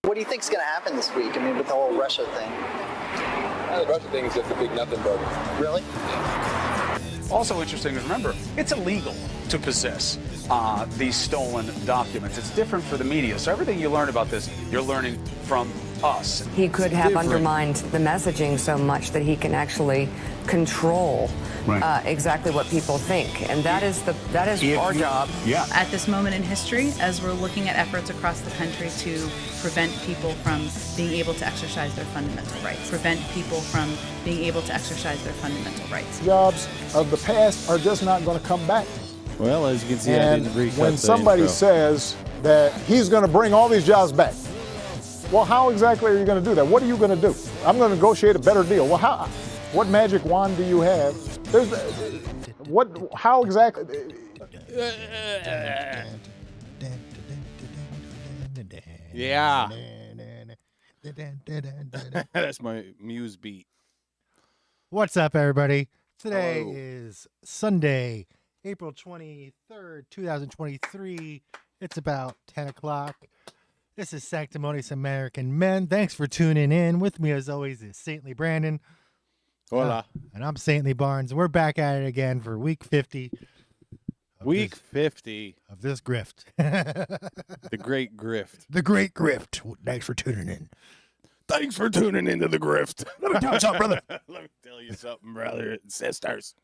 What do you think's going to happen this week? I mean, with the whole Russia thing. The Russia thing is just a big nothing burger. Really? Also interesting is, remember, it's illegal to possess these stolen documents. It's different for the media. So everything you learn about this, you're learning from us. He could have undermined the messaging so much that he can actually control exactly what people think, and that is our job. Yeah. At this moment in history, as we're looking at efforts across the country to prevent people from being able to exercise their fundamental rights, Jobs of the past are just not going to come back. Well, as you can see, And I didn't recut when the somebody intro. says that he's going to bring all these jobs back, well, how exactly are you going to do that? What are you going to do? I'm going to negotiate a better deal. Well, what magic wand do you have? How exactly? Yeah. That's my muse beat. What's up, everybody? Today Hello. is Sunday, April 23rd, 2023. It's about 10 o'clock. This is Sanctimonious American Men. Thanks for tuning in. With me, as always, is Saintly Brandon. Hola. And I'm Saintly Barnes. We're back at it again for week 50. Week 50. Of this grift. The great grift. The great grift. Thanks for tuning in. Thanks for tuning into the grift. Let me tell you something, brother. Let me tell you something, brother and sisters.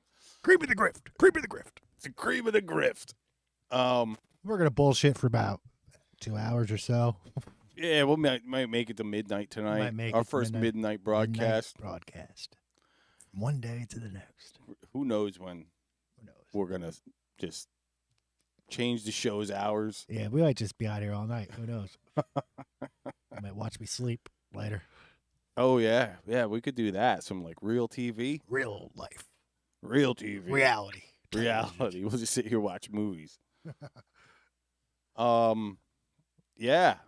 Cream of the grift. Cream of the grift. It's the cream of the grift. We're going to bullshit for about 2 hours or so. Yeah, we might make it to midnight tonight. Might make Our it to first midnight broadcast. From one day to the next. Who knows when we're going to just change the show's hours. Yeah, we might just be out here all night. Who knows? You might watch me sleep later. Oh, yeah. Yeah, we could do that. Some, like, real TV. Real life. Real TV. Reality. Reality. We'll just sit here watch movies. Yeah.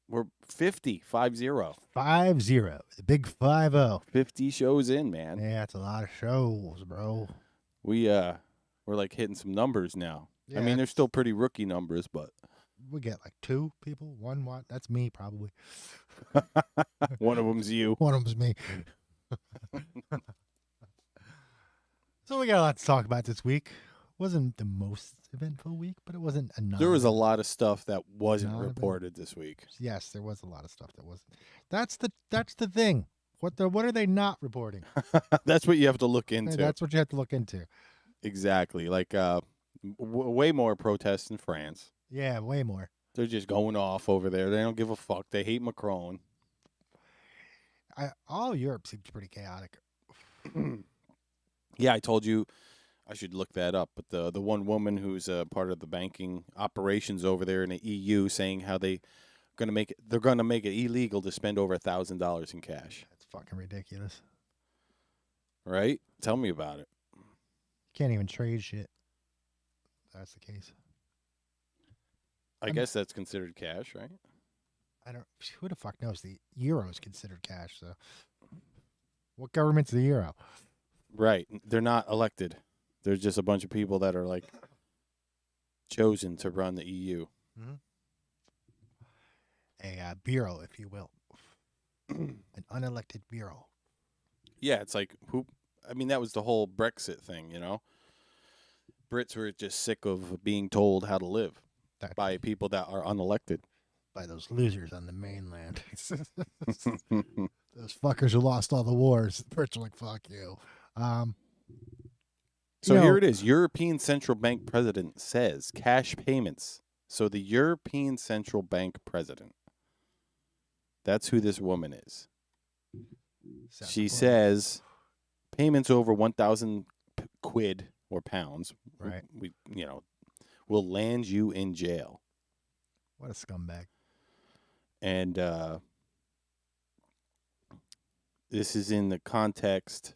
We're 50, 5-0. 5-0. The big 5-0. 50 shows in, man. Yeah, that's a lot of shows, bro. We're like hitting some numbers now. Yeah, I mean, they're still pretty rookie numbers, but we get like 2 people. One, that's me probably. one of them's you. One of them's me. So we got a lot to talk about this week. Wasn't the most eventful week, but it wasn't a There was a lot of stuff that wasn't Non-event. reported this week. Yes, there was a lot of stuff that wasn't. That's the thing. What are they not reporting? That's what you have to look into. That's what you have to look into. Exactly. Like way more protests in France. Yeah, way more. They're just going off over there. They don't give a fuck. They hate Macron. All Europe seems pretty chaotic. Yeah, I told you I should look that up. But the one woman who's part of the banking operations over there in the EU saying how they're gonna make it illegal to spend over $1,000 in cash. That's fucking ridiculous. Right? Tell me about it. You can't even trade shit. That's the case. I guess that's considered cash, right? Who the fuck knows? The euro is considered cash, so. What government's the euro? Right. They're not elected. There's just a bunch of people that are like chosen to run the EU. Mm-hmm. A bureau, if you will. An unelected bureau. Yeah, it's like that was the whole Brexit thing, you know? Brits were just sick of being told how to live by people that are unelected. By those losers on the mainland. Those fuckers who lost all the wars. The Brits are like, fuck you. So here it is. European Central Bank President says cash payments. So the European Central Bank President. That's who this woman is. She says payments over 1,000 quid or pounds, right? Will land you in jail. What a scumbag. And this is in the context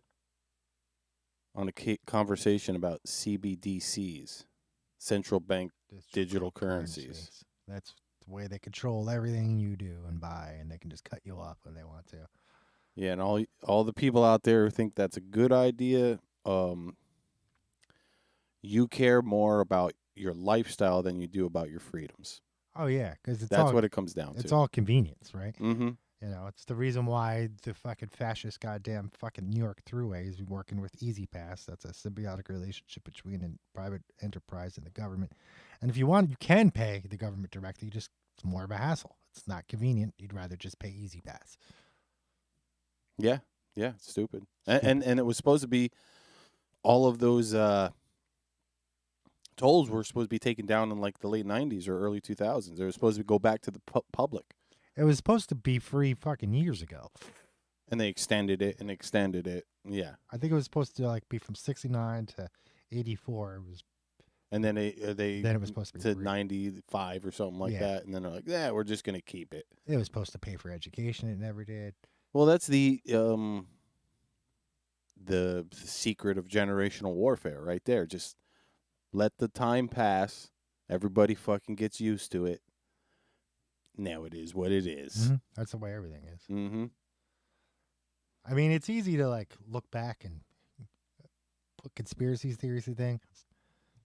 on a conversation about CBDCs, central bank digital currencies. That's the way they control everything you do and buy, and they can just cut you off when they want to. Yeah, and all the people out there who think that's a good idea, you care more about your lifestyle than you do about your freedoms. Oh yeah, because That's what it comes down to. It's all convenience, right? Mm-hmm. You know, it's the reason why the fucking fascist goddamn fucking New York Thruway is working with Easy Pass. That's a symbiotic relationship between a private enterprise and the government. And if you want, you can pay the government directly. It's more of a hassle. It's not convenient. You'd rather just pay Easy Pass. Yeah, yeah, it's stupid. And it was supposed to be all of those tolls were supposed to be taken down in like the late 90s or early 2000s. They were supposed to go back to the public. It was supposed to be free fucking years ago. And they extended it and extended it. Yeah. I think it was supposed to like be from 69 to 84. It was. And then they then it was supposed to be to free. 95 or something like that. And then they're like, yeah, we're just going to keep it. It was supposed to pay for education. It never did. Well, that's the secret of generational warfare right there. Just let the time pass. Everybody fucking gets used to it. Now it is what it is. Mm-hmm. That's the way everything is. Mm-hmm. I mean, it's easy to like look back and put conspiracy theories and things.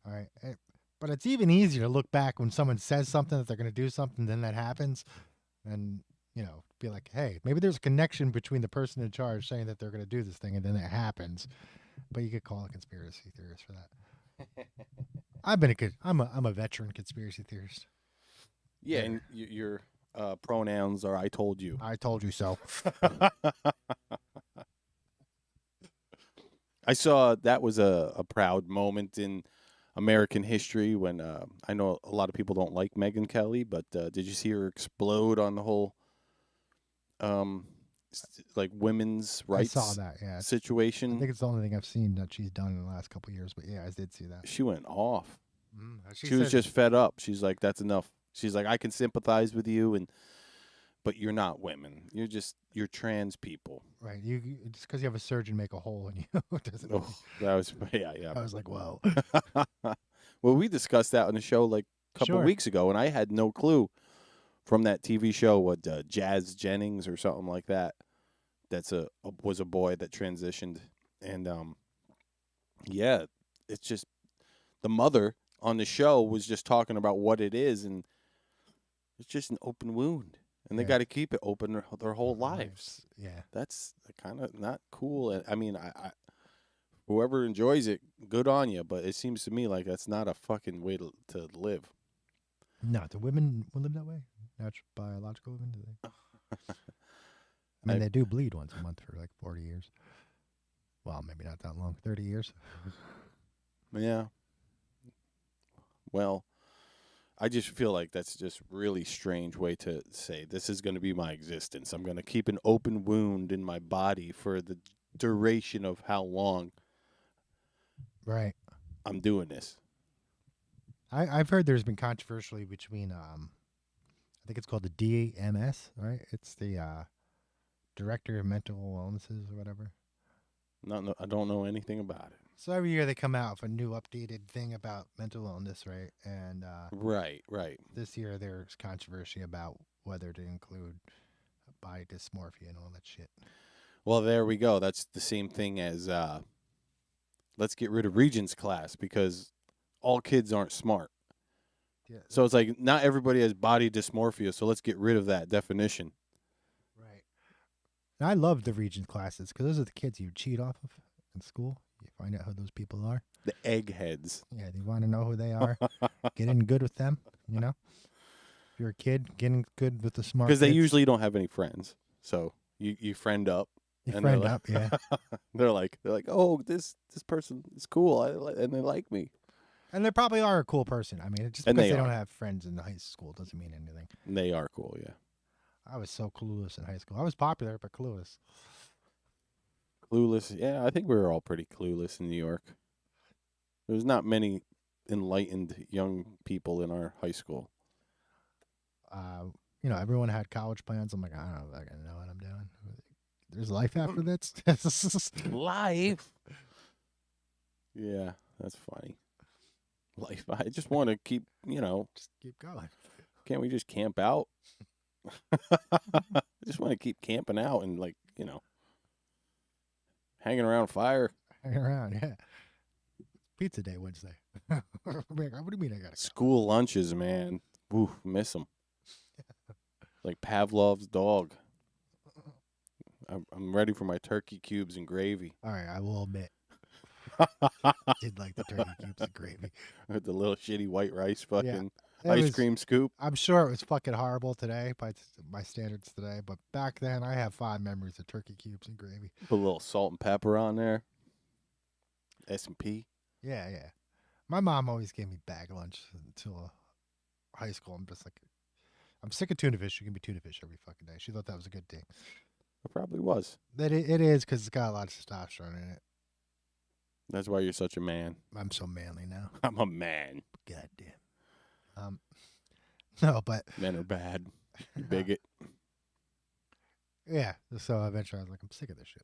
All right. But it's even easier to look back when someone says something that they're going to do something, then that happens. And, you know, be like, hey, maybe there's a connection between the person in charge saying that they're going to do this thing and then it happens. But you could call a conspiracy theorist for that. I'm a veteran conspiracy theorist. Yeah, and your pronouns are I told you. I told you so. I saw that was a proud moment in American history when I know a lot of people don't like Megyn Kelly, but did you see her explode on the whole like women's rights situation? I think it's the only thing I've seen that she's done in the last couple of years, but yeah, I did see that. She went off. She was just fed up. She's like, that's enough. She's like, I can sympathize with you, but you're not women. You're trans people. Right. You just because you have a surgeon make a hole in you doesn't. Oh, that was yeah. I was like, whoa. Well, we discussed that on the show like a couple of weeks ago, and I had no clue from that TV show what Jazz Jennings or something like that. Was a boy that transitioned, and yeah, it's just the mother on the show was just talking about what it is, and it's just an open wound, and they got to keep it open their whole lives. Yeah, that's kind of not cool. I mean, I whoever enjoys it, good on you, but it seems to me like that's not a fucking way to live. No, the women will live that way. Natural biological women, do they? I mean, they do bleed once a month for like 40 years. Well, maybe not that long, 30 years. Yeah. Well, I just feel like that's just really strange way to say this is going to be my existence. I'm going to keep an open wound in my body for the duration of how long right I'm doing this. I've heard there's been controversy between I think it's called the DMS, right? It's the Director of Mental Illnesses or whatever. No, I don't know anything about it. So every year they come out with a new updated thing about mental illness, right? And right. This year there's controversy about whether to include body dysmorphia and all that shit. Well, there we go. That's the same thing as let's get rid of Regents class because all kids aren't smart. Yeah. So it's like not everybody has body dysmorphia, so let's get rid of that definition. Right. And I love the Regents classes because those are the kids you cheat off of in school. You find out who those people are. The eggheads. Yeah, you want to know who they are. Get in good with them, you know? If you're a kid, get in good with the smart kids. Because they usually don't have any friends. So you friend up. You friend up, yeah. They're like, oh, this person is cool, and they like me. And they probably are a cool person. I mean, just because they don't have friends in high school doesn't mean anything. They are cool, yeah. I was so clueless in high school. I was popular, but clueless. Clueless, yeah. I think we were all pretty clueless in New York. There's not many enlightened young people in our high school. You know, everyone had college plans. I'm like, I don't know if I know what I'm doing. There's life after this. Life. Yeah, that's funny. Life. I just want to keep, just keep going. Can't we just camp out? I just want to keep camping out and hanging around fire. Hanging around, yeah. Pizza day Wednesday. What do you mean I got to School lunches, man. Ooh, miss him. Like Pavlov's dog. I'm ready for my turkey cubes and gravy. All right, I will admit. Did like the turkey cubes and gravy. With the little shitty white rice fucking It ice was- cream scoop. I'm sure it was fucking horrible today by my standards today, but back then I have fond memories of turkey cubes and gravy. Put a little salt and pepper on there. S&P. Yeah, yeah. My mom always gave me bag lunch until high school. I'm just like, I'm sick of tuna fish. You can be tuna fish every fucking day. She thought that was a good thing. It probably was. That it is because it's got a lot of testosterone in it. That's why you're such a man. I'm so manly now. I'm a man. God damn. No, but Men are bad. You bigot. yeah. So eventually I was like, I'm sick of this shit.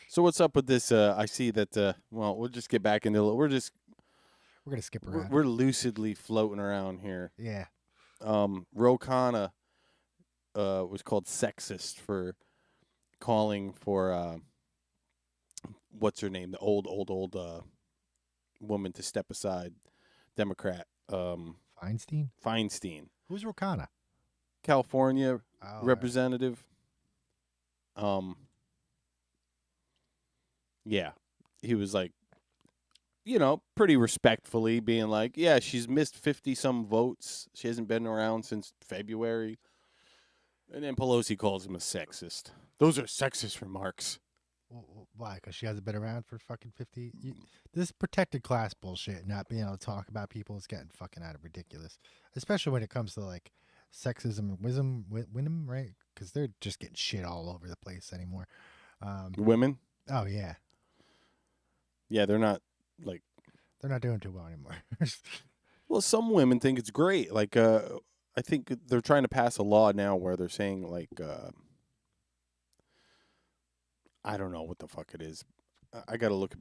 So what's up with this? I see that. Well, we'll just get back into. We're gonna skip around. We're lucidly floating around here. Yeah. Ro Khanna was called sexist for calling for what's her name, the old woman to step aside, Democrat Feinstein, Who's Rokana? California Oh, representative. Yeah, he was like, pretty respectfully being like, yeah, she's missed 50-some votes. She hasn't been around since February. And then Pelosi calls him a sexist. Those are sexist remarks. Why? Because she hasn't been around for fucking 50. This protected class bullshit, not being able to talk about people, is getting fucking out of ridiculous. Especially when it comes to like sexism and wisdom, right? Because they're just getting shit all over the place anymore. Women? Oh yeah. Yeah, they're not like. They're not doing too well anymore. Well, some women think it's great. Like, I think they're trying to pass a law now where they're saying like, I don't know what the fuck it is. I got to look it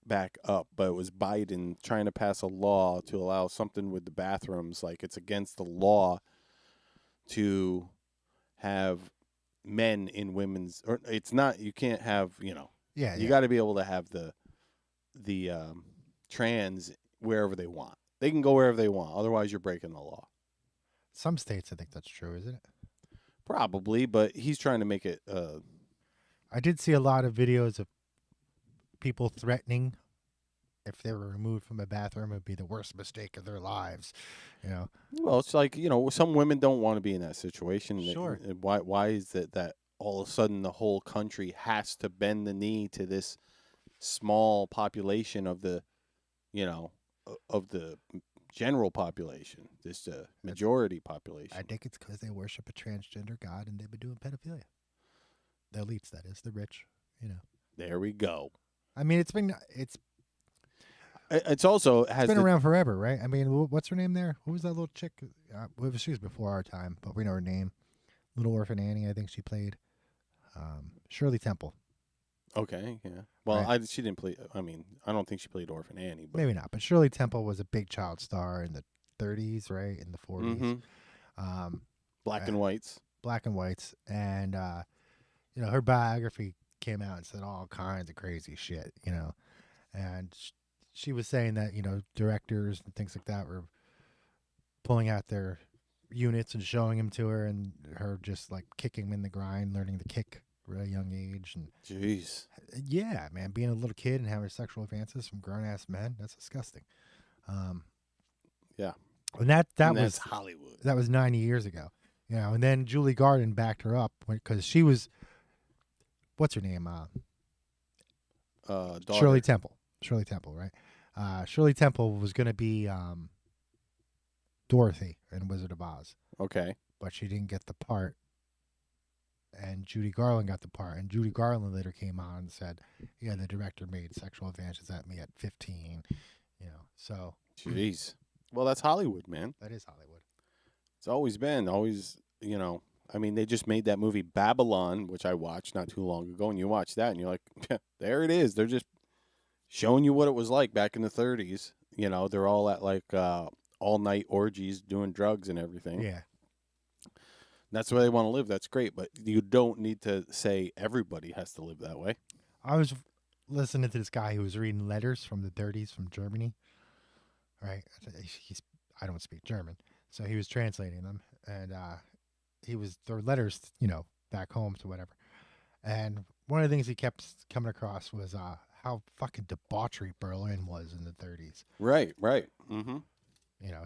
back up. But it was Biden trying to pass a law to allow something with the bathrooms. Like, it's against the law to have men in women's, or it's not. You can't have. Yeah. You got to be able to have the trans wherever they want. They can go wherever they want. Otherwise, you're breaking the law. Some states, I think that's true, isn't it? Probably, but he's trying to make it. I did see a lot of videos of people threatening if they were removed from a bathroom, it would be the worst mistake of their lives. Well, it's like, some women don't want to be in that situation. Sure. Why is it that all of a sudden the whole country has to bend the knee to this small population of the, of the general population, this majority population? I think it's because they worship a transgender god and they've been doing pedophilia. The elites, that is, the rich, There we go. I mean, it's also been around forever, right? I mean, what's her name there? Who was that little chick? She was before our time, but we know her name. Little Orphan Annie, I think she played. Shirley Temple. Okay, yeah. Well, Right. she didn't play. I mean, I don't think she played Orphan Annie. But Maybe not, but Shirley Temple was a big child star in the 30s, right? In the 40s. Mhm. Black and whites. Black and whites. And, her biography came out and said all kinds of crazy shit, And she was saying that, directors and things like that were pulling out their units and showing them to her, and her just like kicking them in the grind, learning to kick at a young age. And jeez, yeah, man, being a little kid and having sexual advances from grown ass men, that's disgusting. Yeah, and that and was that's Hollywood. That was 90 years ago, and then Julie Garden backed her up because she was, what's her name? Shirley Temple. Shirley Temple, right? Shirley Temple was going to be Dorothy in Wizard of Oz. Okay. But she didn't get the part. And Judy Garland got the part. And Judy Garland later came on and said, yeah, the director made sexual advances at me at 15. So. Jeez. Well, that's Hollywood, man. That is Hollywood. It's always been. I mean, they just made that movie Babylon, which I watched not too long ago. And you watch that and you're like, there it is. They're just showing you what it was like back in the 30s. They're all at like all-night orgies doing drugs and everything. Yeah. That's the way they want to live. That's great. But you don't need to say everybody has to live that way. I was listening to this guy who was reading letters from the 30s from Germany. Right? I don't speak German. So he was translating them, and he was their letters, back home to whatever. And one of the things he kept coming across was how fucking debauchery Berlin was in the 30s. Right. Mm-hmm.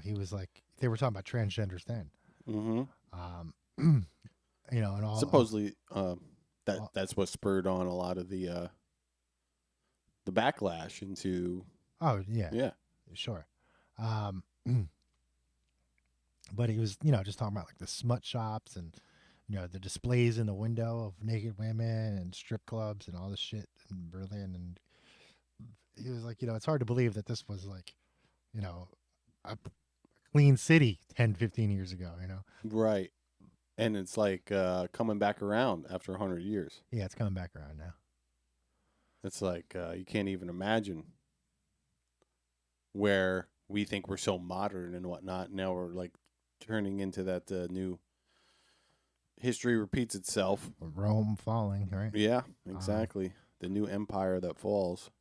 He was like, they were talking about transgenders then. Mm-hmm. And all Supposedly, that's what spurred on a lot of the backlash into. Oh yeah, Yeah. sure. But he was, just talking about like the smut shops and the displays in the window of naked women and strip clubs and all this shit in Berlin. And he was like, it's hard to believe that this was like, a clean city 10, 15 years ago. Right. And it's like coming back around after 100 years. Yeah, it's coming back around now. It's like you can't even imagine where we think we're so modern and whatnot. Now we're like turning into that new history repeats itself. Rome falling, right? Yeah, exactly. The new empire that falls.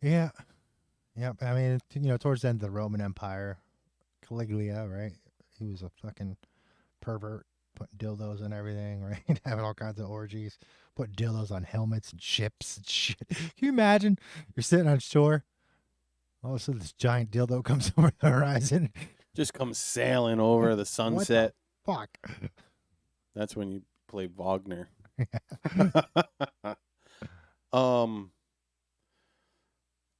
Yeah. Yep. I mean, towards the end of the Roman Empire, Caligula, right? He was a fucking pervert, putting dildos on everything, right? Having all kinds of orgies, putting dildos on helmets and ships and shit. Can you imagine? You're sitting on shore, all of a sudden this giant dildo comes over the horizon. Just comes sailing over the sunset. What the fuck? That's when you play Wagner.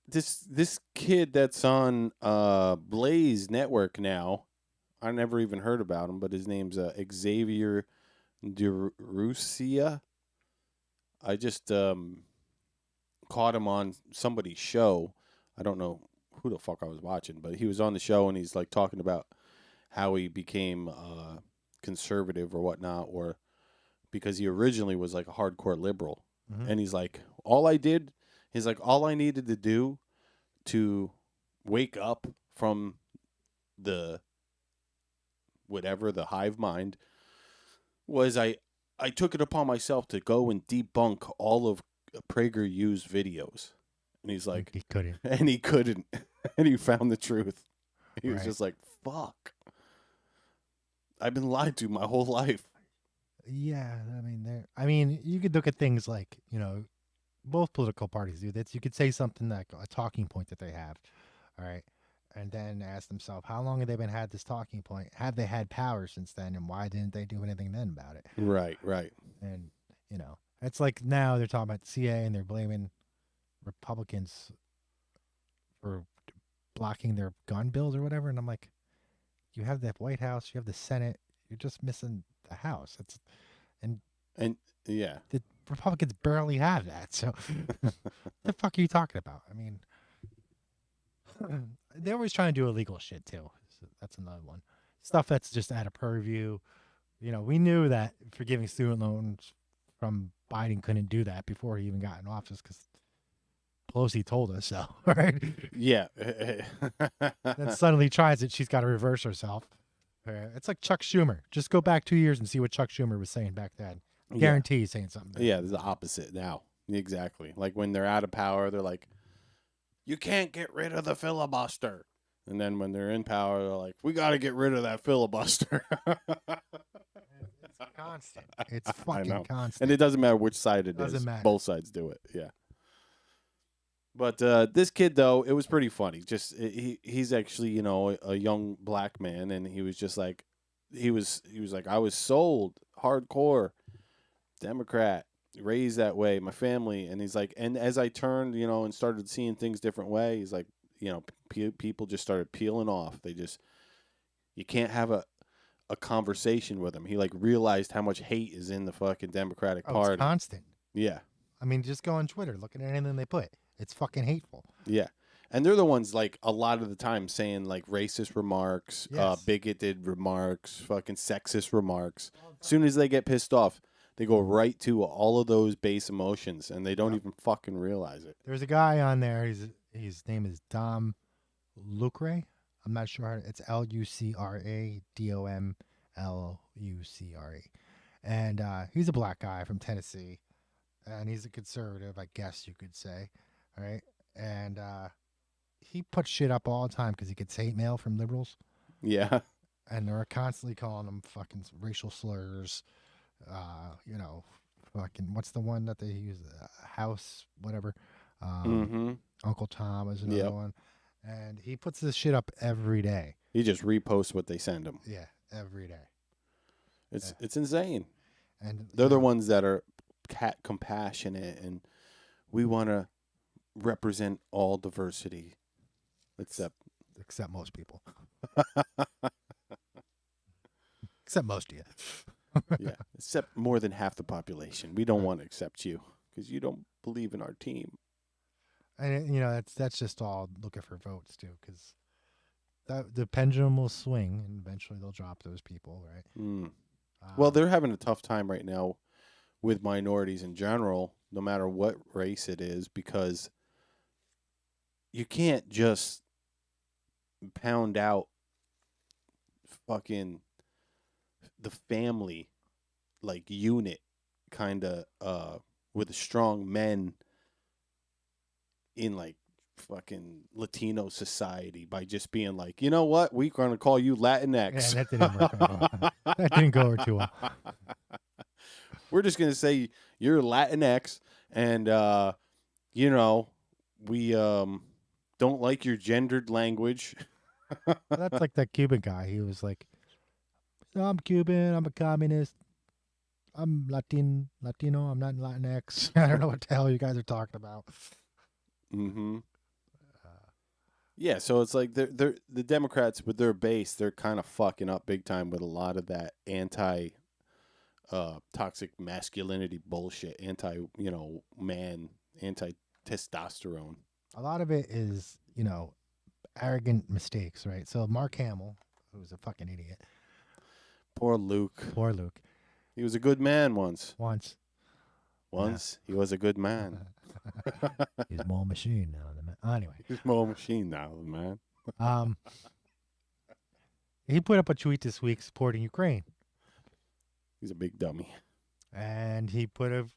This kid that's on Blaze Network now, I never even heard about him, but his name's Xavier DeRusia. I just caught him on somebody's show. I don't know who the fuck I was watching, but he was on the show and he's like talking about how he became conservative or whatnot, or because he originally was like a hardcore liberal. Mm-hmm. And he's like, all I needed to do to wake up from the hive mind was I took it upon myself to go and debunk all of PragerU's videos. And he's like, he couldn't. And he couldn't. And he found the truth. He was just like, fuck. I've been lied to my whole life. Yeah, I mean, you could look at things like, both political parties do this. You could say something like a talking point that they have, all right, and then ask themselves, how long have they had this talking point? Have they had power since then, and why didn't they do anything then about it? Right. And, it's like now they're talking about the CIA and they're blaming Republicans for blocking their gun bills or whatever, and I'm like, you have the White House, you have the Senate, you're just missing the House. And yeah, the Republicans barely have that. So, the fuck are you talking about? I mean, they're always trying to do illegal shit too. So that's another one. Stuff that's just out of purview. We knew that forgiving student loans from Biden couldn't do that before he even got in office because Pelosi told us so. Right? Yeah. Then suddenly tries it. She's got to reverse herself. It's like Chuck Schumer. Just go back 2 years and see what Chuck Schumer was saying back then. Guarantee he's saying something. Yeah, it's the opposite now. Exactly. Like when they're out of power, they're like, you can't get rid of the filibuster. And then when they're in power, they're like, we got to get rid of that filibuster. It's constant. It's fucking constant. And it doesn't matter which side it Doesn't is. matter. Both sides do it. Yeah. But this kid, though, it was pretty funny. Just he's actually, a young black man, and he was just like, he was like, I was sold hardcore Democrat, raised that way, my family, and he's like, and as I turned, and started seeing things different way, he's like, people just started peeling off. You can't have a conversation with him. He like realized how much hate is in the fucking Democratic Party. It's constant. Yeah. I mean, just go on Twitter, look at anything they put. It's fucking hateful. Yeah. And they're the ones, like, a lot of the time saying, like, racist remarks, Yes. bigoted remarks, fucking sexist remarks. As soon as they get pissed off, they go right to all of those base emotions, and they don't even fucking realize it. There's a guy on there. His name is Dom Lucre. I'm not sure. It's Lucra, DOMLUCRE. And he's a black guy from Tennessee. And he's a conservative, I guess you could say. All right. And he puts shit up all the time because he gets hate mail from liberals. Yeah. And they're constantly calling them fucking racial slurs. Fucking what's the one that they use? House, whatever. Mm-hmm. Uncle Tom is another Yep. one, and he puts this shit up every day. He just reposts what they send him. Yeah, every day. It's insane. And They're the ones that are compassionate, and we want to represent all diversity, except most people. Except most of you. yeah, except more than half the population. We don't want to accept you because you don't believe in our team. And that's just all looking for votes too, because the pendulum will swing, and eventually they'll drop those people, right? Mm. Well, they're having a tough time right now with minorities in general, no matter what race it is, because you can't just pound out fucking the family like unit kind of with strong men in like fucking Latino society by just being like, you know what, we're going to call you Latinx. Yeah, that didn't work out. That didn't go over too well. We're just going to say you're Latinx, and we don't like your gendered language. That's like that Cuban guy. He was like, I'm Cuban, I'm a communist, I'm Latino, I'm not Latinx. I don't know what the hell you guys are talking about. Mm-hmm. Yeah, so it's like they're the Democrats with their base, they're kind of fucking up big time with a lot of that toxic masculinity bullshit, man, anti-testosterone. A lot of it is, arrogant mistakes, right? So Mark Hamill, who's a fucking idiot. Poor Luke. He was a good man once. He was a good man. He's more machine now than man. Anyway. He's more machine now than man. He put up a tweet this week supporting Ukraine. He's a big dummy. And he put a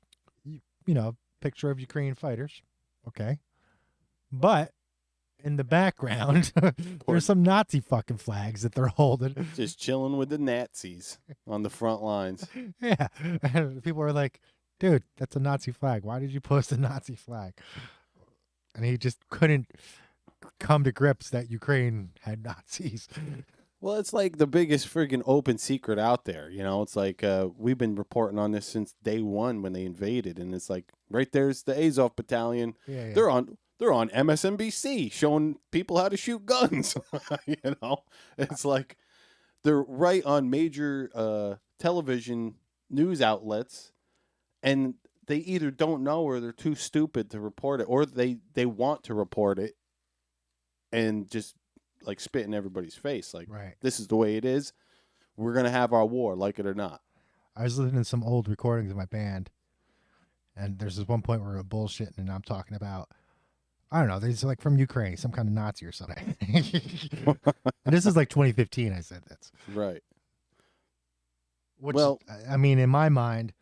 picture of Ukrainian fighters. Okay. But in the background, there's some Nazi fucking flags that they're holding. Just chilling with the Nazis on the front lines. Yeah. And people are like, dude, that's a Nazi flag. Why did you post a Nazi flag? And he just couldn't come to grips that Ukraine had Nazis. Well, it's like the biggest friggin' open secret out there. It's like we've been reporting on this since day one when they invaded. And it's like right there's the Azov battalion. Yeah. They're on MSNBC showing people how to shoot guns. It's like they're right on major television news outlets, and they either don't know or they're too stupid to report it, or they want to report it and just like spit in everybody's face. Like, right. This is the way it is. We're going to have our war, like it or not. I was listening to some old recordings of my band, and there's this one point where we're bullshitting, and I'm talking about, I don't know, these like from Ukraine, some kind of Nazi or something. And this is like 2015, I said this. Right. Well, I mean, in my mind,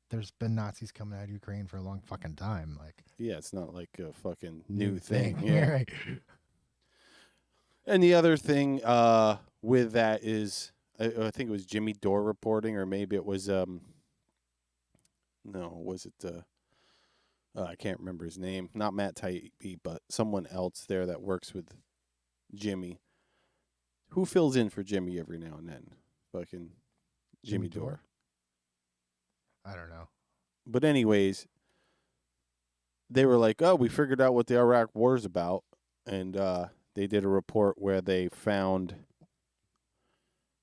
there's been Nazis coming out of Ukraine for a long fucking time. Like, yeah, it's not like a fucking new thing. Yeah. Yeah, right. And the other thing with that is, I think it was Jimmy Dore reporting, or maybe it was, I can't remember his name. Not Matt Taibbi, but someone else there that works with Jimmy. Who fills in for Jimmy every now and then? Fucking Jimmy Dore. I don't know. But anyways, they were like, oh, we figured out what the Iraq war is about. And they did a report where they found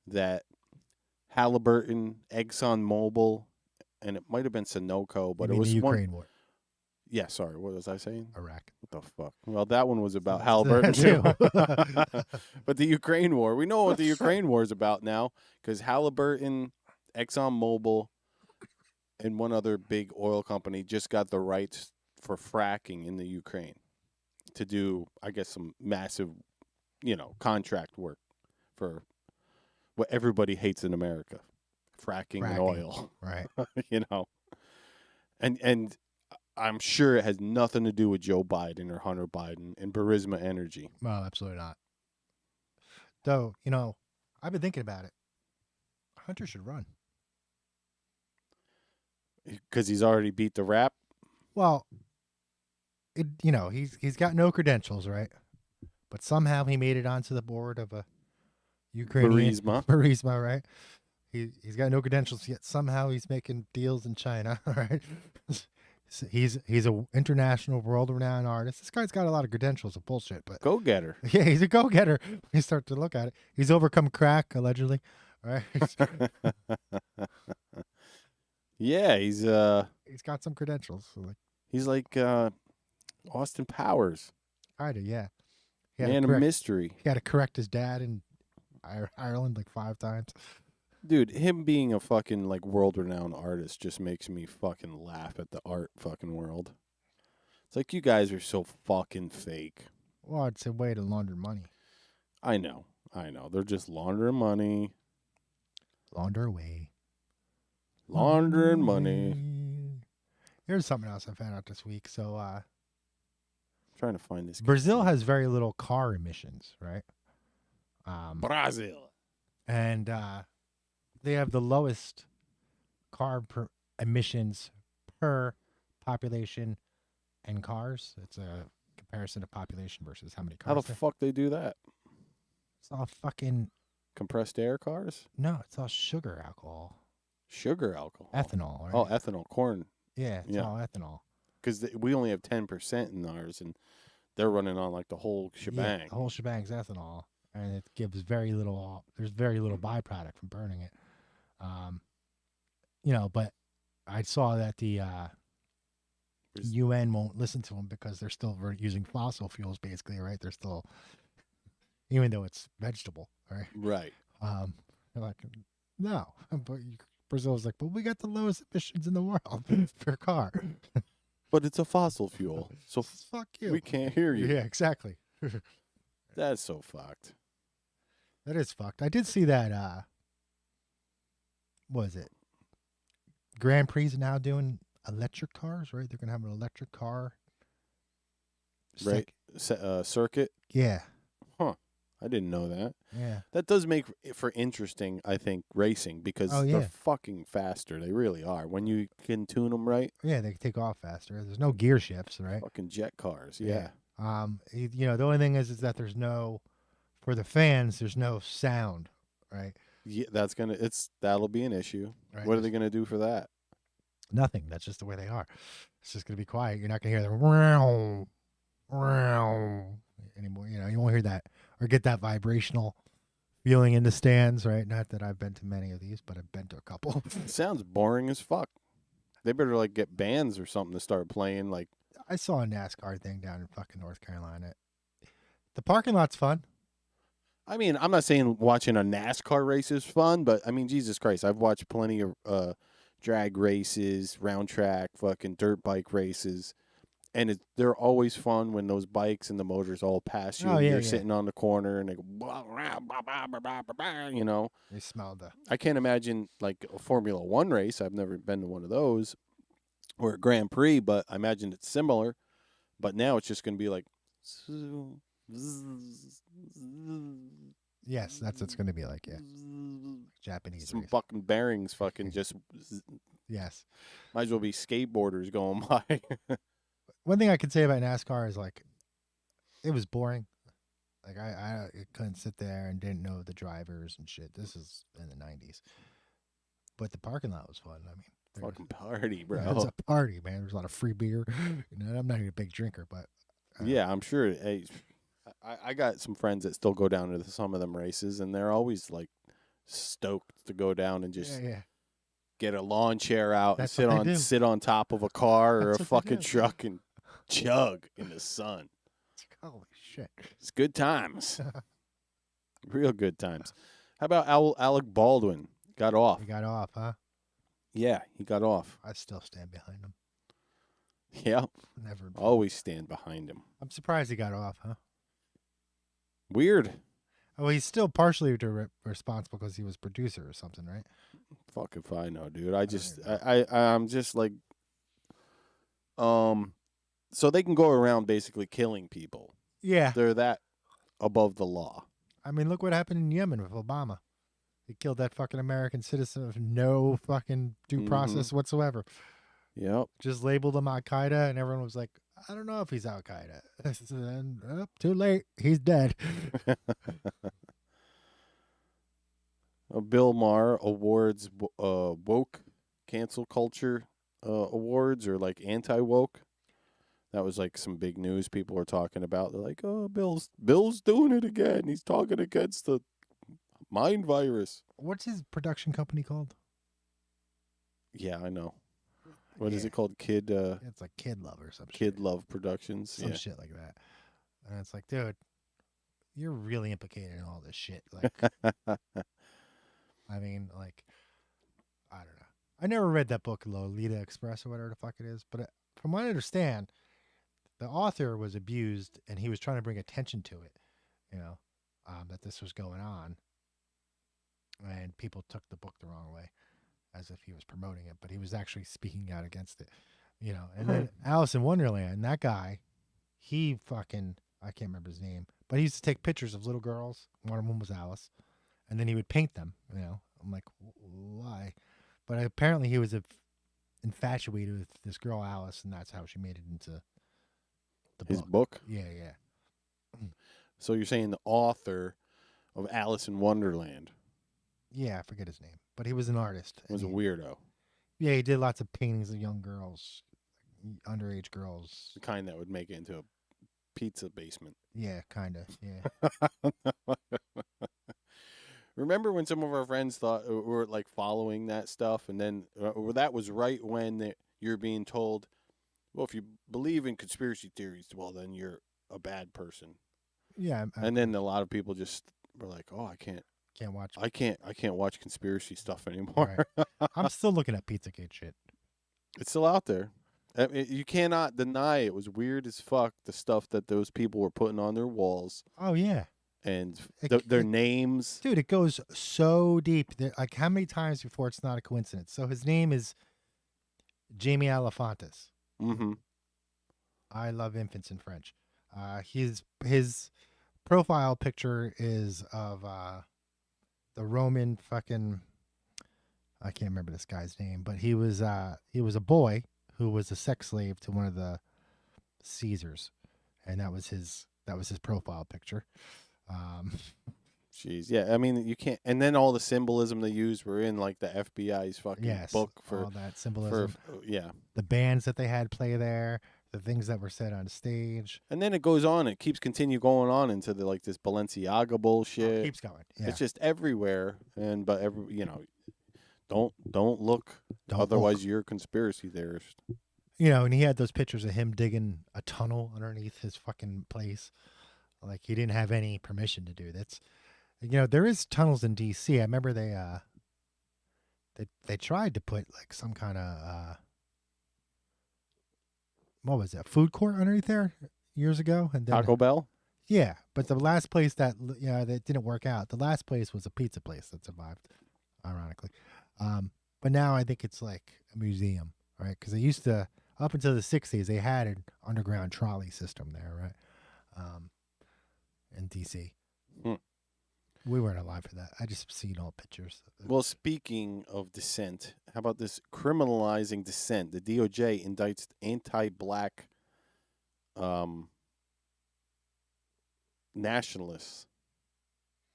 that Halliburton, ExxonMobil, and it might have been Sunoco, but it was the Ukraine war. Yeah, sorry. What was I saying? Iraq. What the fuck? Well, that one was about Halliburton too. But the Ukraine war, we know what the Ukraine war is about now, because Halliburton, ExxonMobil, and one other big oil company just got the rights for fracking in the Ukraine to do, I guess, some massive, contract work for what everybody hates in America, fracking. And oil. Right. And I'm sure it has nothing to do with Joe Biden or Hunter Biden and Burisma Energy. Well, absolutely not. Though, I've been thinking about it. Hunter should run. Because he's already beat the rap. Well, he's got no credentials, right? But somehow he made it onto the board of a Ukrainian Burisma, right? He's got no credentials yet. Somehow he's making deals in China, right? He's a international, world-renowned artist. This guy's got a lot of credentials of bullshit, but Go-getter. yeah, he's a go-getter. You start to look at it. He's overcome crack, allegedly, right? Yeah, he's got some credentials. So he's like Austin Powers. Kinda, yeah. Man of mystery. He had to correct his dad in Ireland like 5 times. Dude, him being a fucking like world-renowned artist just makes me fucking laugh at the art fucking world. It's like you guys are so fucking fake. Well, it's a way to launder money. I know. They're just laundering money. Launder away. Laundering money. Here's something else I found out this week. So, trying to find this. Brazil has very little car emissions, right? Brazil. And they have the lowest car emissions per population and cars. It's a comparison of population versus how many cars. How the fuck they do that? It's all fucking compressed air cars? No, it's all sugar alcohol. Sugar alcohol. Ethanol, right? Oh, ethanol, corn. Yeah, it's all ethanol. Because we only have 10% in ours, and they're running on like the whole shebang. Yeah, the whole shebang's ethanol, and it gives very little. There's very little byproduct from burning it. But I saw that the UN won't listen to them because they're still using fossil fuels, basically, right? They're still, even though it's vegetable, right? Right. They're like, no, but Brazil's like, but we got the lowest emissions in the world per car. But it's a fossil fuel, so fuck you. We can't hear you. Yeah, exactly. That's so fucked. That is fucked. I did see that. What is it? Grand Prix is now doing electric cars, right? They're gonna have an electric car. Right. Circuit. Yeah. Huh. I didn't know that. Yeah. That does make for interesting, I think, racing because they're fucking faster. They really are. When you can tune them right. Yeah, they can take off faster. There's no gear shifts, right? Fucking jet cars. Yeah. The only thing is that there's no, for the fans, there's no sound, right? Yeah, that'll be an issue. Right. What are they gonna do for that? Nothing. That's just the way they are. It's just gonna be quiet. You're not gonna hear the row anymore. You won't hear that or get that vibrational feeling in the stands, right? Not that I've been to many of these, but I've been to a couple. It sounds boring as fuck. They better like get bands or something to start playing. Like I saw a NASCAR thing down in fucking North Carolina. The parking lot's fun. I mean, I'm not saying watching a NASCAR race is fun, but I mean, Jesus Christ, I've watched plenty of drag races, round track, fucking dirt bike races, and they're always fun when those bikes and the motors all pass you. You're sitting on the corner and they go, They smell the. I can't imagine like a Formula One race. I've never been to one of those, or a Grand Prix, but I imagine it's similar. But now it's just going to be like. Yes, that's what it's going to be like. Yeah, Japanese. Some fucking bearings, fucking just. Yes. Might as well be skateboarders going by. One thing I could say about NASCAR is like, it was boring. Like I couldn't sit there and didn't know the drivers and shit. This is in the 90s, but the parking lot was fun. I mean, fucking party, bro. It's a party, man. There's a lot of free beer. I'm not even a big drinker, but yeah, I'm sure. Hey, I got some friends that still go down to some of them races, and they're always like stoked to go down and just get a lawn chair out and sit on top of a car or a fucking truck and chug in the sun. Holy shit! It's good times, real good times. How about Alec Baldwin? Got off. He got off, huh? Yeah, he got off. I still stand behind him. Yeah, never. Always stand behind him. I'm surprised he got off, huh? Weird. Oh, he's still partially responsible because he was producer or something, right? Fuck if I know, dude. I'm just like, so they can go around basically killing people. Yeah, they're that above the law. I mean, look what happened in Yemen with Obama. He killed that fucking American citizen with no fucking due process whatsoever. Yep. Just labeled him Al Qaeda, and everyone was like, I don't know if he's Al Qaeda. And too late. He's dead. Bill Maher awards woke cancel culture awards, or like anti-woke. That was like some big news people were talking about. They're like, oh, Bill's doing it again. He's talking against the mind virus. What's his production company called? Yeah, I know. What is it called? Kid. It's like Kid Love or some Kid shit. Love Productions. Some shit like that. And it's like, dude, you're really implicated in all this shit. Like, I mean, like, I don't know. I never read that book, Lolita Express or whatever the fuck it is. But from what I understand, the author was abused, and he was trying to bring attention to it, that this was going on. And people took the book the wrong way, as if he was promoting it, but he was actually speaking out against it, And then Alice in Wonderland, that guy, he fucking, I can't remember his name, but he used to take pictures of little girls. One of them was Alice, and then he would paint them. I'm like, why? But apparently he was infatuated with this girl Alice, and that's how she made it into his book. Yeah. So you're saying the author of Alice in Wonderland? Yeah, I forget his name, but he was an artist. Was a weirdo. Yeah, he did lots of paintings of young girls, underage girls. The kind that would make it into a pizza basement. Yeah, kind of. Yeah. Remember when some of our friends thought were like following that stuff, and then that was right when you're being told, well, if you believe in conspiracy theories, well, then you're a bad person. Yeah. And then a lot of people just were like, oh, I can't watch. I can't watch conspiracy stuff anymore. Right. I'm still looking at Pizzagate shit. It's still out there. I mean, you cannot deny it was weird as fuck, the stuff that those people were putting on their walls. Oh yeah. And their names. Dude, it goes so deep. Like, how many times before it's not a coincidence? So his name is Jamie Alefantis. Mm-hmm. I love infants in French. His profile picture is of the Roman fucking, I can't remember this guy's name, but he was a boy who was a sex slave to one of the Caesars, and that was his profile picture. Jeez, yeah. I mean, you can't. And then all the symbolism they used were in like the FBI's fucking book for all that symbolism. Yeah, the bands that they had play there, the things that were said on stage. And then it goes on. It keeps going on into the like this Balenciaga bullshit. It keeps going. Yeah. It's just everywhere. But don't look. Otherwise, you're a conspiracy theorist. And he had those pictures of him digging a tunnel underneath his fucking place. Like, he didn't have any permission to do that. There is tunnels in D.C. I remember they tried to put like some kind of what was it, food court underneath there years ago, and then, Taco Bell. Yeah, but the last place that didn't work out. The last place was a pizza place that survived, ironically. But now I think it's like a museum, right? Because they used to, up until the 60s, they had an underground trolley system there, right? In D.C. We weren't alive for that. I just seen all pictures. Well, speaking of dissent, how about this criminalizing dissent? The DOJ indicts anti-black nationalists.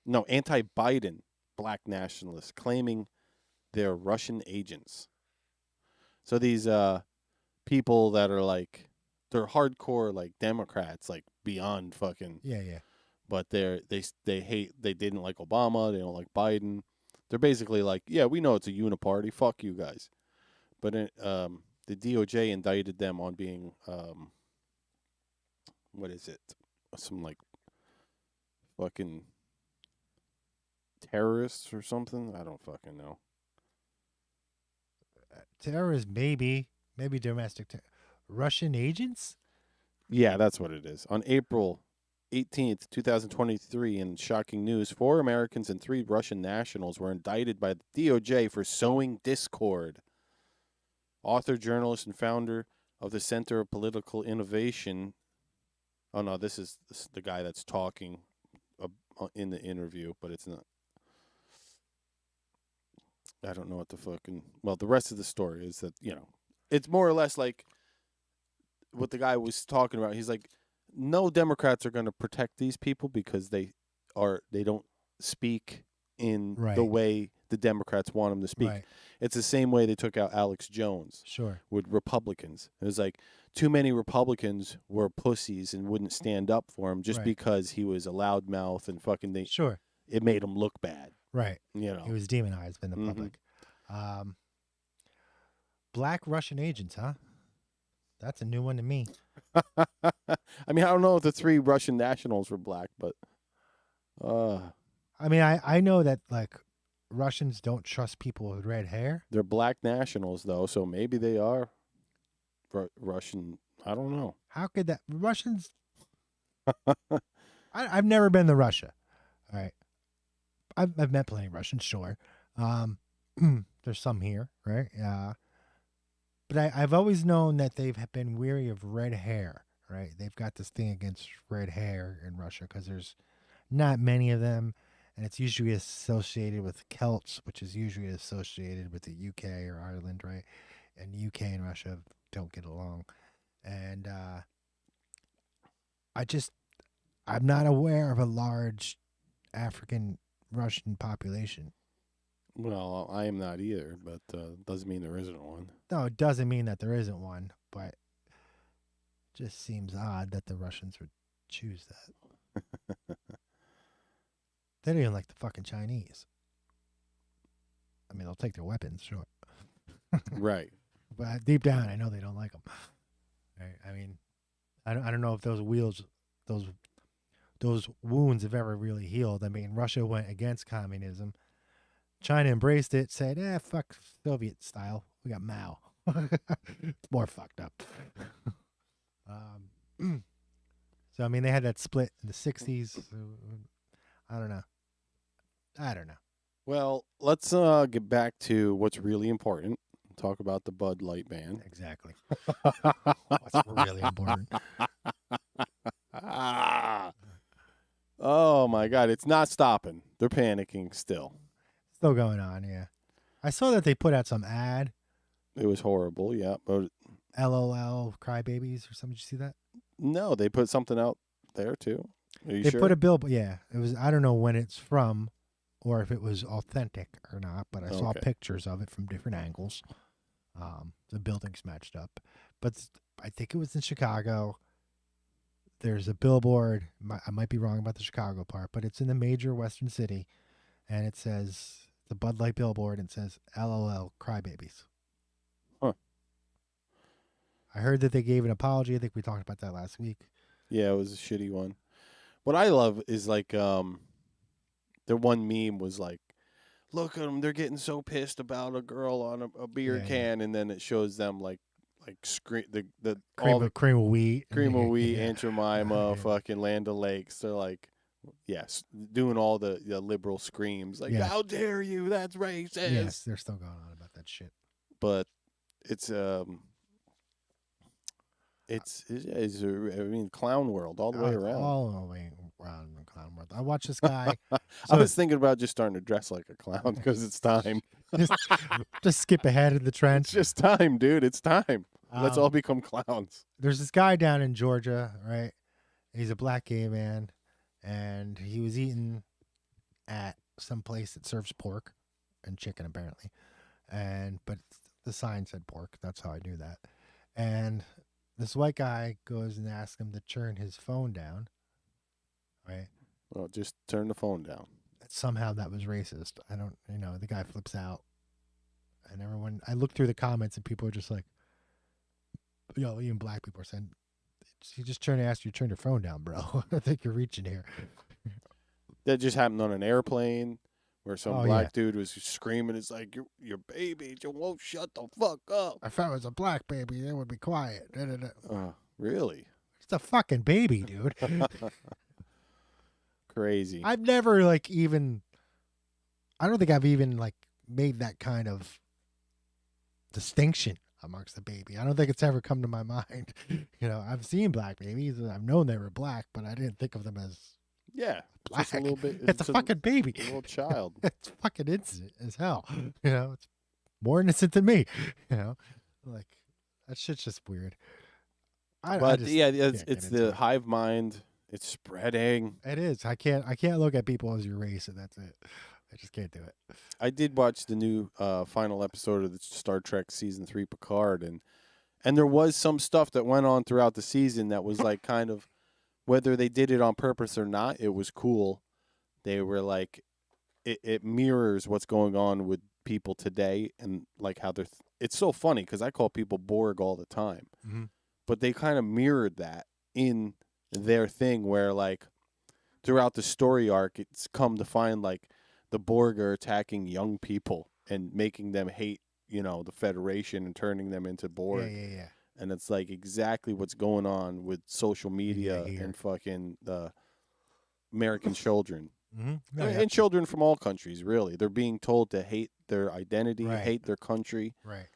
No, anti-Biden black nationalists claiming they're Russian agents. So these people that are like, they're hardcore like Democrats, like beyond fucking. Yeah. But they didn't like Obama, they don't like Biden. They're basically like, yeah, we know it's a uniparty, fuck you guys. But the DOJ indicted them on being what is it? Some like fucking terrorists or something? I don't fucking know. Terrorists, maybe domestic Russian agents? Yeah, that's what it is. On April 18th, 2023, in shocking news, 4 Americans and 3 Russian nationals were indicted by the DOJ for sowing discord. Author, journalist, and founder of the Center of Political Innovation. Oh, no, this is the guy that's talking in the interview, but it's not. I don't know what the fucking. Well, the rest of the story is that it's more or less like what the guy was talking about. He's like, no Democrats are going to protect these people because they don't speak in the way the Democrats want them to speak. Right. It's the same way they took out Alex Jones. Sure. With Republicans. It was like too many Republicans were pussies and wouldn't stand up for him just because he was a loudmouth and fucking Sure. It made him look bad. Right. You know. He was demonized in the public. Black Russian agents, huh? That's a new one to me. I mean, I don't know if the 3 Russian nationals were black, but I mean, I know that like Russians don't trust people with red hair. They're black nationals though, so maybe they are Russian. I don't know. How could that Russians? I've never been to Russia. All right, I've met plenty of Russians, sure. There's some here, right? But I've always known that they've been weary of red hair, right? They've got this thing against red hair in Russia because there's not many of them, and it's usually associated with Celts, which is usually associated with the UK or Ireland, right? And UK and Russia don't get along. And I'm not aware of a large African Russian population. Well, I am not either, but doesn't mean there isn't one. No, it doesn't mean that there isn't one, but it just seems odd that the Russians would choose that. They don't even like the fucking Chinese. I mean, they'll take their weapons, sure. Right. But deep down, I know they don't like them. Right? I mean, I don't know if those wounds have ever really healed. I mean, Russia went against communism. China embraced it, said, fuck Soviet style. We got Mao. It's more fucked up. So, I mean, they had that split in the 60s. I don't know. Well, let's get back to what's really important. Talk about the Bud Light ban. Exactly. What's really important. Oh, my God. It's not stopping. They're panicking still. Still going on, yeah. I saw that they put out some ad. It was horrible, yeah. But LOL crybabies or something. Did you see that? No, they put something out there too. Are you They sure? put a bill, yeah. It was. I don't know when it's from, or if it was authentic or not. But I saw pictures of it from different angles. The buildings matched up, but I think it was in Chicago. There's a billboard. I might be wrong about the Chicago part, but it's in the major Western city, and it says the Bud Light billboard and says LOL crybabies. Huh. I heard that they gave an apology. I think we talked about that last week. Yeah, it was a shitty one. What I love is like the one meme was like, look at them, they're getting so pissed about a girl on a beer can, and then it shows them like scream the cream of wheat, Aunt Jemima, fucking Land O'Lakes. They're like, yes, doing all the liberal screams like, how dare you? That's racist. Yes, they're still going on about that shit. But it's I mean, clown world all the way around. All the way around in clown world. I watched this guy. I was thinking about just starting to dress like a clown because it's time. just skip ahead of the trend. It's just time, dude. It's time. Let's all become clowns. There's this guy down in Georgia, right? He's a black gay man, and he was eating at some place that serves pork and chicken, apparently. But the sign said pork. That's how I knew that. And this white guy goes and asks him to turn his phone down, right? Well, just turn the phone down. Somehow that was racist. I don't, the guy flips out. And I looked through the comments and people are just like, even black people are saying, he just trying to ask you to turn your phone down, bro. I think you're reaching here. That just happened on an airplane where some black dude was screaming. It's like, your baby just won't shut the fuck up. If I was a black baby, it would be quiet. Really? It's a fucking baby, dude. Crazy. I've never I don't think I've even made that kind of distinction amongst the baby. I don't think it's ever come to my mind. I've seen black babies and I've known they were black, but I didn't think of them as Yeah, black. just a little bit. It's a fucking baby. A little child. It's fucking innocent as hell. You know, it's more innocent than me. You know, like that shit's just weird. But yeah, it's can't get the into it. hive mind. It's spreading. It is. I can't look at people as your race, and that's it. I just can't do it. I did watch the new final episode of the Star Trek season 3 Picard, and there was some stuff that went on throughout the season that was like kind of, whether they did it on purpose or not, it was cool. They were like, it mirrors what's going on with people today, and like how they're. It's so funny because I call people Borg all the time, but they kind of mirrored that in their thing, where like throughout the story arc, it's come to find like the Borg are attacking young people and making them hate, the Federation and turning them into Borg. Yeah. And it's like exactly what's going on with social media and fucking American children. And children from all countries, really. They're being told to hate their identity, hate their country. Right.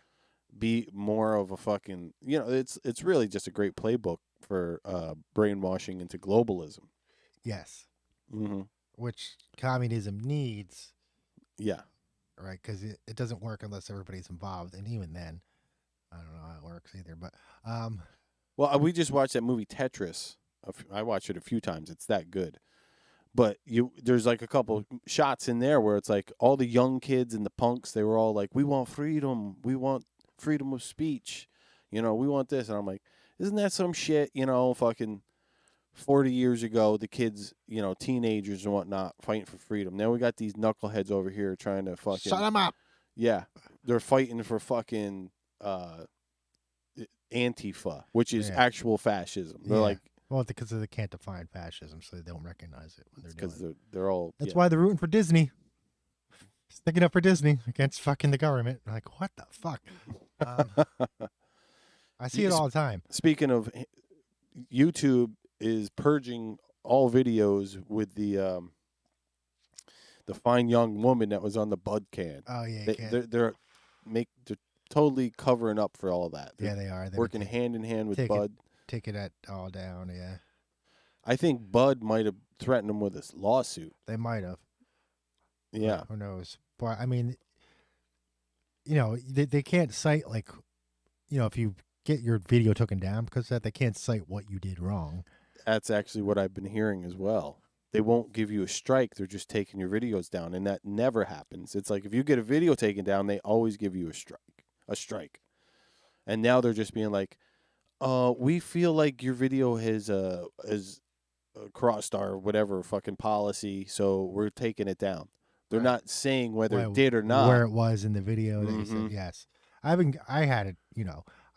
Be more of a fucking, it's really just a great playbook for brainwashing into globalism. Yes. Mm-hmm. Which communism needs. Yeah. Right, because it doesn't work unless everybody's involved, and even then, I don't know how it works either. But well, we just watched that movie Tetris. I watched it a few times. It's that good. But there's like a couple shots in there where it's like all the young kids and the punks. They were all like, "We want freedom. We want freedom of speech. We want this." And I'm like, "Isn't that some shit? Fucking 40 years ago, the kids, teenagers and whatnot, fighting for freedom. Now we got these knuckleheads over here trying to fucking shut them up." Yeah, they're fighting for fucking Antifa, which is actual fascism. They're like, well, because they can't define fascism, so they don't recognize it when they're doing it. Because they're all. That's why they're rooting for Disney. Sticking up for Disney against fucking the government. Like, what the fuck? I see it all the time. Speaking of, YouTube is purging all videos with the fine young woman that was on the Bud can. Oh yeah, they're totally covering up for all that. They are. They're working hand in hand with Bud. Taking that all down. Yeah. I think Bud might have threatened them with a lawsuit. They might have. Yeah. Who knows? But I mean, they can't cite like, if you get your video taken down because of that, they can't cite what you did wrong. That's actually what I've been hearing as well. They won't give you a strike. They're just taking your videos down, and that never happens. It's like if you get a video taken down, they always give you a strike. And now they're just being like, we feel like your video has crossed our whatever fucking policy, so we're taking it down. They're not saying whether it did or not. Where it was in the video. They said yes. I had it,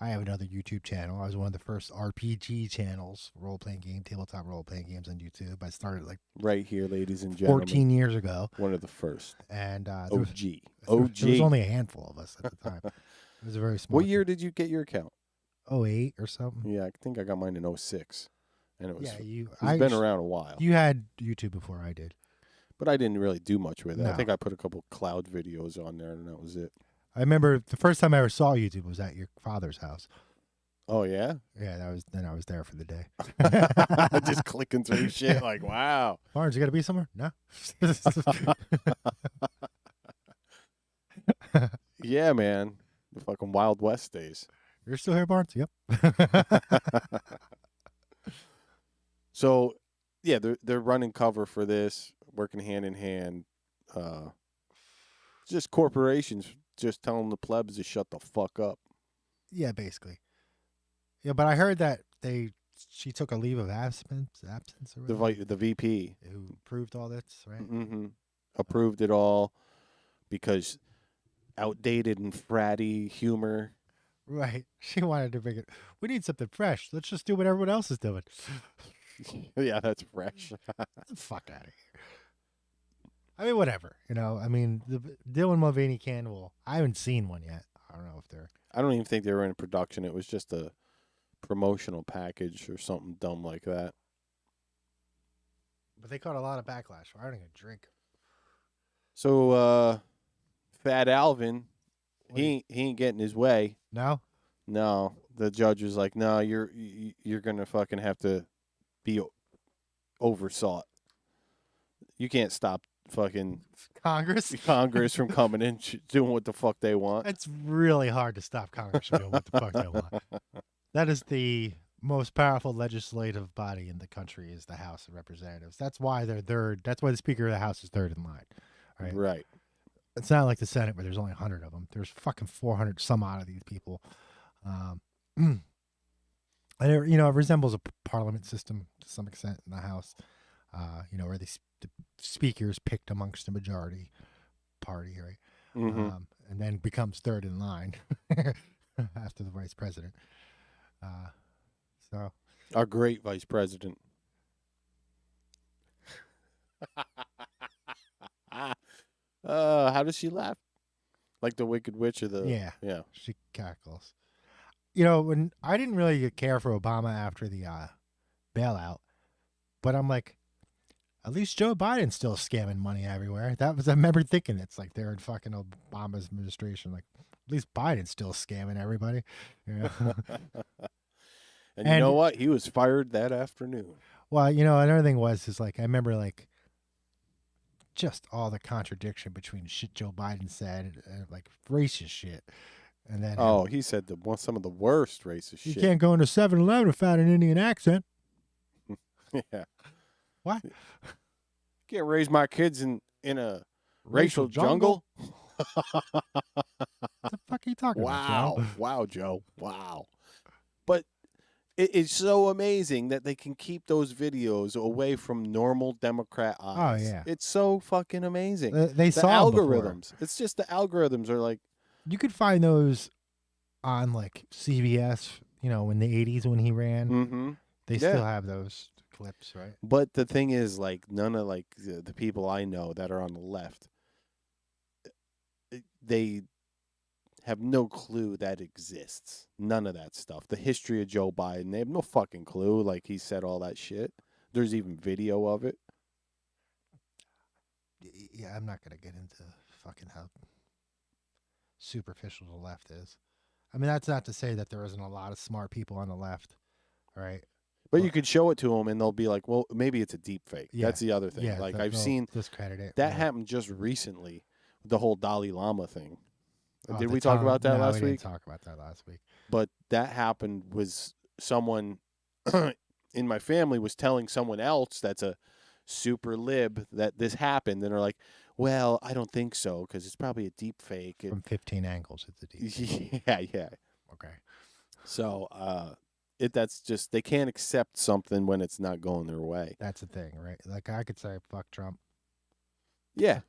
I have another YouTube channel. I was one of the first RPG channels, role-playing game, tabletop role-playing games on YouTube. I started like right here, ladies and gentlemen. 14 years ago. One of the first. And OG. There was only a handful of us at the time. It was a very small. What year did you get your account? 08 or something. Yeah, I think I got mine in 06. And it was it's been around a while. You had YouTube before I did. But I didn't really do much with it. No. I think I put a couple cloud videos on there, and that was it. I remember the first time I ever saw YouTube was at your father's house. Oh, yeah? Yeah, then I was there for the day. Just clicking through shit like, wow. Barnes, you got to be somewhere? No. Yeah, man. The fucking Wild West days. You're still here, Barnes? Yep. So, yeah, they're running cover for this, working hand in hand. Just corporations just telling the plebs to shut the fuck up. Yeah, basically. Yeah, but I heard that she took a leave of absence or whatever. The VP. Who approved all this, right? Mm-hmm. Approved it all because outdated and fratty humor. Right. She wanted to bring it. We need something fresh. Let's just do what everyone else is doing. Yeah, that's fresh. Get the fuck out of here. I mean, whatever. The Dylan Mulvaney can. I haven't seen one yet. I don't know if they're. I don't even think they were in production. It was just a promotional package or something dumb like that. But they caught a lot of backlash for having a drink. So, Fat Alvin, he ain't getting his way. No? No. The judge was like, no, you're gonna fucking have to be oversought. You can't stop fucking Congress. Congress from coming in doing what the fuck they want. It's really hard to stop Congress from doing what the fuck they want. That is the most powerful legislative body in the country is the House of Representatives. That's why they're third. That's why the Speaker of the House is third in line. Right. Right. It's not like the Senate where there's only 100 of them. There's fucking 400 some odd of these people. And it, it resembles a parliament system to some extent in the House. Where the speaker's picked amongst the majority party, right? Mm-hmm. And then becomes third in line after the vice president. So Our great vice president. How does she laugh? Like the Wicked Witch of the... Yeah. She cackles. When I didn't really care for Obama after the bailout, but I'm like, at least Joe Biden's still scamming money everywhere. I remember thinking it's like they're in fucking Obama's administration. Like, at least Biden's still scamming everybody. And you know what? He was fired that afternoon. Well, another thing is like, I remember like just all the contradiction between shit Joe Biden said and like racist shit. And then he said some of the worst racist shit. You can't go into 7-Eleven without an Indian accent. Yeah. What? Can't raise my kids in a racial jungle? What the fuck are you talking about, Joe? Wow, Joe. Wow. But it's so amazing that they can keep those videos away from normal Democrat eyes. Oh, yeah. It's so fucking amazing. They the saw algorithms. It's just the algorithms are like... You could find those on like CBS, in the 80s when he ran. Mm-hmm. They still have those clips, right? But the thing is, like, none of like the people I know that are on the left, they have no clue that exists. None of that stuff. The history of Joe Biden, they have no fucking clue. Like, he said all that shit. There's even video of it. Yeah, I'm not gonna get into fucking how superficial the left is. I mean, that's not to say that there isn't a lot of smart people on the left, right? But you could show it to them, and they'll be like, "Well, maybe it's a deep fake." Yeah. That's the other thing. Yeah, like I've seen discredit it. that happened just recently, the whole Dalai Lama thing. Oh, Did we talk about that last we week? didn't talk about that last week. But that happened was someone in my family was telling someone else that's a super lib that this happened, and they're like, "Well, I don't think so because it's probably a deep fake." From 15 angles, it's a deep fake. Yeah. Okay. So, that's just they can't accept something when it's not going their way. That's the thing, right? Like I could say, "Fuck Trump." Yeah,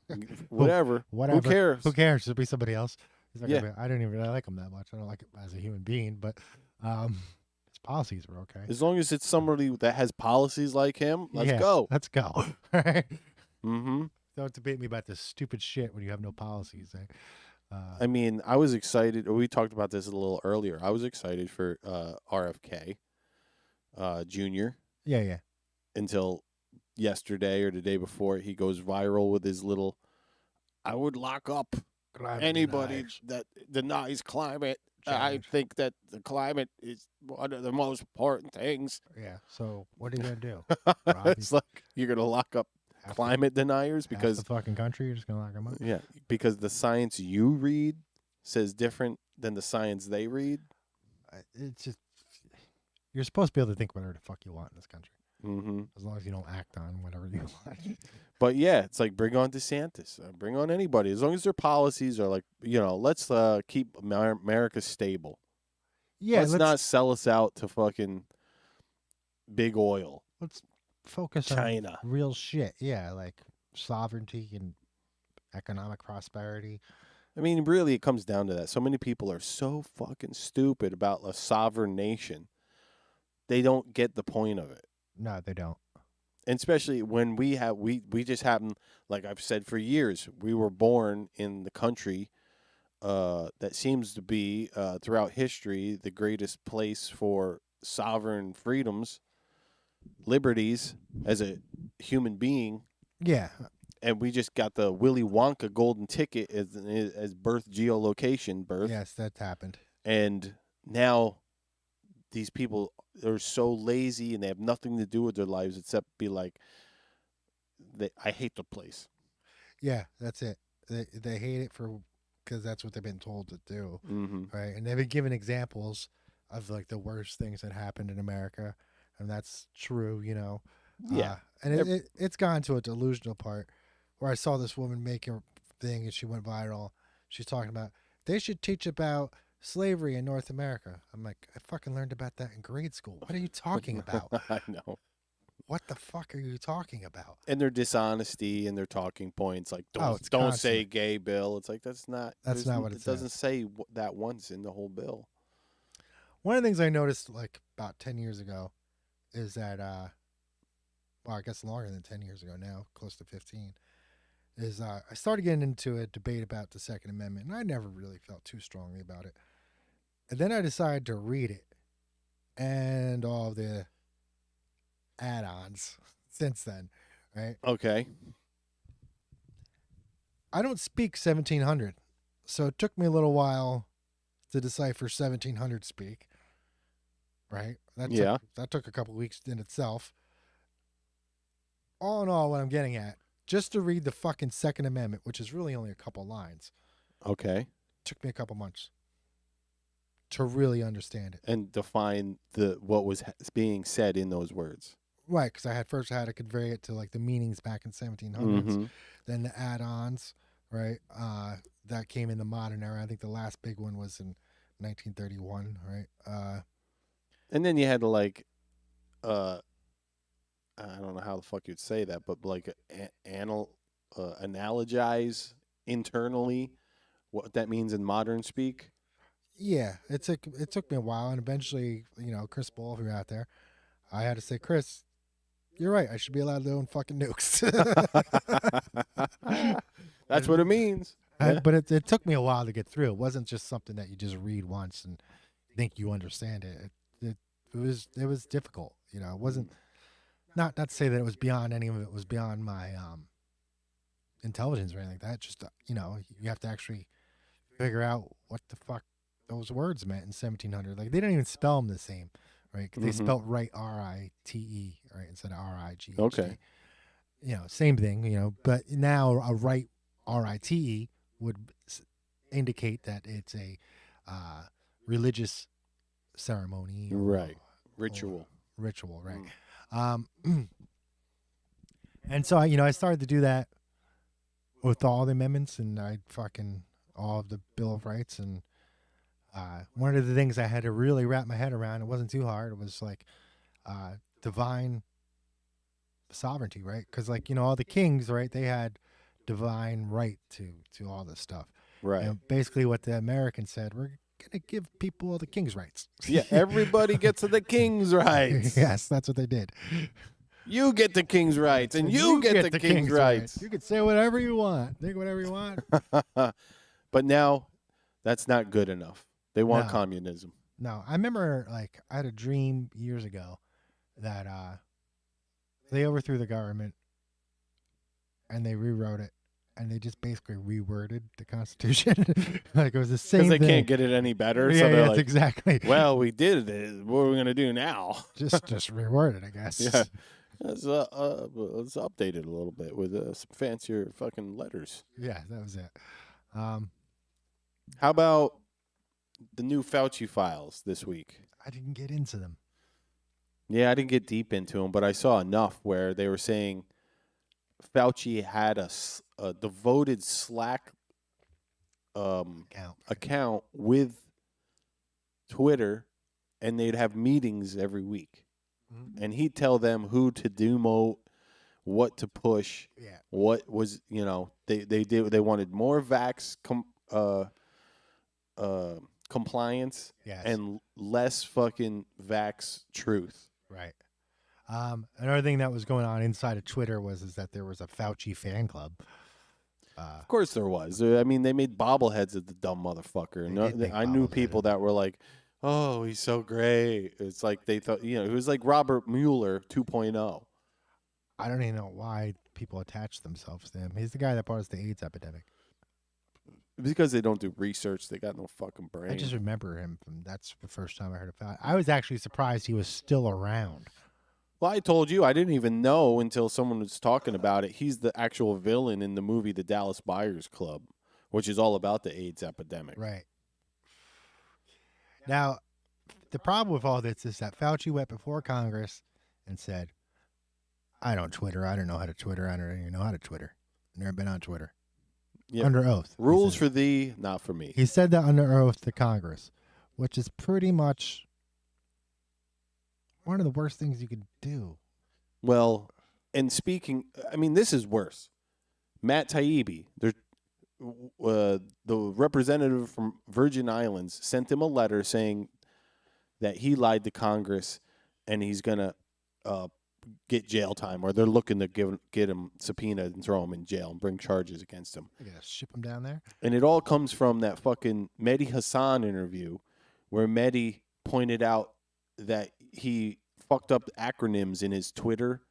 whatever. Whatever. Who cares? Who cares? It'll be somebody else. He's not Yeah. gonna be, I don't even really like him that much. I don't like him as a human being, but his policies were okay. As long as it's somebody that has policies like him, let's go. Let's go. All right. Mm-hmm. Don't debate me about this stupid shit when you have no policies. Eh? I mean, I was excited. We talked about this a little earlier. I was excited for RFK Jr. Yeah. until yesterday or the day before he goes viral with his little, I would lock up anybody that denies climate. I think that the climate is one of the most important things. Yeah. So what are you gonna do? It's like you're gonna lock up climate deniers because the fucking country, you're just gonna lock them up. Yeah, because the science you read says different than the science they read. It's just you're supposed to be able to think whatever the fuck you want in this country. Mm-hmm. As long as you don't act on whatever you want. But yeah, it's like bring on DeSantis, bring on anybody. As long as their policies are like, let's keep America stable. Yeah, let's not sell us out to fucking big oil. Let's focus China. on real shit. Yeah, like sovereignty and economic prosperity. I mean, really, it comes down to that. So many people are so fucking stupid about a sovereign nation. They don't get the point of it. No, they don't. And especially when we just happen, like I've said for years, we were born in the country that seems to be, throughout history, the greatest place for sovereign freedoms, liberties as a human being. Yeah. And we just got the Willy Wonka golden ticket as birth geolocation birth. Yes, that's happened. And now these people are so lazy and they have nothing to do with their lives except be like, I hate the place. Yeah, that's it. They hate it because that's what they've been told to do, Mm-hmm. right? And they've been given examples of like the worst things that happened in America, and that's true, you know. Yeah. And it's gone to a delusional part where I saw this woman make a thing and she went viral. She's talking about they should teach about slavery in North America. I'm like, I fucking learned about that in grade school. What are you talking about? I know. What the fuck are you talking about? And their dishonesty and their talking points, like don't it's say constant. gay bill. It's like that's not what it it doesn't say that once in the whole bill. One of the things I noticed like about 10 years ago is that well, I guess longer than 10 years ago now, close to 15, is I started getting into a debate about the Second Amendment, and I never really felt too strongly about it. And then I decided to read it and all the add-ons since then, right? Okay. I don't speak 1700, so it took me a little while to decipher 1700 speak, right? That took a couple weeks in itself. All in all, what I'm getting at, just to read the fucking Second Amendment, which is really only a couple lines, Okay. took me a couple months to really understand it. And define what was being said in those words. Right, because I had to convey it to like the meanings back in 1700s, Mm-hmm. then the add-ons, right? That came in the modern era. I think the last big one was in 1931, right? And then you had to like, I don't know how the fuck you'd say that, but like analogize internally what that means in modern speak. Yeah, it took me a while, and eventually, you know, Chris Ball, who out there, I had to say, Chris, you're right. I should be allowed to own fucking nukes. That's what it means. But it took me a while to get through. It wasn't just something that you just read once and think you understand it. It was difficult. You know, it wasn't not to say that it was beyond any of it was beyond my intelligence or anything like that. Just you know, you have to actually figure out what the fuck those words meant in 1700. Like they didn't even spell them the same, right? They spelled right R-I-T-E, right, instead of R-I-G-H-T. Okay. You know, same thing. You know, but now a right R-I-T-E would indicate that it's a religious ceremony, Right. Ritual. Ritual, right? And so I started to do that with all the amendments, and I fucking all of the Bill of Rights, and one of the things I had to really wrap my head around, it wasn't too hard, it was like divine sovereignty, right? Because like all the kings, right, they had divine right to all this stuff, Right. And basically what the Americans said, we're gonna give people the king's rights. Yeah, everybody gets the king's rights. Yes, that's what they did. You get the king's rights, and you get the king's rights. You can say whatever you want, think whatever you want. But now, that's not good enough. They want No. communism. No, I remember like I had a dream years ago that they overthrew the government and they rewrote it, and they just basically reworded the Constitution. Like it was the same Because they thing. can't get it any better. Yeah, So they're yes, like, exactly. well, we did it. What are we going to do now? just reword it, I guess. Yeah. Let's update it a little bit with some fancier fucking letters. Yeah, that was it. How about the new Fauci files this week? I didn't get into them. Yeah, I didn't get deep into them, but I saw enough where they were saying Fauci had a devoted Slack account with Twitter, and they'd have meetings every week. Mm-hmm. And he'd tell them who to demote, what to push, what was, they wanted more vax compliance and less fucking vax truth. Right. Another thing that was going on inside of Twitter is that there was a Fauci fan club. Of course there was. I mean, they made bobbleheads of the dumb motherfucker. And I knew people that were like, oh, he's so great. It's like they thought, it was like Robert Mueller 2.0. I don't even know why people attach themselves to him. He's the guy that brought us the AIDS epidemic. Because they don't do research. They got no fucking brain. I just remember him that's the first time I heard about it. I was actually surprised he was still around. Well, I told you I didn't even know until someone was talking about it. He's the actual villain in the movie The Dallas Buyers Club, which is all about the AIDS epidemic. Right. Now, the problem with all this is that Fauci went before Congress and said, I don't Twitter. I don't know how to Twitter. I don't even know how to Twitter. Never been on Twitter. Yep. Under oath. Rules for thee, not for me. He said that under oath to Congress, which is pretty much one of the worst things you could do. Well, and speaking, I mean, this is worse. Matt Taibbi, the representative from Virgin Islands, sent him a letter saying that he lied to Congress and he's going to get jail time, or they're looking to get him subpoenaed and throw him in jail and bring charges against him. They're going to ship him down there? And it all comes from that fucking Mehdi Hassan interview where Mehdi pointed out that he fucked up acronyms in his Twitter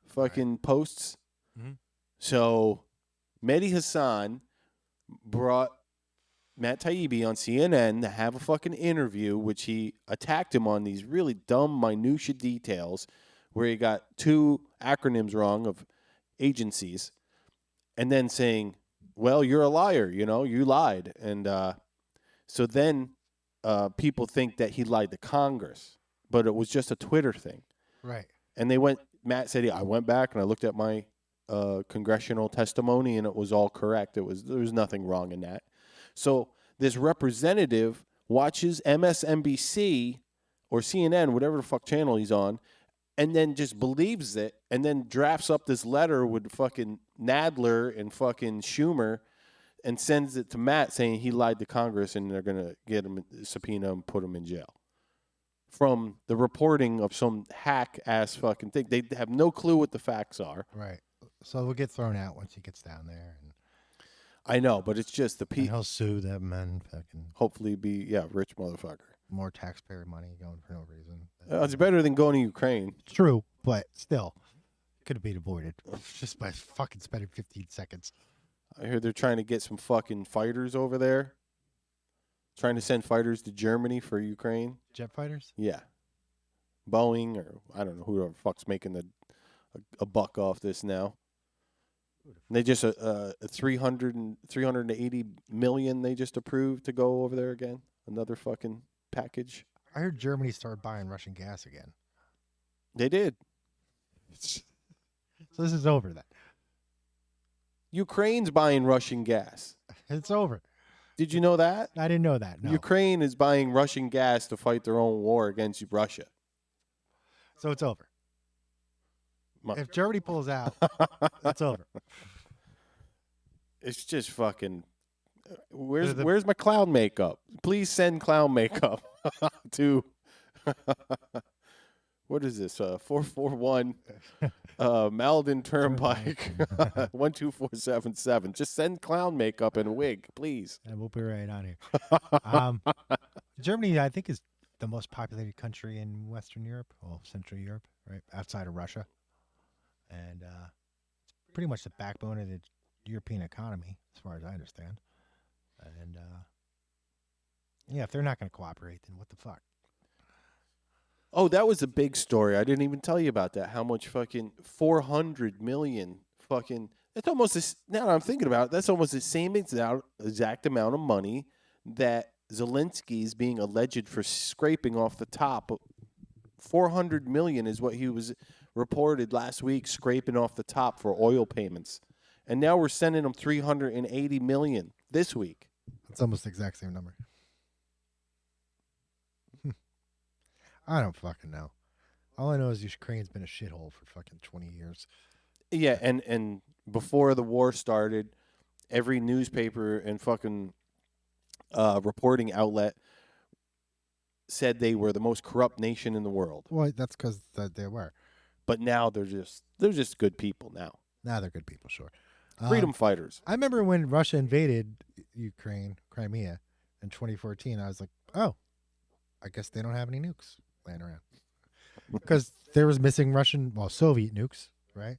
fucking posts. Mm-hmm. So Mehdi Hassan brought Matt Taibbi on CNN to have a fucking interview, which he attacked him on these really dumb minutia details where he got 2 acronyms wrong of agencies and then saying, well, you're a liar, you lied. And so then people think that he lied to Congress, but it was just a Twitter thing. Right. And Matt said, I went back and I looked at my congressional testimony and it was all correct. There was nothing wrong in that. So this representative watches MSNBC or CNN, whatever the fuck channel he's on, and then just believes it and then drafts up this letter with fucking Nadler and fucking Schumer and sends it to Matt saying he lied to Congress and they're going to get him a subpoena and put him in jail. From the reporting of some hack-ass fucking thing. They have no clue what the facts are. Right. So we'll get thrown out once he gets down there. And I know, but it's just the and he'll sue them and fucking hopefully be, rich motherfucker. more taxpayer money going for no reason. It's better than going to Ukraine. True, but still, could have been avoided just by fucking spending 15 seconds. I heard they're trying to get some fucking fighters over there. Trying to send fighters to Germany for Ukraine. Jet fighters? Yeah. Boeing or I don't know who the fuck's making a buck off this now. And they just 380 million they just approved to go over there again. Another fucking package. I heard Germany started buying Russian gas again. They did. So this is over then. Ukraine's buying Russian gas. It's over. Did you know that? I didn't know that. No. Ukraine is buying Russian gas to fight their own war against Russia. So it's over. If Germany pulls out, it's over. It's just fucking. Where's my clown makeup? Please send clown makeup to. What is this? 441 Malden Turnpike 12477. Just send clown makeup and a wig, please. And we'll be right on here. Germany, I think, is the most populated country in Western Europe, well, Central Europe, right outside of Russia, and it's pretty much the backbone of the European economy, as far as I understand. And yeah, if they're not going to cooperate, then what the fuck? Oh, that was a big story. I didn't even tell you about that. How much fucking 400 million fucking. That's almost this. Now that I'm thinking about it, that's almost the same exact amount of money that Zelensky's being alleged for scraping off the top. 400 million is what he was reported last week scraping off the top for oil payments. And now we're sending him 380 million this week. It's almost the exact same number. I don't fucking know. All I know is Ukraine's been a shithole for fucking 20 years. Yeah, and before the war started, every newspaper and fucking reporting outlet said they were the most corrupt nation in the world. Well, that's because they were. But now they're just good people now. Now they're good people, sure. Freedom fighters. I remember when Russia invaded Ukraine, Crimea, in 2014. I was like, oh, I guess they don't have any nukes laying around. Because there was missing Soviet nukes, right,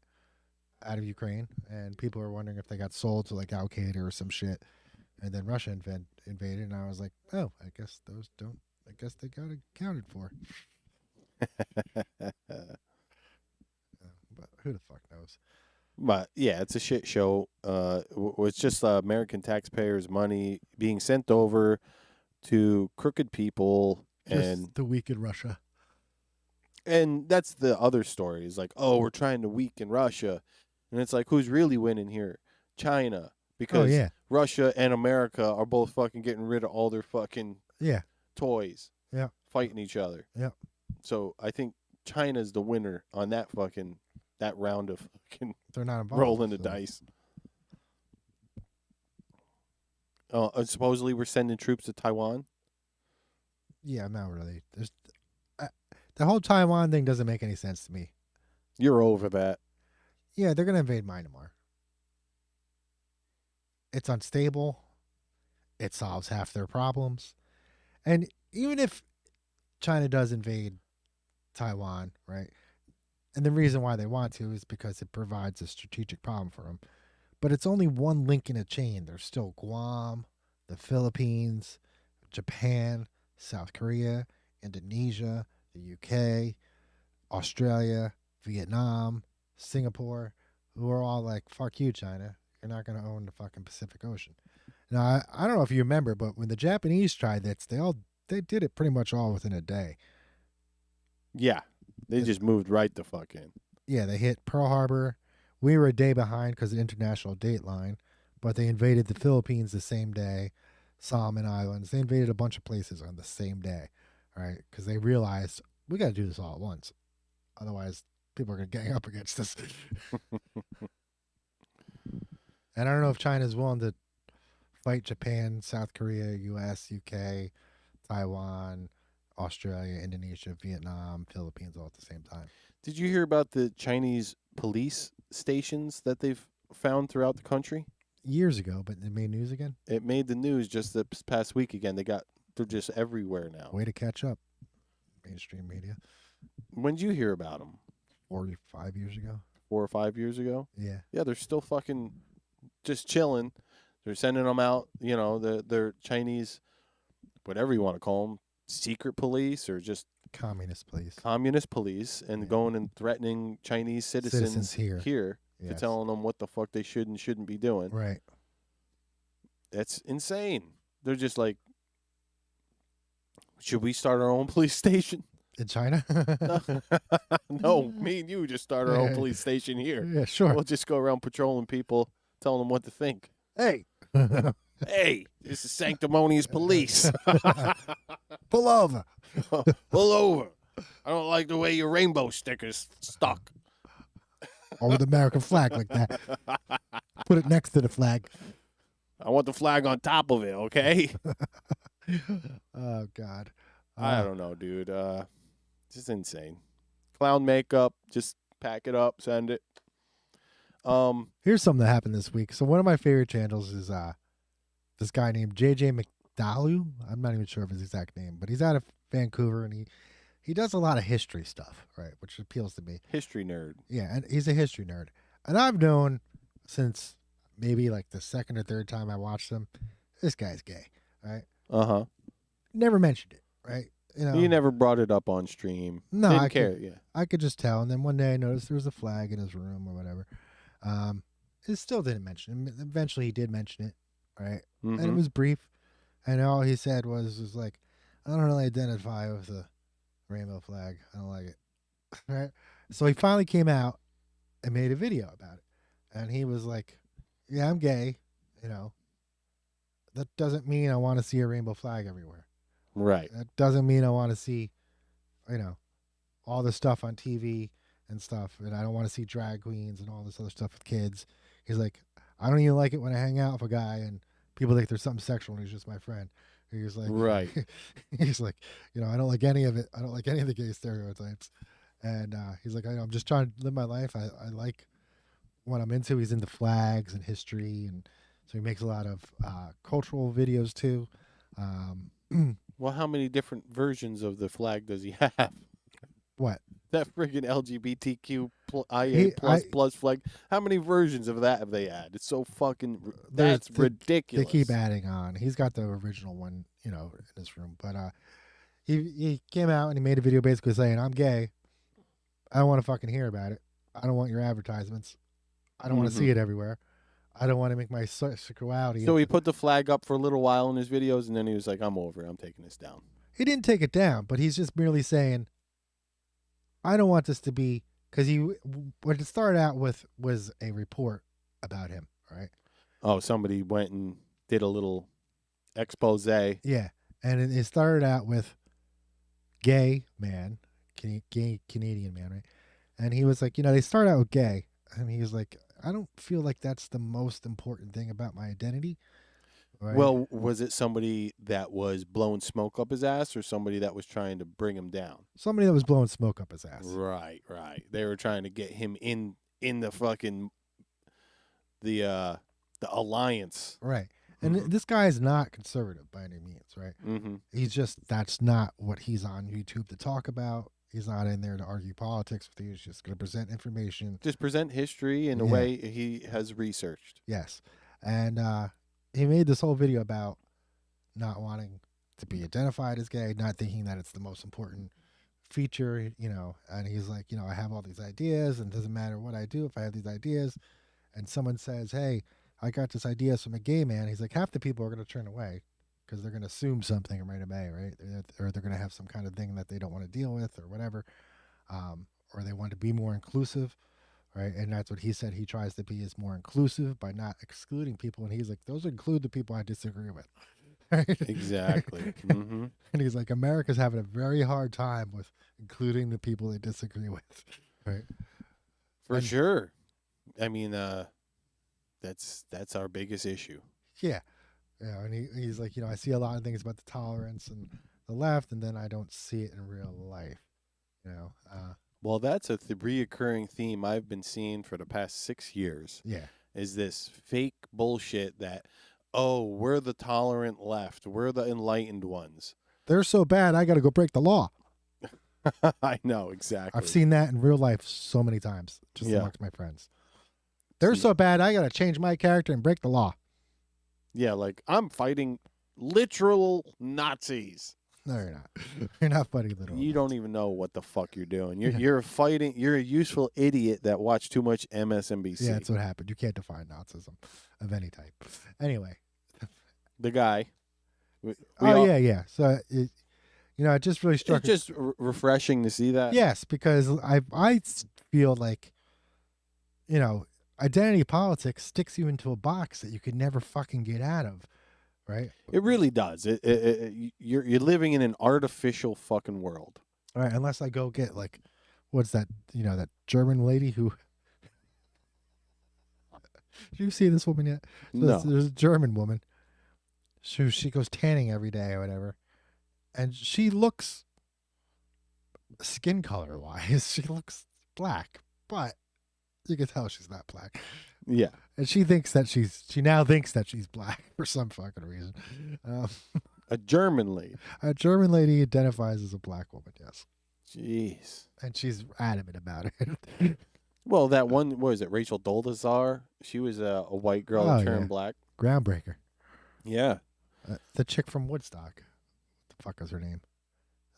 out of Ukraine. And people were wondering if they got sold to like Al Qaeda or some shit. And then Russia invaded, and I was like, oh, I guess they got accounted for. but who the fuck knows? But yeah, it's a shit show. It's just American taxpayers' money being sent over to crooked people, Just the weak in Russia. and that's the other story. Is like, oh, we're trying to weaken Russia, and it's like, who's really winning here? China, because Russia and America are both fucking getting rid of all their fucking toys, fighting each other. Yeah. So I think China's the winner on that round of fucking They're not involved, rolling the dice. Supposedly we're sending troops to Taiwan. Yeah, not really. There's the whole Taiwan thing doesn't make any sense to me. You're over that. Yeah, they're gonna invade Myanmar. It's unstable. It solves half their problems, and even if China does invade Taiwan, right? And the reason why they want to is because it provides a strategic problem for them. But it's only one link in a chain. There's still Guam, the Philippines, Japan, South Korea, Indonesia, the UK, Australia, Vietnam, Singapore, who are all like, fuck you, China. You're not going to own the fucking Pacific Ocean. Now, I don't know if you remember, but when the Japanese tried this, they did it pretty much all within a day. Yeah. They just moved right the fuck in. Yeah, they hit Pearl Harbor. We were a day behind because of the international date line, but they invaded the Philippines the same day, Solomon Islands. They invaded a bunch of places on the same day, right? Because they realized we got to do this all at once. Otherwise, people are going to gang up against us. And I don't know if China's willing to fight Japan, South Korea, U.S., UK, Taiwan, Australia, Indonesia, Vietnam, Philippines all at the same time. Did you hear about the Chinese police stations that they've found throughout the country? Years ago, but it made news again? It made the news just this past week again. They're just everywhere now. Way to catch up, mainstream media. When did you hear about them? 4 or 5 years ago. 4 or 5 years ago? Yeah. Yeah, they're still fucking just chilling. They're sending them out, they're Chinese, whatever you want to call them, secret police or just communist police, and going and threatening Chinese citizens here for telling them what the fuck they should and shouldn't be doing. Right. That's insane. They're just like, should we start our own police station in China? No, me and you just start our own police station here. Yeah, sure. We'll just go around patrolling people, telling them what to think. Hey. Hey, this is Sanctimonious Police. Pull over. Pull over. I don't like the way your rainbow sticker's stuck. Or with the American flag like that. Put it next to the flag. I want the flag on top of it, okay? Oh, God. I don't know, dude. Just insane. Clown makeup, just pack it up, send it. Here's something that happened this week. So one of my favorite channels is this guy named JJ McDowell. I'm not even sure of his exact name, but he's out of Vancouver, and he does a lot of history stuff, right, which appeals to me. History nerd. Yeah, and he's a history nerd. And I've known since maybe like the second or third time I watched him, this guy's gay, right? Uh-huh. Never mentioned it, right? You never brought it up on stream. No, Didn't care. I could just tell. And then one day I noticed there was a flag in his room or whatever. It still didn't mention it. Eventually he did mention it, right? Mm-hmm. And it was brief. And all he said was like, I don't really identify with the rainbow flag. I don't like it. Right? So he finally came out and made a video about it. And he was like, yeah, I'm gay. That doesn't mean I want to see a rainbow flag everywhere. Right. That doesn't mean I want to see, all the stuff on TV and stuff. And I don't want to see drag queens and all this other stuff with kids. He's like, I don't even like it when I hang out with a guy and people think there's something sexual and he's just my friend. He's like, right. He's like, I don't like any of it. I don't like any of the gay stereotypes. And he's like, I'm just trying to live my life. I like what I'm into. He's into flags and history. And so he makes a lot of cultural videos too. Well, how many different versions of the flag does he have? What? That friggin' LGBTQIA plus flag. How many versions of that have they had? It's so fucking. That's ridiculous. They keep adding on. He's got the original one, in his room. But he came out and he made a video basically saying, I'm gay. I don't want to fucking hear about it. I don't want your advertisements. I don't want to see it everywhere. I don't want to make my sexuality. So he put the flag up for a little while in his videos, and then he was like, I'm over it. I'm taking this down. He didn't take it down, but he's just merely saying, I don't want this to be, because what it started out with was a report about him, right? Oh, somebody went and did a little expose. Yeah. And it started out with gay man, gay Canadian man, right? And he was like, they start out with gay. And he was like, I don't feel like that's the most important thing about my identity. Right? Well, was it somebody that was blowing smoke up his ass or somebody that was trying to bring him down? Somebody that was blowing smoke up his ass. Right. They were trying to get him in the fucking the alliance. Right. And this guy is not conservative by any means, right? Mm-hmm. He's just, that's not what he's on YouTube to talk about. He's not in there to argue politics with you. He's just going to present information. Just present history in a way he has researched. Yes. And he made this whole video about not wanting to be identified as gay, not thinking that it's the most important feature, and he's like, I have all these ideas and it doesn't matter what I do if I have these ideas. And someone says, hey, I got this idea from a gay man. He's like, half the people are going to turn away because they're going to assume something right away, right? Or they're going to have some kind of thing that they don't want to deal with or whatever. Or they want to be more inclusive, right? And that's what he said he tries to be, is more inclusive by not excluding people. And he's like, those include the people I disagree with. Right? Exactly. Mm-hmm. And he's like, America's having a very hard time with including the people they disagree with, right? For sure. I mean, that's our biggest issue. Yeah. And he's like, I see a lot of things about the tolerance and the left, and then I don't see it in real life, Well, that's a reoccurring theme I've been seeing for the past 6 years. Yeah. Is this fake bullshit that, we're the tolerant left. We're the enlightened ones. They're so bad, I got to go break the law. I know, exactly. I've seen that in real life so many times, just amongst my friends. They're so bad, I got to change my character and break the law. Yeah, like, I'm fighting literal Nazis. No, you're not. You're not fighting literal. You don't even know what the fuck you're doing. You're fighting. You're a useful idiot that watched too much MSNBC. Yeah, that's what happened. You can't define Nazism of any type. Anyway. The guy. Yeah. So, it just really struck. It's just refreshing to see that. Yes, because I feel like, identity politics sticks you into a box that you could never fucking get out of, right? It really does. You're living in an artificial fucking world. All right, unless I go get what's that? That German lady who. Did you see this woman yet? No. There's a German woman. She goes tanning every day or whatever, and she looks, skin color wise, she looks black, but you can tell she's not black. Yeah. And she now thinks that she's black for some fucking reason. A German lady. A German lady identifies as a black woman, yes. Jeez. And she's adamant about it. Well, that one, what is it, Rachel Dolezal? She was a white girl that turned black. Groundbreaker. Yeah. The chick from Woodstock. What the fuck is her name?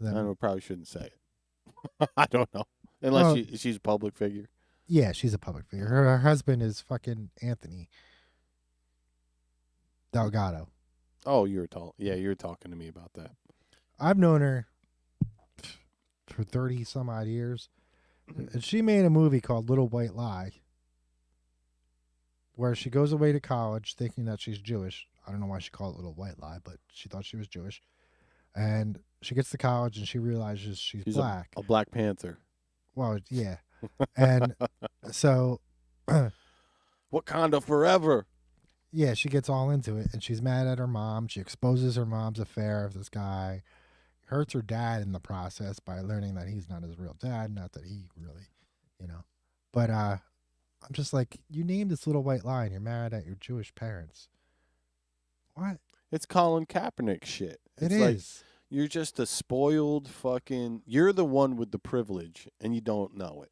I probably shouldn't say it. I don't know. Unless she's a public figure. Yeah, she's a public figure. Her husband is fucking Anthony Delgado. Oh, you were talking to me about that. I've known her for 30 some odd years. And she made a movie called Little White Lie, where she goes away to college thinking that she's Jewish. I don't know why she called it Little White Lie, but she thought she was Jewish. And she gets to college and she realizes she's black. A Black Panther. Well, yeah. And so Wakanda forever. Yeah, she gets all into it, and she's mad at her mom. She exposes her mom's affair of this guy. Hurts her dad in the process by learning that he's not his real dad. Not that he really, But I'm just like, you named this Little White Lie, and you're mad at your Jewish parents. What? It's Colin Kaepernick shit. It is. Like, you're just a spoiled fucking... You're the one with the privilege, and you don't know it.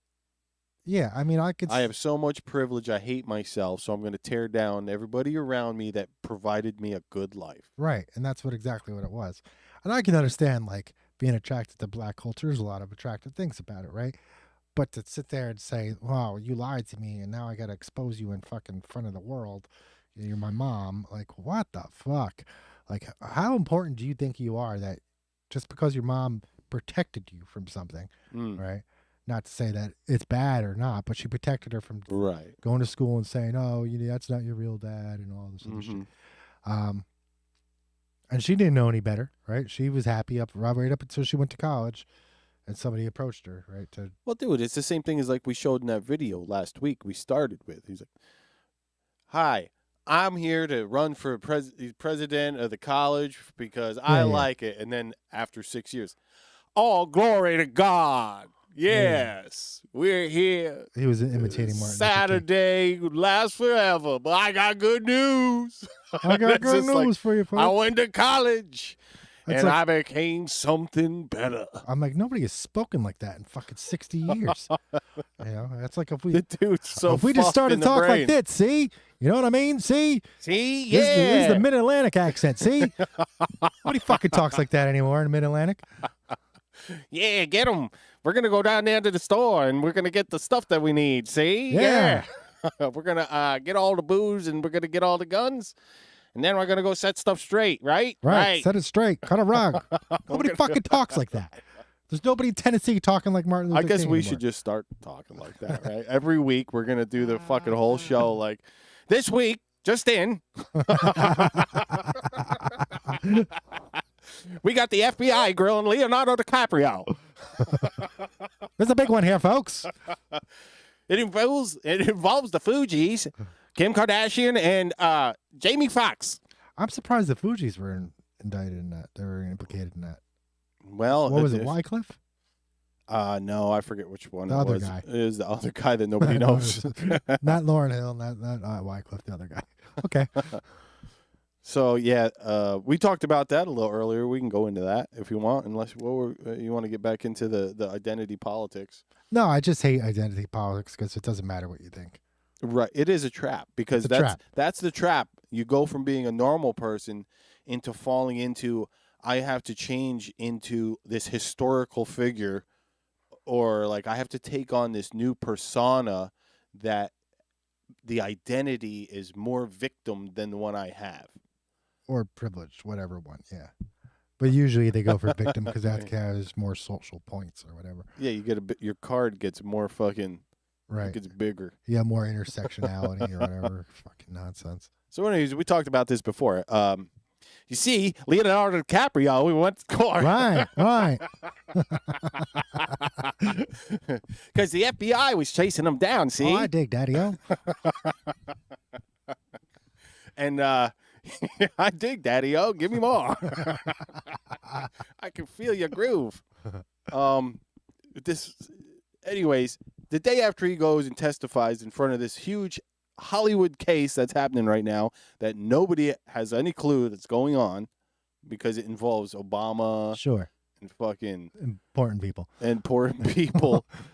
Yeah, I mean, I have so much privilege, I hate myself, so I'm going to tear down everybody around me that provided me a good life. Right, and that's exactly what it was. And I can understand, being attracted to black culture. There's a lot of attractive things about it, right? But to sit there and say, "Wow, you lied to me, and now I got to expose you in fucking front of the world. You're my mom." Like, what the fuck? Like, how important do you think you are that just because your mom protected you from something, right? Not to say that it's bad or not, but she protected her from going to school and saying, "Oh, that's not your real dad," and all this other shit. And she didn't know any better, right? She was happy right up until she went to college. And somebody approached her, right? Well, dude, it's the same thing as like we showed in that video last week we started with. He's like, "Hi, I'm here to run for president of the college because I like it." And then after 6 years, "All glory to God. Yes, we're here." He was imitating Martin Saturday lasts forever, but I got good news. I got good news for you, folks. I went to college. And I became something better. I'm like, nobody has spoken like that in fucking 60 years. That's like if we just started talking like this, see? You know what I mean? See? See? Yeah. This is the Mid-Atlantic accent, see? Nobody fucking talks like that anymore in the Mid-Atlantic. Yeah, get them. We're going to go down there to the store, and we're going to get the stuff that we need, see? Yeah. We're going to get all the booze, and we're going to get all the guns. And then we're going to go set stuff straight, right? Right. Set it straight. Cut a rug. Nobody fucking talks like that. There's nobody in Tennessee talking like Martin Luther King. I guess we anymore. should just start talking like that, right? Every week we're going to do the fucking whole show like, this week, just in. We got the FBI grilling Leonardo DiCaprio. There's a big one here, folks. It involves the Fugees, Kim Kardashian, and Jamie Foxx. I'm surprised the Fugees were indicted in that. They were implicated in that. Well, what was it, Wycliffe? No, I forget which one. The other guy. It was the other guy that nobody knows. Not Lauryn Hill, not Wycliffe, the other guy. Okay. So, yeah, we talked about that a little earlier. We can go into that if you want, unless you want to get back into the identity politics. No, I just hate identity politics because it doesn't matter what you think. Right. It is a trap because that's the trap. You go from being a normal person into falling into, I have to change into this historical figure, or like I have to take on this new persona that the identity is more victim than the one I have. Or privileged, whatever one, yeah. But usually they go for victim because that has more social points or whatever. Yeah, you get your card gets more fucking, right. It gets bigger. Yeah, more intersectionality or whatever. Fucking nonsense. So anyways, we talked about this before. You see, Leonardo DiCaprio, we went to court. Right. Because the FBI was chasing him down, see? Oh, I dig Daddy-O. And I dig Daddy-O. Give me more. I can feel your groove. Anyways, the day after he goes and testifies in front of this huge Hollywood case that's happening right now that nobody has any clue that's going on because it involves Obama. Sure. And fucking important people.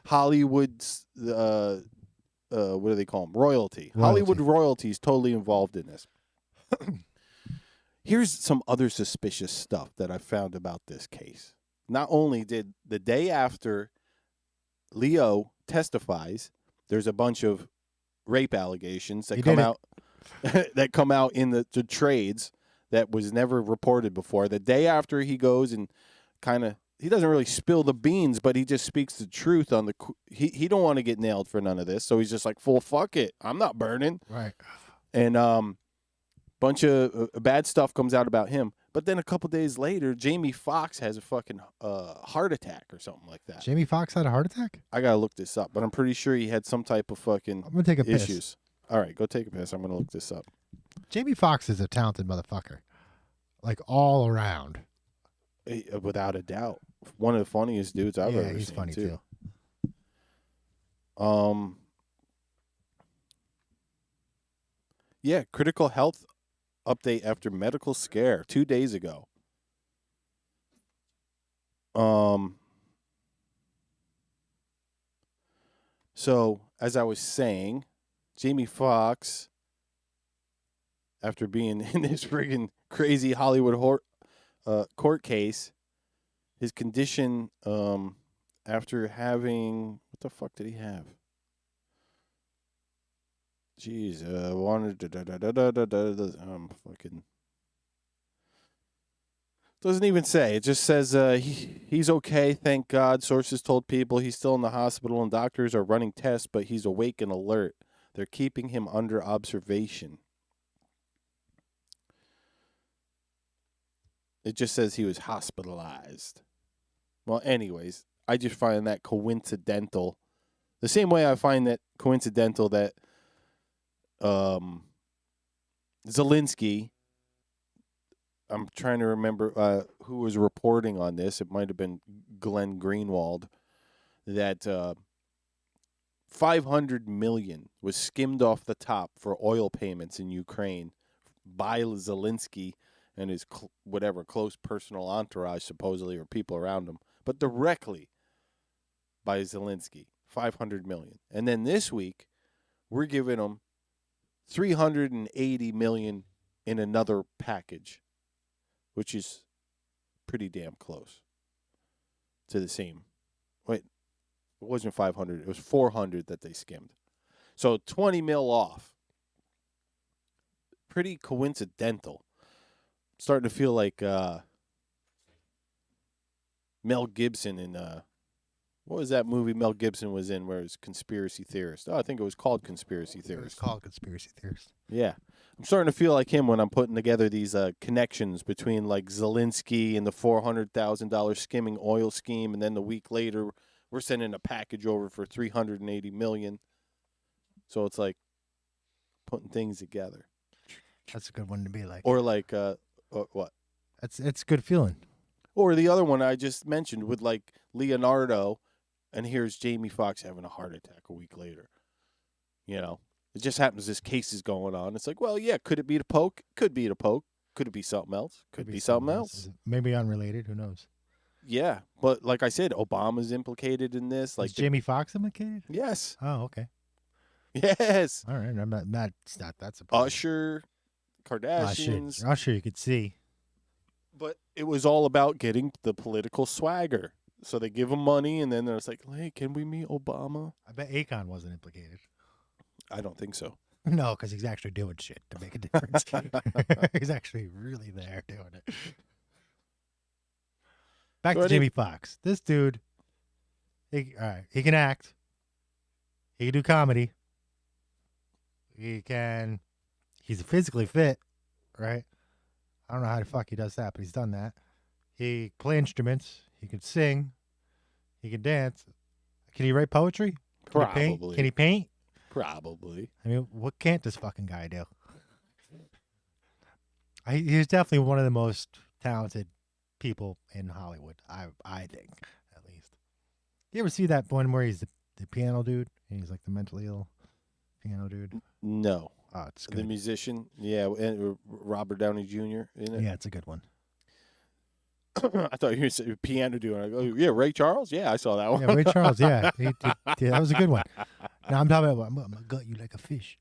Hollywood's what do they call them? Royalty. Hollywood royalty is totally involved in this. Here's some other suspicious stuff that I found about this case. Not only did the day after Leo testifies, there's a bunch of rape allegations that come out in the trades that was never reported before. The day after he goes and he doesn't really spill the beans, but he just speaks the truth on he don't want to get nailed for none of this, so he's just like, fuck it, I'm not burning. Right. And bunch of bad stuff comes out about him. But then a couple days later, Jamie Foxx has a fucking heart attack or something like that. Jamie Foxx had a heart attack? I gotta look this up, but I'm pretty sure he had some type of fucking I'm gonna take a issues. Piss. All right, go take a piss. I'm gonna look this up. Jamie Foxx is a talented motherfucker, like all around. Without a doubt, one of the funniest dudes I've ever seen. Yeah, he's funny too. Yeah, critical health update after medical scare 2 days ago. So, as I was saying, Jamie Foxx, after being in this friggin' crazy Hollywood court case, his condition after having, what the fuck did he have? Jeez, wanted fucking doesn't even say. It just says he's okay, thank God. Sources told people he's still in the hospital and doctors are running tests, but he's awake and alert. They're keeping him under observation. It just says he was hospitalized. Well, anyways, I just find that coincidental. The same way I find that coincidental that Zelensky, I'm trying to remember who was reporting on this. It might have been Glenn Greenwald, that 500 million was skimmed off the top for oil payments in Ukraine by Zelensky and his close personal entourage, supposedly, or people around him, but directly by Zelensky, 500 million. And then this week, we're giving him 380 million in another package, which is pretty damn close to the same. Wait, it wasn't 500. It was 400 that they skimmed. So 20 mil off. Pretty coincidental. Starting to feel like Mel Gibson in what was that movie Mel Gibson was in where it was Conspiracy Theorist? Oh, I think it was called Conspiracy Theorist. It was called Conspiracy Theorist. Yeah. I'm starting to feel like him when I'm putting together these connections between like Zelensky and the $400,000 skimming oil scheme, and then the week later we're sending a package over for $380 million. So it's like putting things together. That's a good one to be like. Or like what? It's a good feeling. Or the other one I just mentioned with like Leonardo, and here's Jamie Foxx having a heart attack a week later. You know, it just happens this case is going on. It's like, well, yeah, could it be the poke? Could be the poke. Could it be something else? Could be something else. Maybe unrelated. Who knows? Yeah, but like I said, Obama's implicated in this. Like is Jamie Foxx implicated? Yes. Oh, okay. Yes. All right. I'm not. It's not that surprising. Usher, Kardashians. Usher, you could see. But it was all about getting the political swagger. So they give him money, and then it's like, hey, can we meet Obama? I bet Akon wasn't implicated. I don't think so. No, because he's actually doing shit to make a difference. He's actually really there doing it. Back to Jamie Foxx. This dude, all right, he can act. He can do comedy. He's physically fit, right? I don't know how the fuck he does that, but he's done that. He can play instruments. He can sing. He can dance. Can he write poetry? Probably. Can he paint? Probably. I mean, what can't this fucking guy do? He's definitely one of the most talented people in Hollywood, I think, at least. You ever see that one where he's the piano dude? And he's like the mentally ill piano dude? No. Oh, it's good. The musician? Yeah, and Robert Downey Jr. in it? Yeah, it's a good one. I thought you were saying piano dude. I go, yeah, Ray Charles? Yeah, I saw that one. Yeah, Ray Charles, yeah. That was a good one. Now I'm talking about, I'm going to gut you like a fish.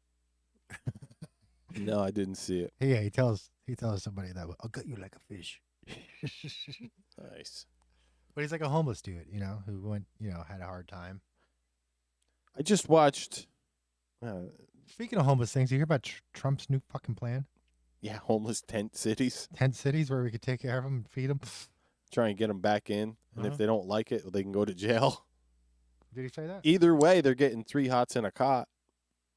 No, I didn't see it. Yeah, he tells somebody that, I'll gut you like a fish. Nice. But he's like a homeless dude, who went, had a hard time. I just watched. Speaking of homeless things, you hear about Trump's new fucking plan? Yeah, homeless tent cities. Tent cities where we could take care of them and feed them. Try and get them back in. And if they don't like it, they can go to jail. Did he say that? Either way, they're getting 3 hots in a cot.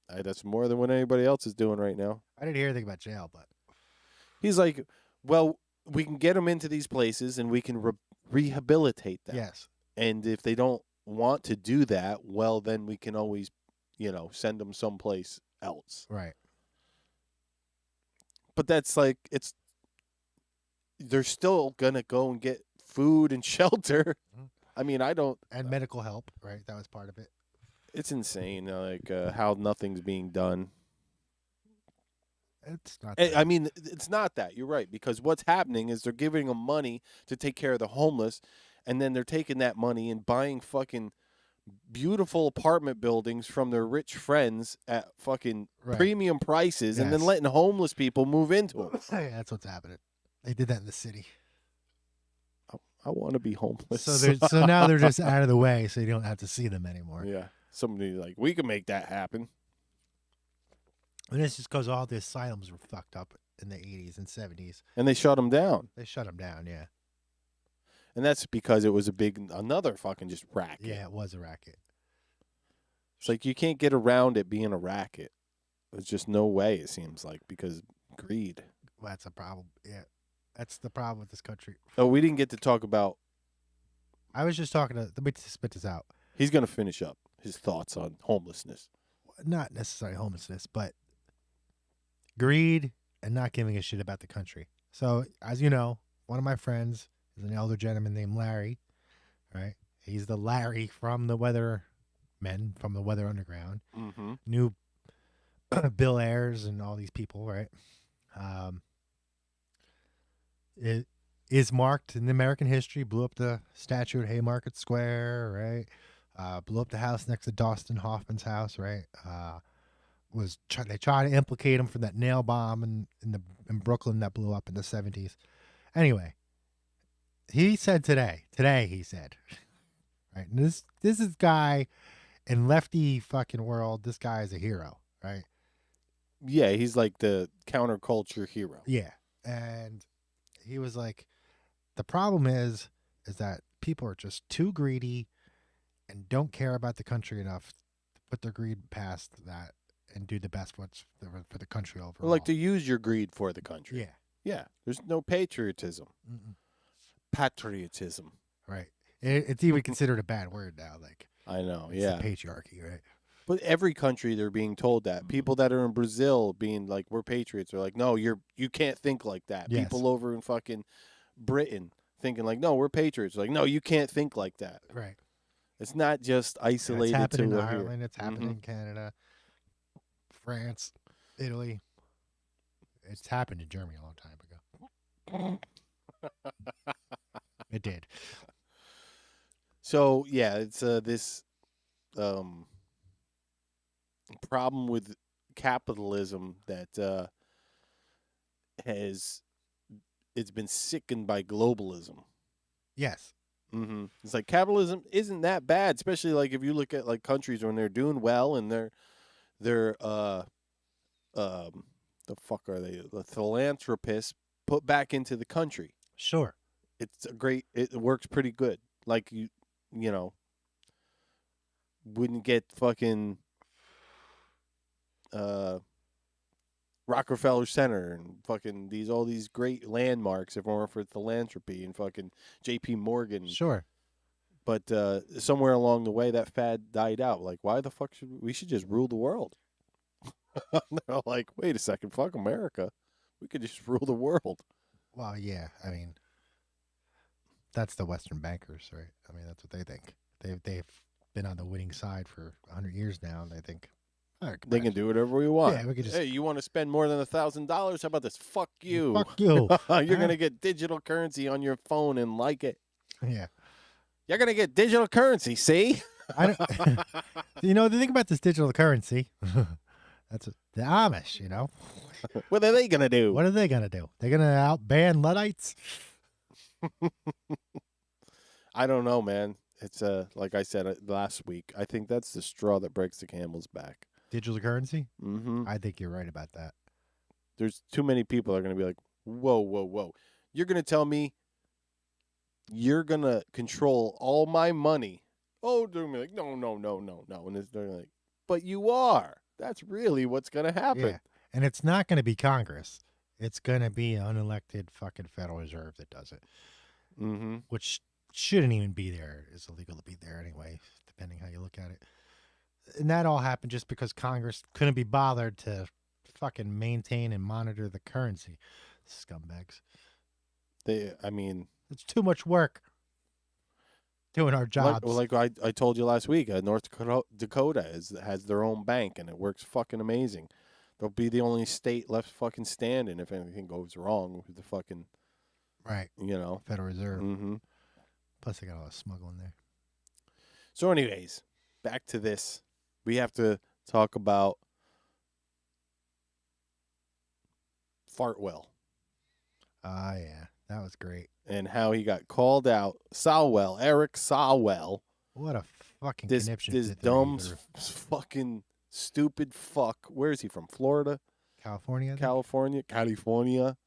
That's more than what anybody else is doing right now. I didn't hear anything about jail, but. He's like, well, we can get them into these places and we can rehabilitate them. Yes. And if they don't want to do that, well, then we can always, send them someplace else. Right. But that's like, they're still going to go and get food and shelter. Mm-hmm. I mean, I don't. And medical help, right? That was part of it. It's insane, how nothing's being done. It's not. I mean, it's not that. You're right. Because what's happening is they're giving them money to take care of the homeless, and then they're taking that money and buying fucking beautiful apartment buildings from their rich friends at fucking premium prices, and then letting homeless people move into them. Yeah, that's what's happening. They did that in the city. I want to be homeless. So now they're just out of the way, so you don't have to see them anymore. Yeah. Somebody like, we can make that happen. And this is because all the asylums were fucked up in the 80s and 70s. And they shut them down. They shut them down, yeah. And that's because it was another fucking just racket. Yeah, it was a racket. It's like you can't get around it being a racket. There's just no way, it seems like, because greed. Well, that's a problem. Yeah. That's the problem with this country. Oh, we didn't get to talk about. I was just talking to. Let me spit this out. He's going to finish up his thoughts on homelessness. Not necessarily homelessness, but greed and not giving a shit about the country. So, as you know, one of my friends is an elder gentleman named Larry, right? He's the Larry from the Weather Men, from the Weather Underground. Mm-hmm. Knew Bill Ayers and all these people, right? It is marked in American history. Blew up the statue at Haymarket Square, right? Blew up the house next to Dustin Hoffman's house, right? They tried to implicate him for that nail bomb in Brooklyn that blew up in the 70s. Anyway, he said today he said, right? And this is guy in lefty fucking world. This guy is a hero, right? Yeah, he's like the counterculture hero. Yeah, and he was like, the problem is that people are just too greedy and don't care about the country enough to put their greed past that and do the best for the country overall. Or like to use your greed for the country. Yeah. Yeah. There's no patriotism. Mm-mm. Patriotism. Right. It's even considered a bad word now. Like, I know. it's Yeah. the patriarchy, right? But every country they're being told that. People that are in Brazil being like, we're patriots, are like, no, you can't think like that. Yes. People over in fucking Britain thinking like, no, we're patriots. Like, no, you can't think like that. Right. It's not just isolated it's happened to in here. Ireland. It's happened in Canada, France, Italy. It's happened in Germany a long time ago. It did. So yeah, it's this problem with capitalism that it's been sickened by globalism. Yes. Mm-hmm. It's like capitalism isn't that bad, especially like if you look at like countries when they're doing well and they're the fuck are they? The philanthropists put back into the country. Sure. It works pretty good. Like you know, wouldn't get fucking Rockefeller Center and fucking all these great landmarks if it weren't for philanthropy and fucking J.P. Morgan. Sure. But somewhere along the way, that fad died out. Like, why the fuck should we just rule the world? They're like, wait a second, fuck America. We could just rule the world. Well, yeah. I mean, that's the Western bankers, right? I mean, that's what they think. They've been on the winning side for 100 years now, and they think they can do whatever we want. Yeah, we could just. Hey, you want to spend more than $1,000? How about this? Fuck you. Fuck you. You're gonna get digital currency on your phone and like it. Yeah. You're gonna get digital currency. See? I don't, the thing about this digital currency, that's the Amish. What are they gonna do? What are they gonna do? They're gonna out-ban Luddites? I don't know, man. It's like I said last week. I think that's the straw that breaks the camel's back. Digital currency? Mm-hmm. I think you're right about that. There's too many people that are going to be like, whoa, whoa, whoa. You're going to tell me you're going to control all my money. Oh, they're like, no. And they're like, but you are. That's really what's going to happen. Yeah. And it's not going to be Congress. It's going to be an unelected fucking Federal Reserve that does it. Mm-hmm. Which shouldn't even be there. It's illegal to be there anyway, depending how you look at it. And that all happened just because Congress couldn't be bothered to fucking maintain and monitor the currency. Scumbags. It's too much work doing our jobs. Like I told you last week, North Dakota has their own bank, and it works fucking amazing. They'll be the only state left fucking standing if anything goes wrong with the fucking, right, Federal Reserve. Mm-hmm. Plus, they got a lot of smuggling there. So anyways, back to this. We have to talk about Fartwell. Yeah. That was was great. and how he got called out. Solwell, Eric Solwell. What a fucking This conniption. this dumb, fucking stupid fuck. Where is he from? Florida? California? I think? California.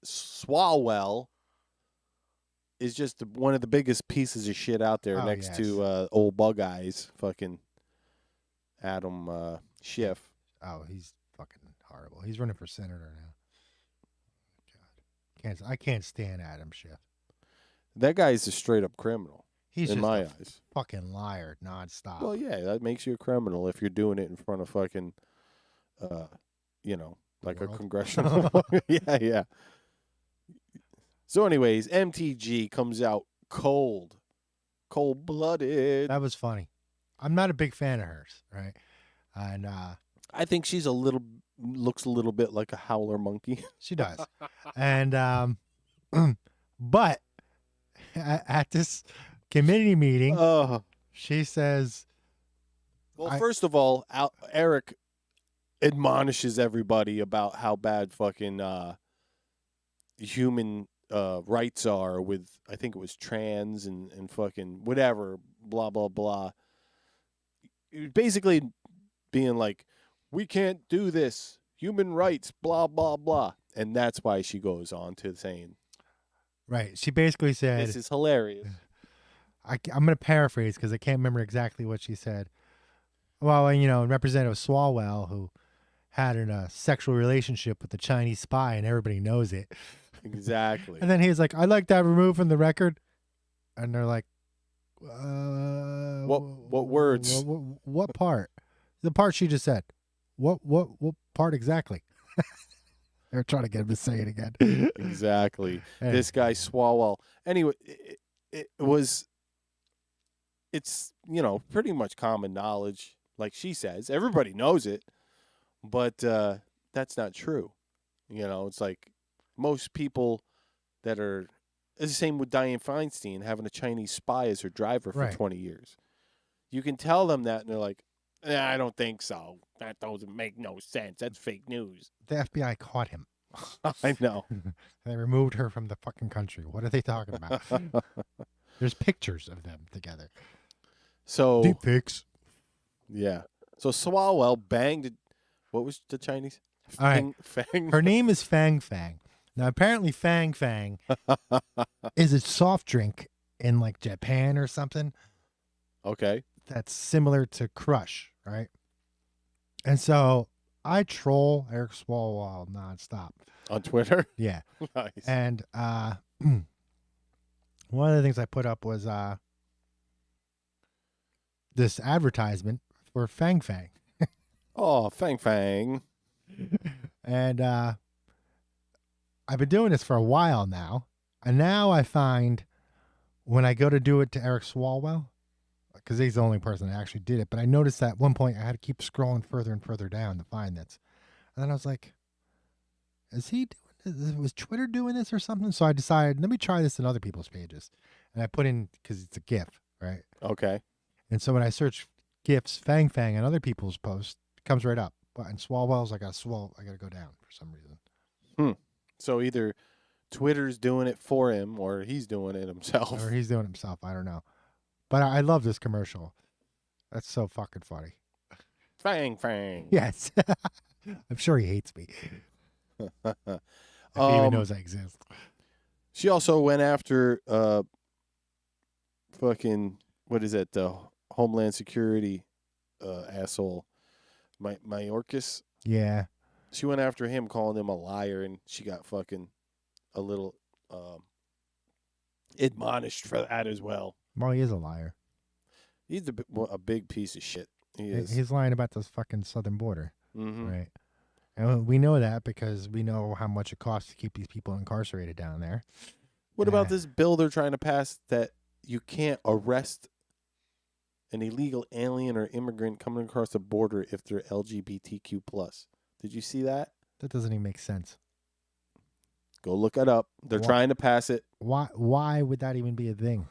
Swalwell is just one of the biggest pieces of shit out there, next to old Bug Eyes, fucking Adam Schiff. Oh, he's fucking horrible. He's running for senator now. God, I can't stand Adam Schiff. That guy's a straight up criminal. He's in just my a eyes. fucking liar nonstop. Well, yeah, that makes you a criminal if you're doing it in front of fucking, like a congressional. Yeah. So, anyways, MTG comes out cold-blooded. That was funny. I'm not a big fan of hers, right? And I think she's looks a little bit like a howler monkey. she does. And but at this committee meeting, she says, well, first of all, Eric admonishes everybody about how bad fucking human rights are with, I think it was trans and fucking whatever, blah, blah, blah. Basically being like, we can't do this, human rights, blah, blah, blah. And that's why she goes on to saying. Right. She basically said. This is hilarious. I'm going to paraphrase because I can't remember exactly what she said. Well, Representative Swalwell, who had a sexual relationship with the Chinese spy, and everybody knows it. Exactly. And then he's like, I'd like that removed from the record. And they're like, what words? What part? The part she just said. What part exactly? They're trying to get him to say it again. Exactly. Hey. This guy Swalwell. Anyway, it's pretty much common knowledge, like she says. Everybody knows it, but that's not true. It's like most people that are. It's the same with Dianne Feinstein having a Chinese spy as her driver for 20 years. You can tell them that, and they're like, I don't think so. That doesn't make no sense. That's fake news. The FBI caught him. I know. They removed her from the fucking country. What are they talking about? There's pictures of them together. So deep fakes. Yeah. So Swalwell banged. What was the Chinese? Fang. Her name is Fang Fang. Now apparently Fang Fang is a soft drink in like Japan or something. Okay. That's similar to Crush, right? And so I troll Eric Swalwell nonstop on Twitter. Yeah. Nice. And one of the things I put up was this advertisement for Fang Fang. Oh, Fang Fang. And I've been doing this for a while now. And now I find when I go to do it to Eric Swalwell, because he's the only person that actually did it, but I noticed that at one point I had to keep scrolling further and further down to find this. And then I was like, is he doing this? Was Twitter doing this or something? So I decided, let me try this in other people's pages. And I put in, because it's a GIF, right? Okay. And so when I search GIFs, Fang Fang, on other people's posts, it comes right up. But in Swalwell's, I got to go down for some reason. So either Twitter's doing it for him or he's doing it himself. Or he's doing it himself. I don't know. But I love this commercial. That's so fucking funny. Fang Fang. Yes. I'm sure he hates me. If he even knows I exist. She also went after fucking, what is it, the Homeland Security asshole, Mayorkas. Yeah. She went after him, calling him a liar, and she got fucking a little admonished for that as well. Well, he is a liar. He's a big piece of shit. He is. He's lying about this fucking southern border. Mm-hmm. Right. And we know that because we know how much it costs to keep these people incarcerated down there. What about this bill they're trying to pass that you can't arrest an illegal alien or immigrant coming across the border if they're LGBTQ+. Did you see that? That doesn't even make sense. Go look it up. They're trying to pass it. Why would that even be a thing?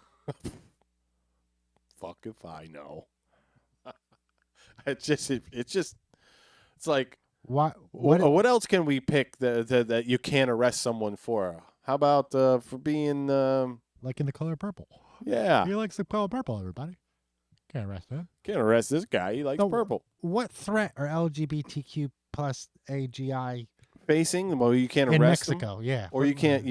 Fuck if I know. It's like what else can we pick that you can't arrest someone for? How about for being Like in the color purple. yeah? He likes the color purple, everybody. Can't arrest him. Can't arrest this guy. He likes So, purple. What threat are LGBTQ plus AGI Facing? Well, you can't in arrest him, Mexico? Yeah. or you can't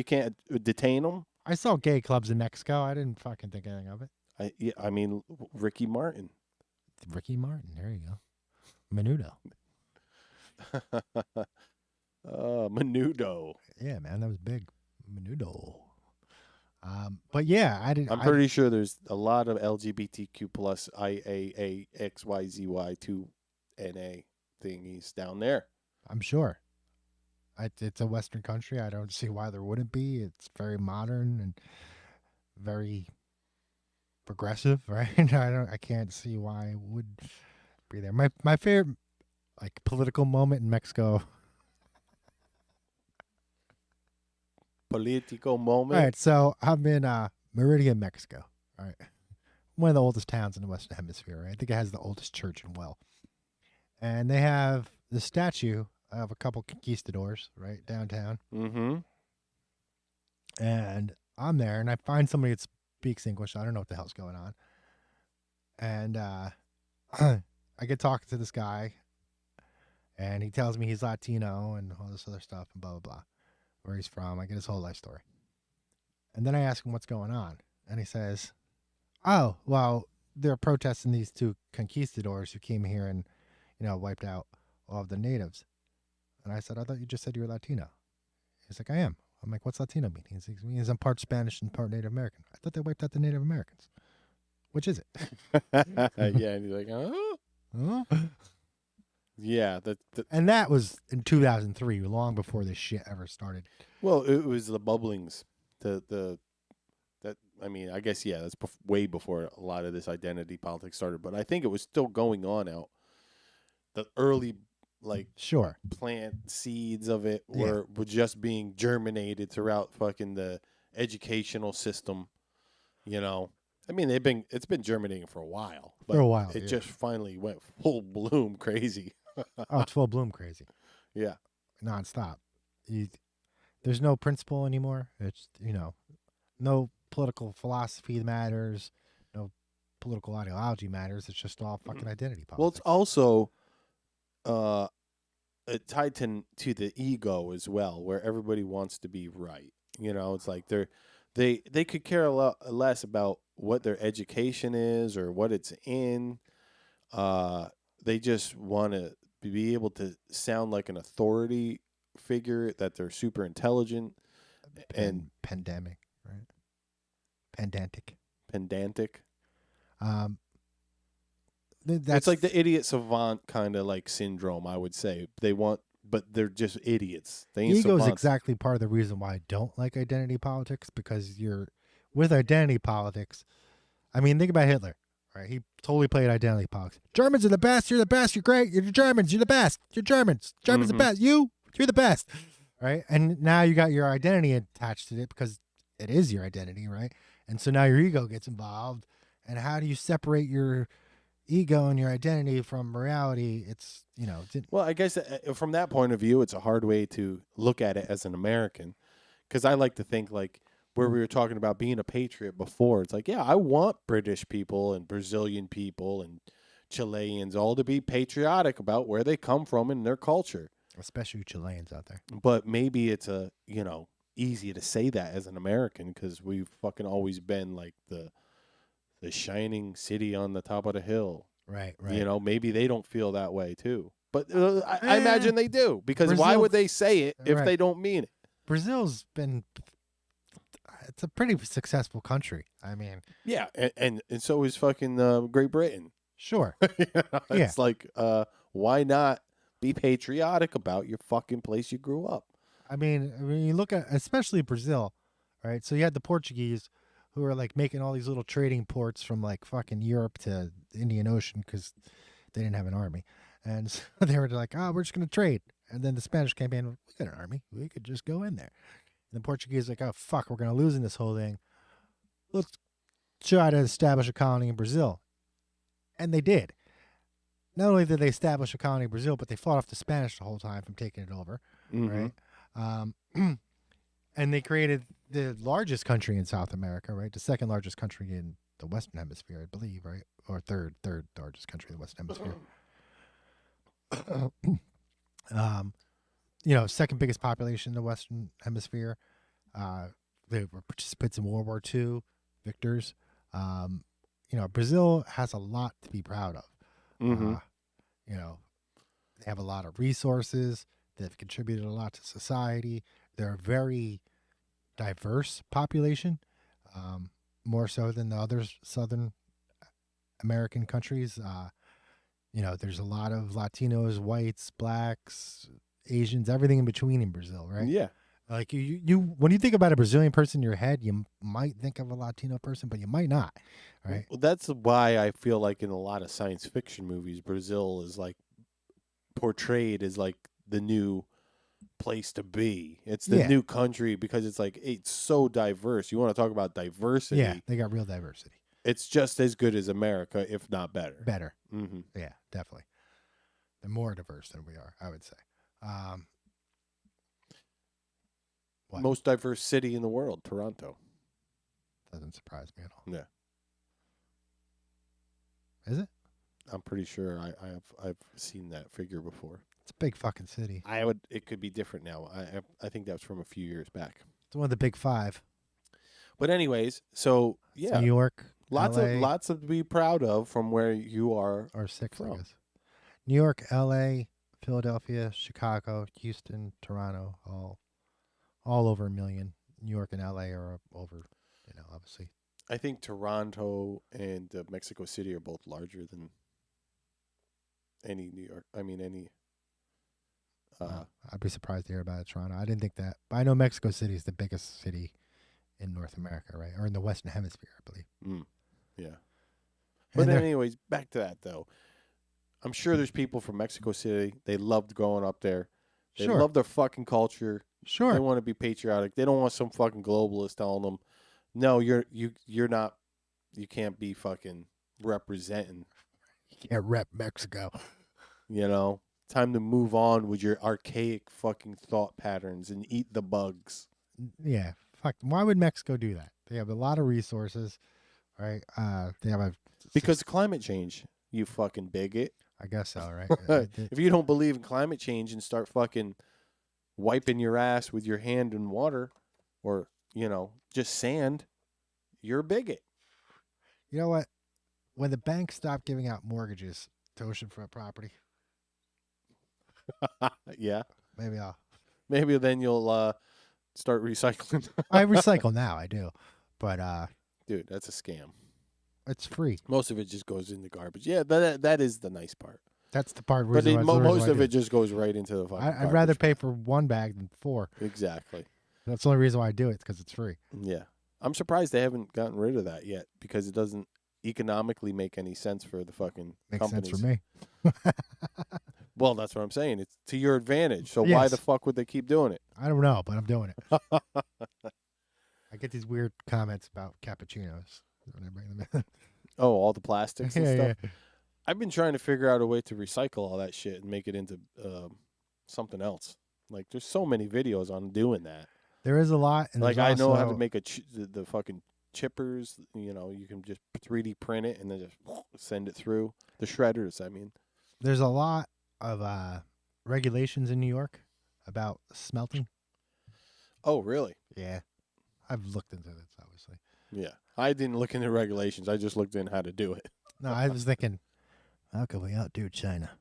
detain them. I saw gay clubs in Mexico. I didn't fucking think anything of it. I mean, Ricky Martin. Ricky Martin. There you go. Menudo. Menudo. Yeah, man, that was big. Menudo. But yeah, I didn't. I'm pretty sure there's a lot of LGBTQ plus IAAXYZY2NA thingies down there. I'm sure. It's a Western country. I don't see why there wouldn't be. It's very modern and very progressive, right? I can't see why it would be there. My favorite like political moment in Mexico. Political moment. All right, so I'm in Meridian, Mexico. All right, one of the oldest towns in the Western Hemisphere. Right? I think it has the oldest church in well, and they have the statue of a couple conquistadors right downtown. Mm-hmm. And I'm there, and I find somebody that speaks English. I don't know what the hell's going on, and I get talking to this guy, and he tells me he's Latino and all this other stuff and blah blah blah. Where he's from. I get his whole life story. And then I ask him what's going on. And he says, oh, well, they're protesting these two conquistadors who came here and, wiped out all of the natives. And I said, I thought you just said you were Latino. He's like, I am. I'm like, what's Latino mean? He's like, it means I'm part Spanish and part Native American. I thought they wiped out the Native Americans. Which is it? Yeah, and he's like, huh? Yeah, and that was in 2003, long before this shit ever started. Well, it was the bubblings. I mean, I guess that's way before a lot of this identity politics started. But I think it was still going on out. The early sure plant seeds of it were just being germinated throughout fucking the educational system. I mean, it's been germinating for a while. But it just finally went full bloom crazy. Oh, it's full bloom crazy. Yeah. Nonstop. There's no principle anymore. It's, no political philosophy matters. No political ideology matters. It's just all fucking identity politics. Well, it's also tied to the ego as well, where everybody wants to be right. It's like they could care a lot less about what their education is or what it's in. They just want to be able to sound like an authority figure, that they're super intelligent and pandemic, right? Pedantic. That's like the idiot savant kind of like syndrome, I would say. But they're just idiots. Ego is exactly part of the reason why I don't like identity politics, because with identity politics, I mean, think about Hitler. Right, he totally played identity politics. Germans are the best. You're the best. You're great. You're Germans. You're the best. You're Germans. Germans are the best. You're the best. Right, and now you got your identity attached to it because it is your identity, right? And so now your ego gets involved. And how do you separate your ego and your identity from reality? It's well, I guess from that point of view, it's a hard way to look at it as an American, because I like to think like, where we were talking about being a patriot before. It's like, yeah, I want British people and Brazilian people and Chileans all to be patriotic about where they come from and their culture. Especially Chileans out there. But maybe it's easy to say that as an American, because we've fucking always been like the shining city on the top of the hill. Right. Maybe they don't feel that way too. But I imagine they do, because why would they say it if they don't mean it? Brazil's been... It's a pretty successful country. I mean, yeah, and so is fucking Great Britain. Sure. It's like, why not be patriotic about your fucking place you grew up? I mean, you look at especially Brazil, right? So you had the Portuguese who were like making all these little trading ports from like fucking Europe to the Indian Ocean because they didn't have an army, and so they were like, "Oh, we're just gonna trade." And then the Spanish came in. We got an army. We could just go in there. And the Portuguese like, oh, fuck, we're going to lose in this whole thing. Let's try to establish a colony in Brazil. And they did. Not only did they establish a colony in Brazil, but they fought off the Spanish the whole time from taking it over, right? And they created the largest country in South America, right? The second largest country in the Western Hemisphere, I believe, right? Or third largest country in the Western Hemisphere. Second biggest population in the Western Hemisphere. They were participants in World War II, victors. Brazil has a lot to be proud of. They have a lot of resources. They've contributed a lot to society. They're a very diverse population, more so than the other Southern American countries. There's a lot of Latinos, whites, blacks, Asians, everything in between in Brazil, right? Yeah. Like you when you think about a Brazilian person in your head, you might think of a Latino person, but you might not, right? Well, that's why I feel like in a lot of science fiction movies, Brazil is like portrayed as like the new place to be. It's the new country because it's like it's so diverse. You want to talk about diversity? Yeah, they got real diversity. It's just as good as America, if not better. Better. Mm-hmm. Yeah, definitely. They're more diverse than we are, I would say. What? Most diverse city in the world, Toronto. Doesn't surprise me at all. Yeah. Is it? I'm pretty sure I've seen that figure before. It's a big fucking city. It could be different now. I think that was from a few years back. It's one of the big five. But anyways, so It's yeah, New York, lots LA, to be proud of from where you are. or six, from. I guess. New York, LA, Philadelphia, Chicago, Houston, Toronto, all over 1 million. New York and LA are over, obviously. I think Toronto and Mexico City are both larger than any New York. I mean, any. I'd be surprised to hear about it, Toronto. I didn't think that. But I know Mexico City is the biggest city in North America, right? Or in the Western Hemisphere, I believe. Yeah. But anyways, back to that, though. I'm sure there's people from Mexico City. They loved growing up there. They Sure. love their fucking culture. Sure. They want to be patriotic. They don't want some fucking globalist telling them, no, you're not, you can't be fucking representing. You can't rep Mexico. Time to move on with your archaic fucking thought patterns and eat the bugs. Yeah. Fuck. Why would Mexico do that? They have a lot of resources, right? They have Because climate change, you fucking bigot. I guess so, right? If you don't believe in climate change and start fucking wiping your ass with your hand in water or, just sand, you're a bigot. You know what? When the banks stop giving out mortgages to oceanfront property, Yeah. maybe then you'll start recycling. I recycle now. I do, but Dude, that's a scam. it's free. Most of it just goes in the garbage. Yeah, that is the nice part. That's the part. But reason why- the reason most why I of do it just goes right into the fucking I'd rather garbage. pay for one bag than four. Exactly. That's the only reason why I do it, because it's free. Yeah. I'm surprised they haven't gotten rid of that yet because it doesn't economically make any sense for the fucking Makes companies. sense for me. Well, that's what I'm saying. It's to your advantage. So why Yes. the fuck would they keep doing it? I don't know, but I'm doing it. I get these weird comments about cappuccinos when I bring them in. Oh, all the plastics and Yeah, stuff. yeah. I've been trying to figure out a way to recycle all that shit and make it into something else. Like, there's so many videos on doing that. There is a lot. And Like, there's I know how to also- make the fucking chippers. You can just 3D print it and then just send it through the shredders. I mean, There's a lot of regulations in New York about smelting. oh really? Yeah, I've looked into this, obviously. Yeah. I didn't look into regulations. I just looked in how to do it. No, I was thinking, how can we outdo China?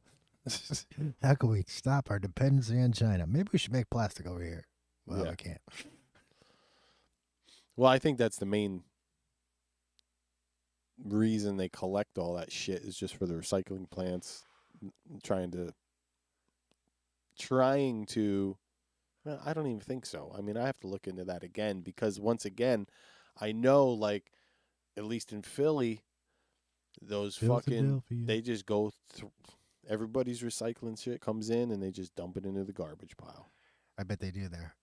How can we stop our dependency on China? Maybe we should make plastic over here. Well, Yeah. we can't. Well, I think that's the main reason they collect all that shit is just for the recycling plants trying to well, I don't even think so. I mean, I have to look into that again because once again, I know like at least in Philly those fucking Philadelphia. they just go through everybody's recycling shit comes in and they just dump it into the garbage pile. I bet they do there.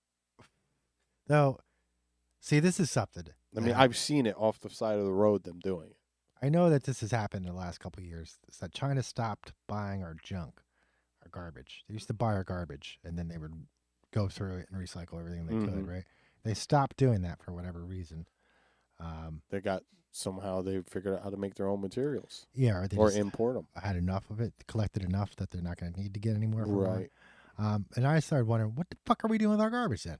Though, see, this is something. I mean, that I've seen it off the side of the road them doing it. I know that this has happened in the last couple of years. It's that China stopped buying our junk, our garbage. They used to buy our garbage, and then they would go through it and recycle everything they could, Mhm. right? They stopped doing that for whatever reason. They figured out how to make their own materials. Yeah, or they or just import them. had enough of it, collected enough that they're not going to need to get any more from Right. it. And I started wondering, what the fuck are we doing with our garbage then?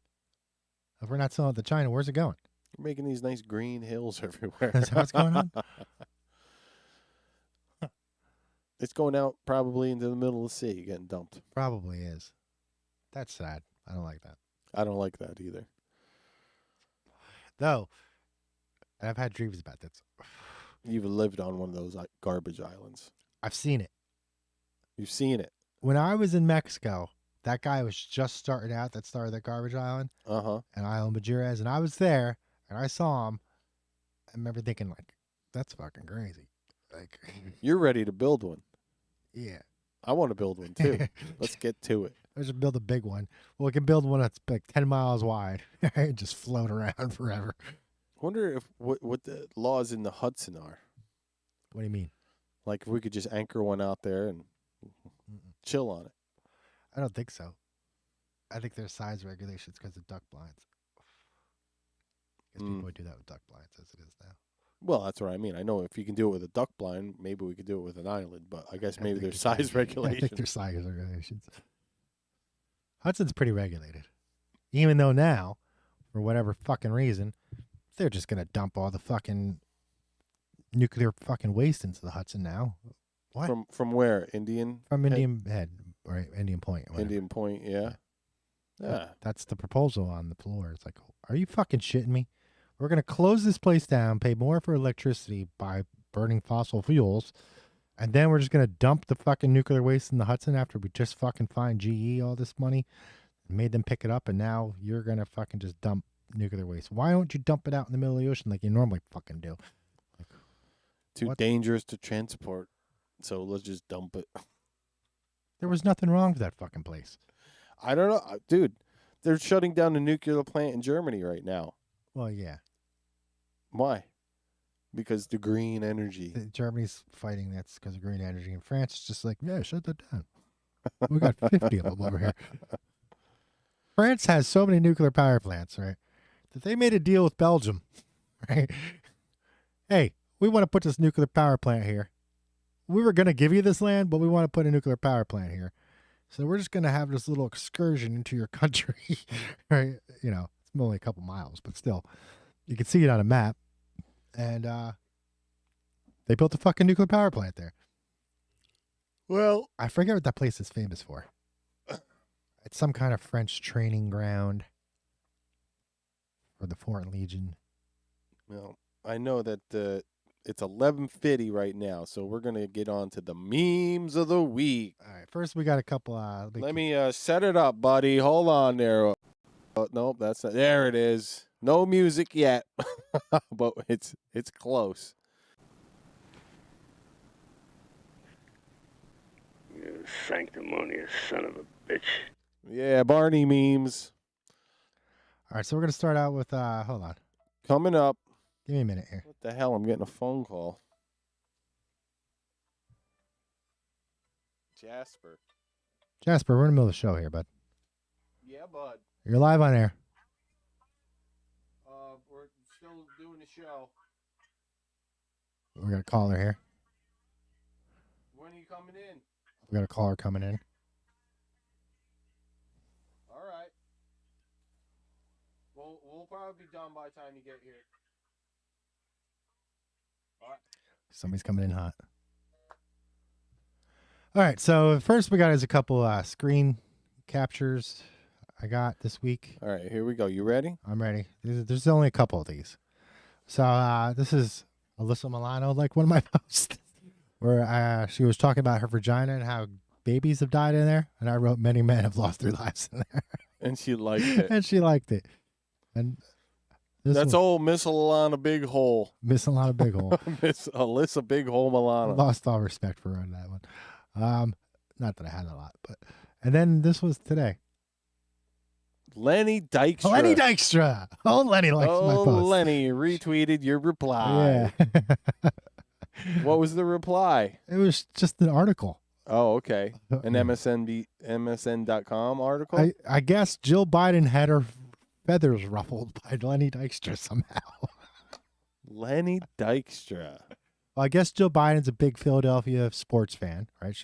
If we're not selling it to China, where's it going? You're making these nice green hills everywhere. Is that what's going on? It's going out probably into the middle of the sea, getting dumped. Probably is. That's sad. I don't like that. I don't like that either. Though, and I've had dreams about this. You've lived on one of those garbage islands. I've seen it. You've seen it. When I was in Mexico, that guy was just starting out that started that garbage island. And Island Majerez, and I was there, and I saw him. I remember thinking, like, that's fucking crazy. Like, You're ready to build one. yeah. I want to build one too. Let's get to it. Let's just build a big one. Well, we can build one that's like 10 miles wide and just float around forever. Wonder if what the laws in the Hudson are. What do you mean? Like if we could just anchor one out there and chill on it. I don't think so. I think there's size regulations because of duck blinds. I guess people would do that with duck blinds as it is now. Well, that's what I mean. I know if you can do it with a duck blind, maybe we could do it with an island, but I guess maybe there's size regulations. I think there's size regulations. Hudson's pretty regulated. Even though now, for whatever fucking reason, they're just going to dump all the fucking nuclear fucking waste into the Hudson now. What? From where? Indian? From Indian Head, right? Indian Point. Whatever. Indian Point, yeah. Yeah. That's the proposal on the floor. It's like, are you fucking shitting me? We're going to close this place down, pay more for electricity by burning fossil fuels, and then we're just going to dump the fucking nuclear waste in the Hudson after we just fucking fined GE all this money, made them pick it up, and now you're going to fucking just dump nuclear waste. Why don't you dump it out in the middle of the ocean like you normally fucking do? Like, Too dangerous to transport, so let's just dump it. There was nothing wrong with that fucking place. I don't know. Dude, they're shutting down a nuclear plant in Germany right now. Well, yeah. Why? Because the green energy. Germany's fighting that's because of green energy. And France is just like, yeah, shut that down. We got 50 of them over here. France has so many nuclear power plants, right, that they made a deal with Belgium, right? Hey, we want to put this nuclear power plant here. We were going to give you this land, but we want to put a nuclear power plant here. So we're just going to have this little excursion into your country, right? You know, it's only a couple miles, but still, you can see it on a map. And they built a fucking nuclear power plant there. Well, I forget what that place is famous for. It's some kind of French training ground for the Foreign Legion. Well, I know that it's 11:50 right now, so we're gonna get on to the memes of the week. All right, first we got a couple. Let me set it up, buddy. Hold on there. Oh, nope, that's not. There it is. No music yet, but it's close. You sanctimonious son of a bitch. Yeah, Barney memes. All right, so we're going to start out with, hold on. Coming up. Give me a minute here. What the hell? I'm getting a phone call. Jasper, we're in the middle of the show here, bud. Yeah, bud. You're live on air. We're still doing the show. We got a caller here. When are you coming in? We got a caller coming in. All right. We'll probably be done by the time you get here. All right. Somebody's coming in hot. All right, so first we got is a couple screen captures I got this week. All right, here we go. You ready? I'm ready. There's only a couple of these. So this is Alyssa Milano, like one of my posts, where she was talking about her vagina and how babies have died in there, and I wrote many men have lost their lives in there. And she liked it. And she liked it. And that's old Miss Alana Big Hole. Miss Alana Big Hole. Miss Alyssa Big Hole Milano. Lost all respect for her on that one. Not that I had a lot, but and then this was today. Lenny Dykstra. Lenny Dykstra. Oh, Lenny likes my post. Oh, Lenny retweeted your reply. Yeah. What was the reply? It was just an article. Oh, okay. An MSN.com article? I guess Jill Biden had her feathers ruffled by Lenny Dykstra somehow. Lenny Dykstra. Well, I guess Jill Biden's a big Philadelphia sports fan, right?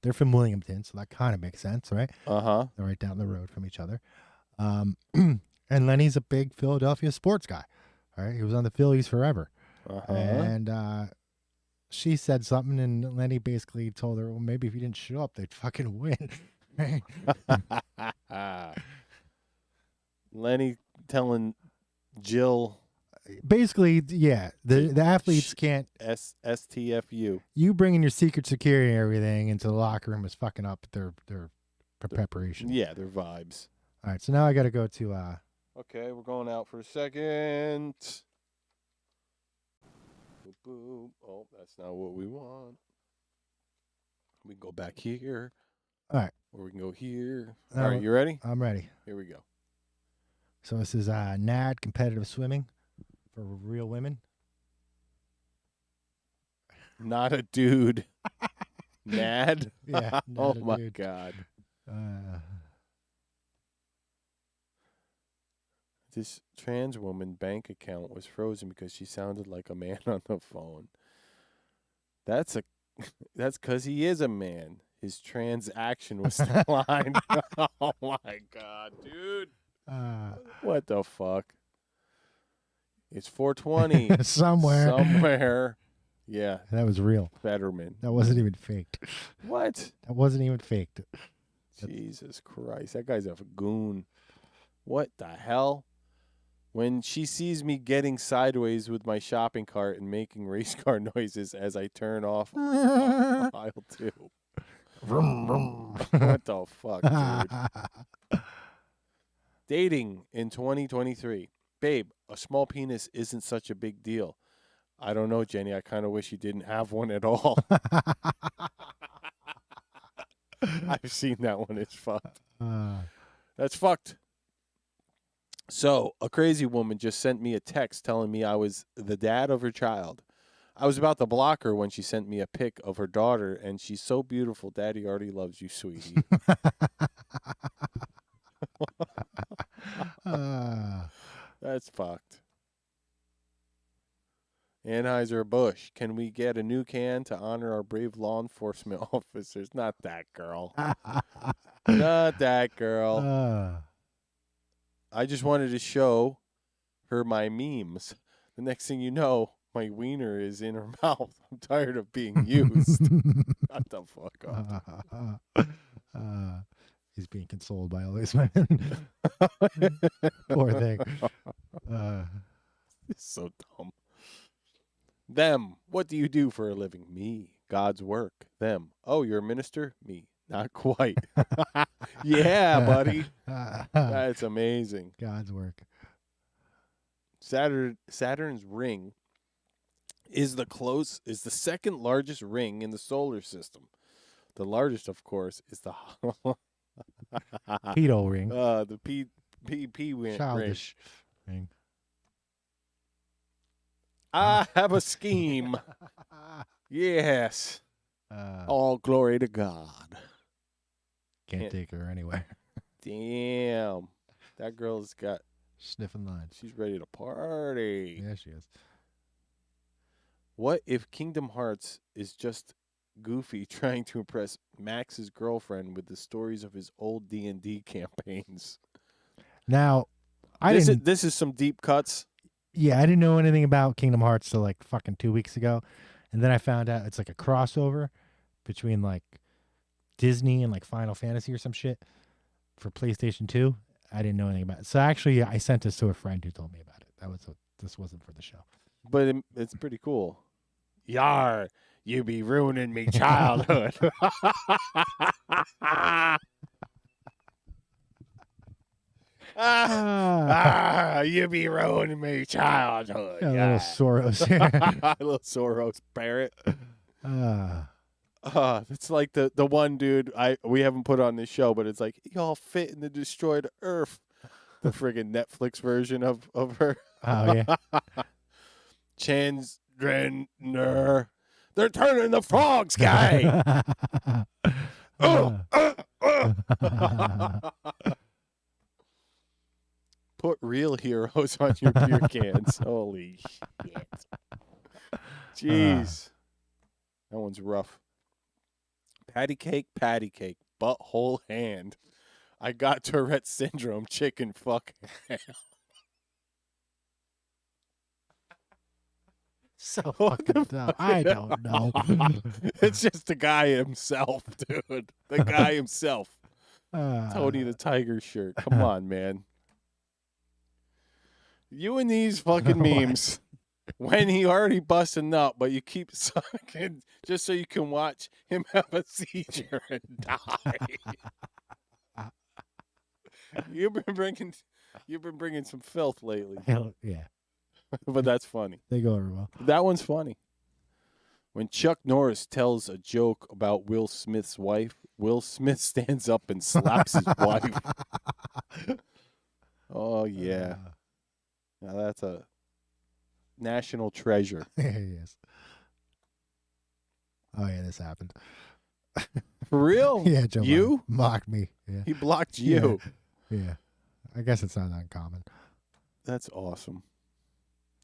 They're from Williamton, so that kind of makes sense, right? Uh-huh. They're right down the road from each other. And Lenny's a big Philadelphia sports guy, right? He was on the Phillies forever. Uh-huh. And she said something, and Lenny basically told her, well, maybe if you didn't show up, they'd fucking win. Lenny telling Jill... Basically, yeah, the athletes can't... STFU. You bringing your secret security and everything into the locker room is fucking up their preparation. Yeah, their vibes. All right, so now I got to go to... Okay, we're going out for a second. Boop, boop. Oh, that's not what we want. We can go back here. All right. Or we can go here. All right, you ready? I'm ready. Here we go. So this is NAD competitive swimming for real women. Not a dude. Nad? Yeah. Oh, not a my dude. God. This trans woman bank account was frozen because she sounded like a man on the phone. That's because he is a man. His transaction was declined. Oh, my God, dude. What the fuck? It's 420. Somewhere. Yeah. That was real. Fetterman. That wasn't even faked. What? That wasn't even faked. Jesus Christ. That guy's a goon. What the hell? When she sees me getting sideways with my shopping cart and making race car noises as I turn off aisle 2. What the fuck, dude? Dating in 2023. Babe, a small penis isn't such a big deal. I don't know, Jenny. I kind of wish you didn't have one at all. I've seen that one. It's fucked. That's fucked. So, a crazy woman just sent me a text telling me I was the dad of her child. I was about to block her when she sent me a pic of her daughter, and she's so beautiful. Daddy already loves you, sweetie. That's fucked. Anheuser-Busch, can we get a new can to honor our brave law enforcement officers? Not that girl. Not that girl. I just wanted to show her my memes. The next thing you know, my wiener is in her mouth. I'm tired of being used. Shut the fuck up. He's being consoled by all these women. Poor thing. It's so dumb. Them. What do you do for a living? Me. God's work. Them. Oh, you're a minister? Me. Not quite. Yeah, buddy. That's amazing. God's work. Saturn's ring is the second largest ring in the solar system. The largest, of course, is the pedo ring. The P ring. Childish ring. I have a scheme. Yes. All glory to God. Can't take her anywhere. Damn. That girl's got sniffing lines. She's ready to party. Yeah, she is. What if Kingdom Hearts is just Goofy trying to impress Max's girlfriend with the stories of his old D&D campaigns? Now, this is some deep cuts. Yeah, I didn't know anything about Kingdom Hearts till like fucking 2 weeks ago. And then I found out it's like a crossover between like Disney and like Final Fantasy or some shit for PlayStation 2. I didn't know anything about it. So actually, I sent this to a friend who told me about it. This wasn't for the show. But it's pretty cool. Yar, you be ruining me childhood. You be ruining me childhood. Yeah, little Soros here. Little Soros parrot. It's like the one dude we haven't put on this show, but it's like y'all fit in the destroyed Earth. The friggin' Netflix version of her. Oh yeah. Transgender. They're turning the frogs gay. Put real heroes on your beer cans. Holy shit. Jeez. That one's rough. Patty cake, butthole hand. I got Tourette syndrome, chicken fuck. So fucking dumb. I don't know. It's just the guy himself, dude. The guy himself. Tony the Tiger shirt. Come on, man. You and these fucking memes. When he already busting up, but you keep sucking just so you can watch him have a seizure and die. You've been bringing some filth lately. Hell, yeah. But that's funny. They go over well. That one's funny. When Chuck Norris tells a joke about Will Smith's wife, Will Smith stands up and slaps his wife. Oh, yeah. Now that's a national treasure. Yes. Oh, yeah, this happened. For real? Yeah, Joe You? mocked me. Yeah. He blocked you. Yeah. I guess it's not uncommon. That's awesome.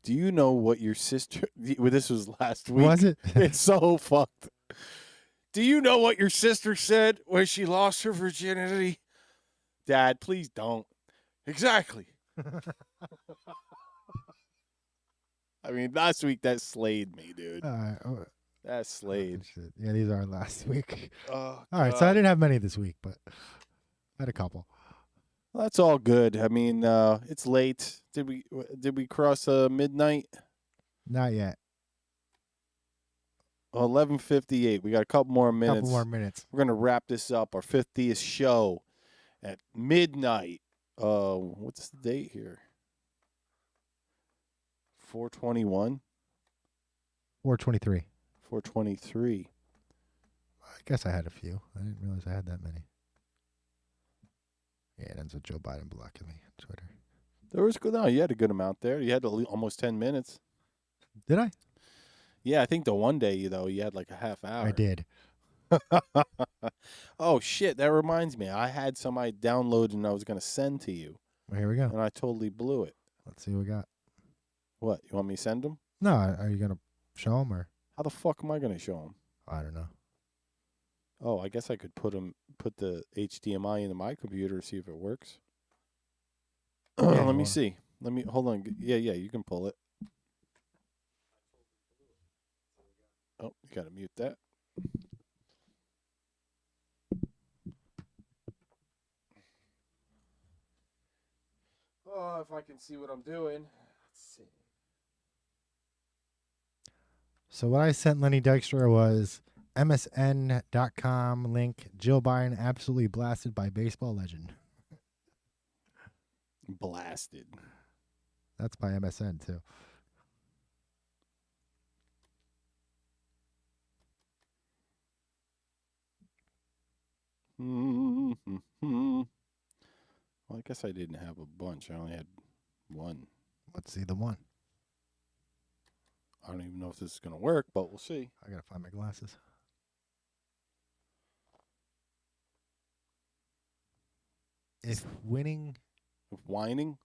Do you know what your sister... Well, this was last week. Was it? It's so fucked. Do you know what your sister said when she lost her virginity? Dad, please don't. Exactly. I mean, last week that slayed me, dude. That slayed. Shit. Yeah, these are last week. Oh, all right, so I didn't have many this week, but I had a couple. Well, that's all good. I mean, it's late. Did we cross midnight? Not yet. 11:58. We got a couple more minutes. Couple more minutes. We're gonna wrap this up. Our 50th show at midnight. What's the date here? 4/21. 423. 4/23. I guess I had a few. I didn't realize I had that many. Yeah, it ends with Joe Biden blocking me on Twitter. There was good. No, you had a good amount there. You had almost 10 minutes. Did I? Yeah, I think the one day you had like a half hour. I did. Oh shit! That reminds me. I had some I downloaded and I was gonna send to you. Well, here we go. And I totally blew it. Let's see what we got. What? You want me to send them? No, are you gonna show them or? How the fuck am I gonna show them? I don't know. Oh, I guess I could put the HDMI into my computer, see if it works. Yeah, Let me see. Hold on. Yeah, you can pull it. Oh, you gotta mute that. Oh, if I can see what I'm doing. Let's see. So what I sent Lenny Dykstra was MSN.com link. Jill Biden absolutely blasted by baseball legend. Blasted. That's by MSN too. Well, I guess I didn't have a bunch. I only had one. Let's see the one. I don't even know if this is going to work, but we'll see. I got to find my glasses. If whining... If whining...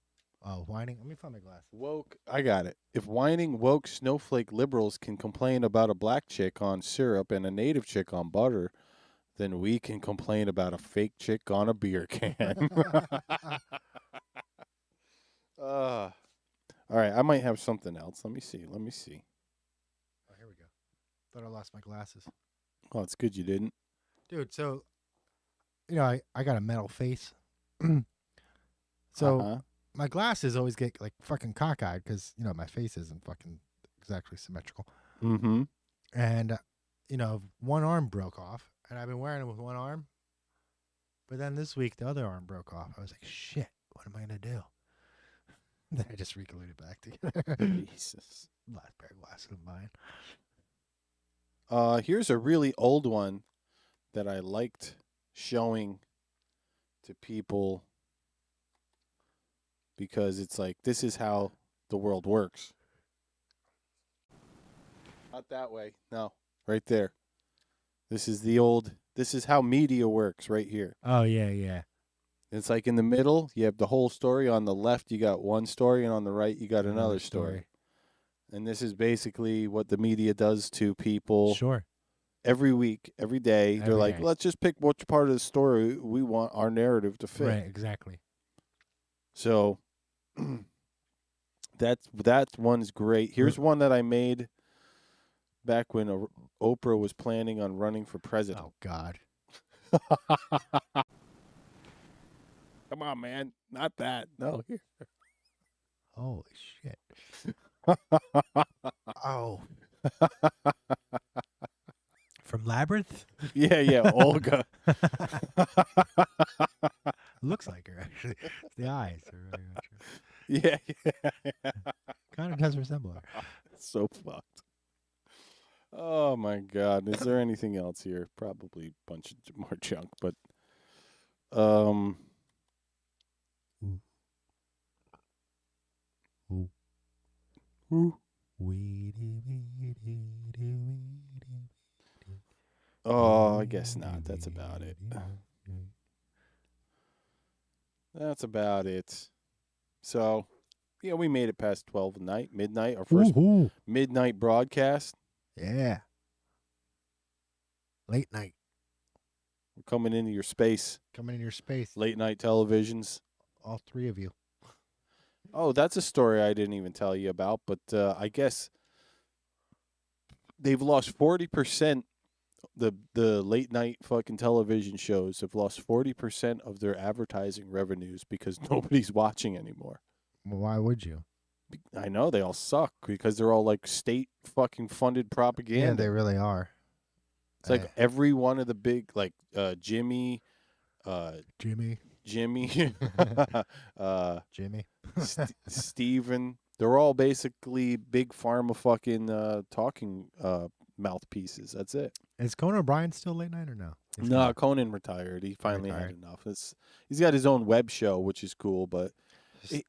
Oh, whining? Let me find my glasses. Woke... I got it. If whining, woke, snowflake liberals can complain about a black chick on syrup and a native chick on butter, then we can complain about a fake chick on a beer can. All right, I might have something else. Let me see. Oh, here we go. Thought I lost my glasses. Oh, it's good you didn't. Dude, so, I got a metal face. So, my glasses always get, like, fucking cockeyed because, my face isn't fucking exactly symmetrical. Mm-hmm. And, one arm broke off, and I've been wearing it with one arm. But then this week, the other arm broke off. I was like, shit, what am I going to do? Then I just reglued it back together. Jesus. Last pair of glasses of mine. Here's a really old one that I liked showing to people because it's like, this is how the world works. Not that way. No, right there. This is how media works right here. Oh, yeah. It's like in the middle, you have the whole story. On the left, you got one story, and on the right, you got another story. And this is basically what the media does to people. Sure. Every week, every day, they're like, day. let's just pick which part of the story we want our narrative to fit. Right, exactly. So that one's great. Here's one that I made back when Oprah was planning on running for president. Oh, God. Come on, man. Not that. No, here. Holy shit. Oh. From Labyrinth? Yeah, Olga. Looks like her, actually. The eyes are very much. Yeah. Kind of does resemble her. So fucked. Oh, my God. Is there anything else here? Probably a bunch of more junk, but... Oh, I guess not. That's about it. That's about it. So, yeah, we made it past 12 at night, midnight, our first midnight broadcast. Yeah. Late night. We're coming into your space. Coming in your space. Late night televisions. All three of you. Oh, that's a story I didn't even tell you about, but I guess they've lost 40%. The late night fucking television shows have lost 40% of their advertising revenues because nobody's watching anymore. Well, why would you? I know they all suck because they're all like state fucking funded propaganda. Yeah, they really are. It's like every one of the big like Jimmy, Jimmy, Jimmy, Steven. They're all basically big pharma fucking talking mouthpieces. That's it. Is Conan O'Brien still late night or no? No, Conan retired. He finally had enough. He's got his own web show, which is cool, but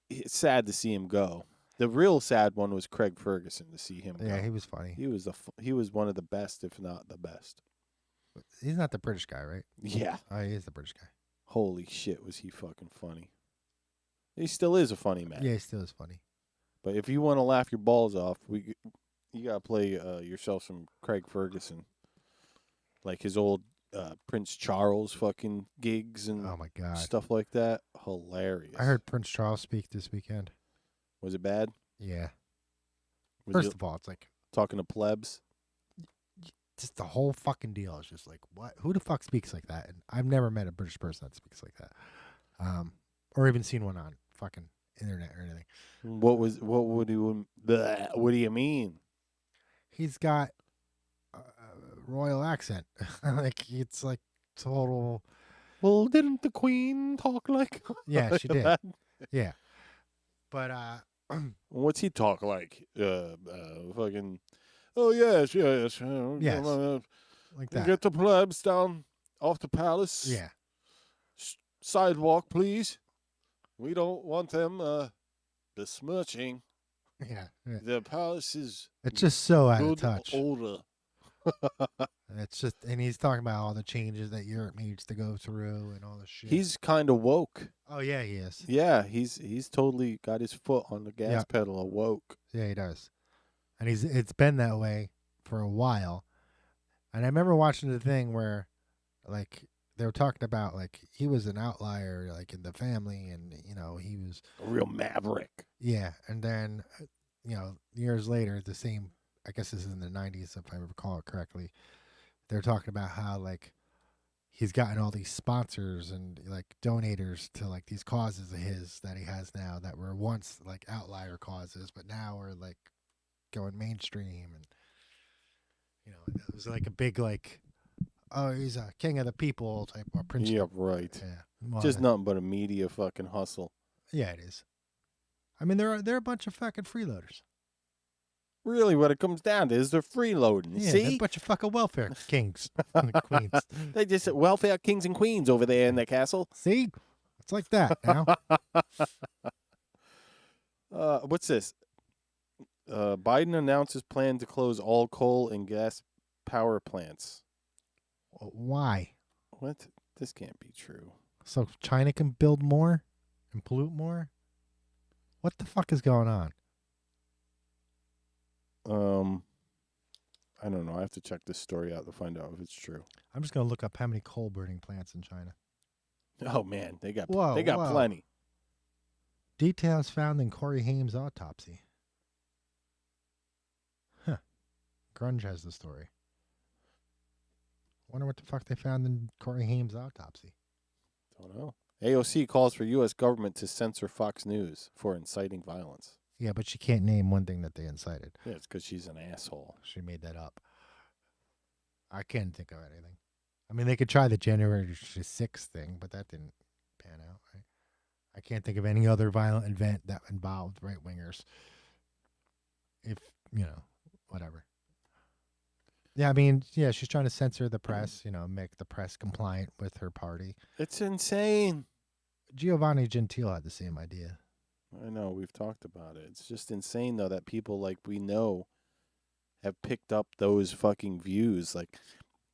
it's sad to see him go. The real sad one was Craig Ferguson to see him go. Yeah, he was funny. He was one of the best, if not the best. He's not the British guy, right? Yeah. Oh, he is the British guy. Holy shit, was he fucking funny. He still is a funny man. Yeah, he still is funny. But if you want to laugh your balls off, you got to play yourself some Craig Ferguson. Like his old Prince Charles fucking gigs and oh my God, stuff like that. Hilarious. I heard Prince Charles speak this weekend. Was it bad? Yeah. First of all, it's like talking to plebs. Just the whole fucking deal is just like, what? Who the fuck speaks like that? And I've never met a British person that speaks like that, or even seen one on fucking internet or anything. What do you mean? He's got a royal accent. Like it's like total. Well, didn't the Queen talk like? Yeah, she did. Yeah, but what's he talk like? Fucking. Oh yes. Yes. Like that. Get the plebs down off the palace. Yeah. Sidewalk, please. We don't want them besmirching. Yeah. The palace is. It's just so out of touch. Older. It's just, and he's talking about all the changes that Europe needs to go through and all the shit. He's kind of woke. Oh yeah, he is. Yeah, he's totally got his foot on the gas pedal of woke. Yeah, he does. And it's been that way for a while. And I remember watching the thing where, like, they were talking about, like, he was an outlier, like, in the family, and, you know, he was a real maverick. Yeah, and then, you know, years later, the same, I guess this is in the 90s, if I recall it correctly, they're talking about how, like, he's gotten all these sponsors and, like, donators to, like, these causes of his that he has now that were once, like, outlier causes, but now are, like, going mainstream. And, you know, it was, like, a big, like, oh, he's a king of the people type of prince. Yeah, right. Yeah. Just nothing but a media fucking hustle. Yeah, it is. I mean, they're a bunch of fucking freeloaders. Really, what it comes down to is they're freeloading. Yeah, See? they're a bunch of fucking welfare kings and queens. They just welfare kings and queens over there in the castle. See? It's like that now. What's this? Biden announces plan to close all coal and gas power plants. Why? What? This can't be true. So China can build more and pollute more? What the fuck is going on? I don't know. I have to check this story out to find out if it's true. I'm just going to look up how many coal burning plants in China. Oh man, they got Whoa. plenty. Details found in Corey Haim's autopsy. Huh. Grunge has the story. Wonder what the fuck they found in Corey Haim's autopsy. Don't know. AOC calls for U.S. government to censor Fox News for inciting violence. Yeah, but she can't name one thing that they incited. Yeah, it's because she's an asshole. She made that up. I can't think of anything. I mean, they could try the January 6th thing, but that didn't pan out, right? I can't think of any other violent event that involved right-wingers. If, whatever. Yeah, I mean, yeah, she's trying to censor the press, make the press compliant with her party. It's insane. Giovanni Gentile had the same idea. I know, we've talked about it. It's just insane, though, that people like we know have picked up those fucking views. Like,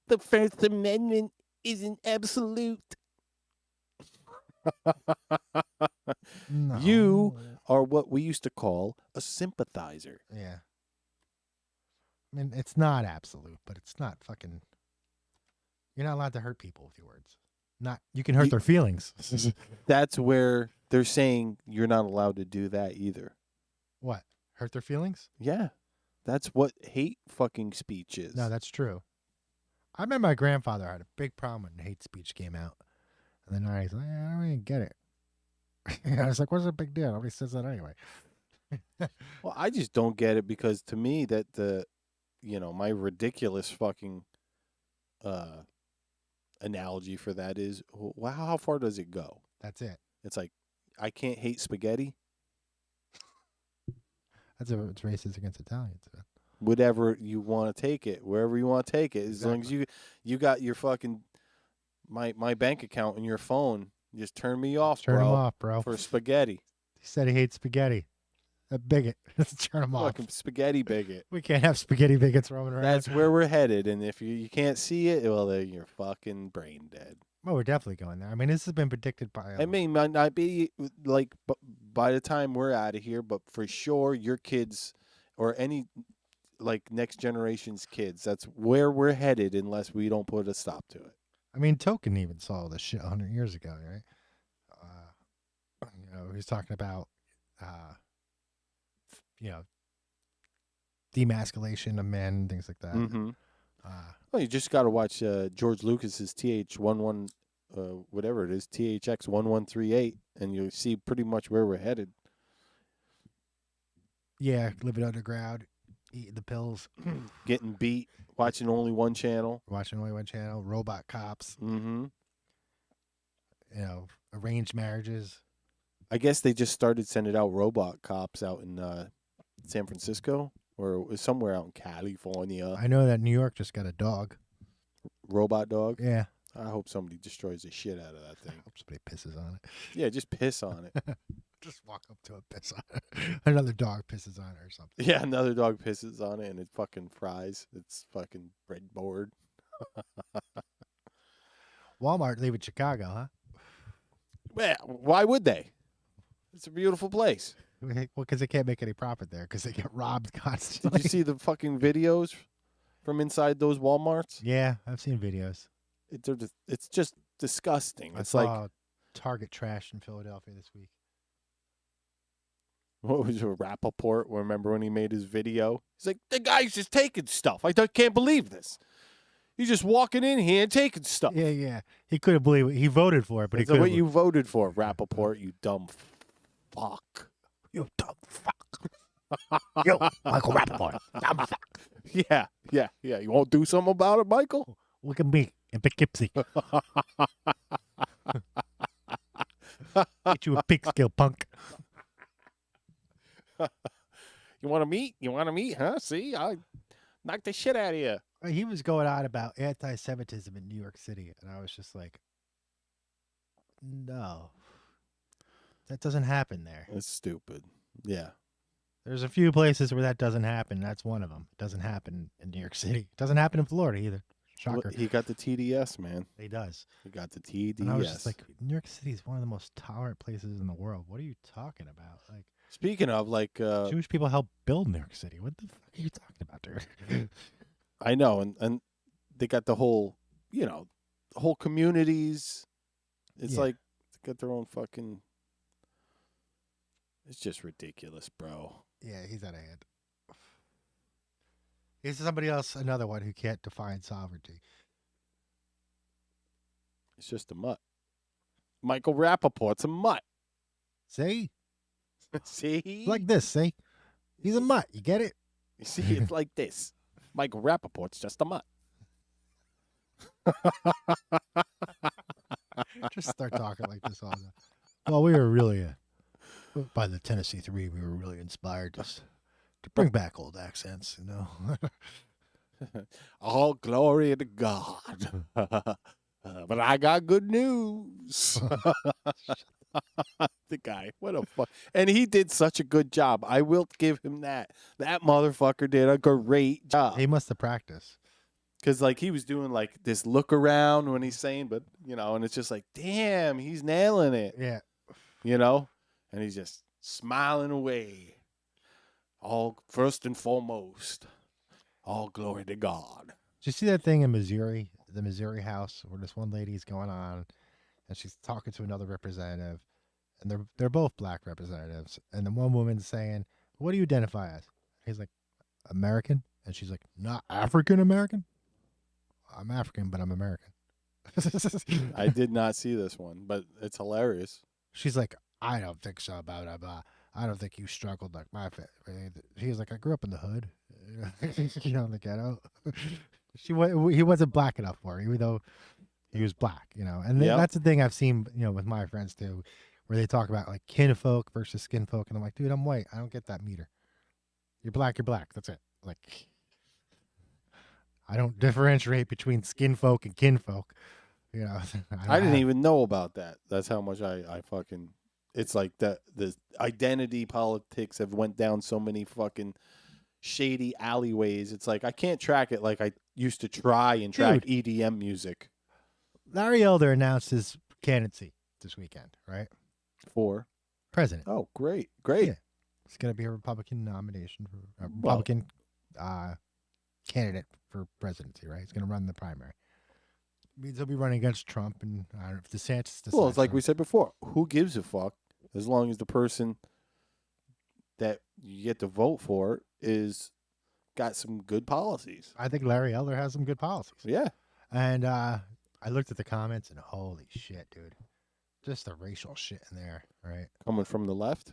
the First Amendment isn't absolute. No. You are what we used to call a sympathizer. Yeah. I mean, it's not absolute, but it's not fucking... You're not allowed to hurt people with your words. You can hurt their feelings. That's where they're saying you're not allowed to do that either. What? Hurt their feelings? Yeah. That's what hate fucking speech is. No, that's true. I remember my grandfather had a big problem when hate speech came out. And then he's like, I don't really get it. I was like, what's the big deal? Nobody says that anyway. Well, I just don't get it because to me that my ridiculous fucking analogy for that is, well, how far does it go? That's it. It's like, I can't hate spaghetti. It's racist against Italians. Whatever you want to take it, wherever you want to take it, as long as you got your fucking my bank account in your phone, just turn me off, Turn him off, bro. for spaghetti. He said he hates spaghetti. A bigot. Let's turn him off. Fucking spaghetti bigot. We can't have spaghetti bigots roaming around. That's where we're headed, and if you can't see it, well, then you're fucking brain dead. Well, we're definitely going there. I mean, this has been predicted by... I mean, might not be like by the time we're out of here, but for sure your kids or any like next generation's kids, that's where we're headed unless we don't put a stop to it. I mean, Token even saw this shit 100 years ago, right? He was talking about, demasculation of men, things like that. Mm-hmm. Well, you just got to watch George Lucas's TH11, whatever it is, THX 1138, and you'll see pretty much where we're headed. Yeah, living underground, eating the pills, getting beat, watching only one channel, robot cops. Mm-hmm. Arranged marriages. I guess they just started sending out robot cops out in San Francisco or somewhere out in California. I know that New York just got a dog. Robot dog? Yeah. I hope somebody destroys the shit out of that thing. I hope somebody pisses on it. Yeah, just piss on it. Just walk up to it, piss on it. Another dog pisses on it or something. Yeah, another dog pisses on it and it fucking fries. It's fucking breadboard. Walmart leaving Chicago, huh? Well, why would they? It's a beautiful place. Well, because they can't make any profit there because they get robbed constantly. Did you see the fucking videos from inside those Walmarts? Yeah, I've seen videos. It's just disgusting. I It's saw like Target trash in Philadelphia this week. What was it, Rappaport? Remember when he made his video? He's like, the guy's just taking stuff. I can't believe this. He's just walking in here and taking stuff. Yeah. He couldn't believe it. He voted for it, but he couldn't. What you voted for, Rappaport, you dumb fuck. You dumb fuck. You, Michael Rappaport, dumb fuck. Yeah. You won't do something about it, Michael? Look at me in Poughkeepsie. Get you a pig skill, punk. You want to meet? Huh? See, I knocked the shit out of you. He was going on about anti-Semitism in New York City, and I was just like, no. That doesn't happen there. That's stupid. Yeah. There's a few places where that doesn't happen. That's one of them. It doesn't happen in New York City. It doesn't happen in Florida either. Shocker. He got the TDS, man. He does. He got the TDS. And I was just like, New York City is one of the most tolerant places in the world. What are you talking about? Like, speaking of, like, Jewish people helped build New York City. What the fuck are you talking about, dude? I know, and they got the whole, whole communities. It's like they got their own fucking. It's just ridiculous, bro. Yeah, he's out of hand. He's somebody else, another one who can't define sovereignty. It's just a mutt. Michael Rappaport's a mutt. See? See? Like this, see? He's a mutt. You get it? You see, it's like this. Michael Rappaport's just a mutt. Just start talking like this all the time. Well, we were really, by the Tennessee Three, we were really inspired to bring back old accents, you know. All glory to God. But I got good news. The guy, what a fuck. And he did such a good job. I will give him that. That motherfucker did a great job. He must have practiced. Because, like, he was doing, like, this look around when he's saying, but, and it's just like, damn, he's nailing it. Yeah. And he's just smiling away. All first and foremost, all glory to God. Did you see that thing in Missouri, the Missouri House, where this one lady's going on, and she's talking to another representative, and they're both black representatives, and the one woman's saying, "What do you identify as?" He's like, "American," and she's like, "Not African American." I'm African, but I'm American. I did not see this one, but it's hilarious. She's like, "I don't think so, blah, blah, blah. I don't think you struggled like my family." He was like, "I grew up in the hood, in the ghetto." He wasn't black enough for her, even though he was black, And that's the thing I've seen, with my friends too, where they talk about like kinfolk versus skinfolk, and I'm like, dude, I'm white. I don't get that meter. You're black. You're black. That's it. Like, I don't differentiate between skinfolk and kinfolk. I didn't even know about that. That's how much I fucking. It's like the identity politics have went down so many fucking shady alleyways. It's like I can't track it like I used to try and track EDM music. Larry Elder announced his candidacy this weekend, right? For president. Oh, great. Yeah. It's going to be a Republican nomination for a Republican candidate for presidency, right? He's going to run the primary. Means he'll be running against Trump and if DeSantis decides. Well, it's like we said before. Who gives a fuck as long as the person that you get to vote for is got some good policies. I think Larry Elder has some good policies. Yeah. And I looked at the comments and holy shit, dude. Just the racial shit in there, right? Coming from the left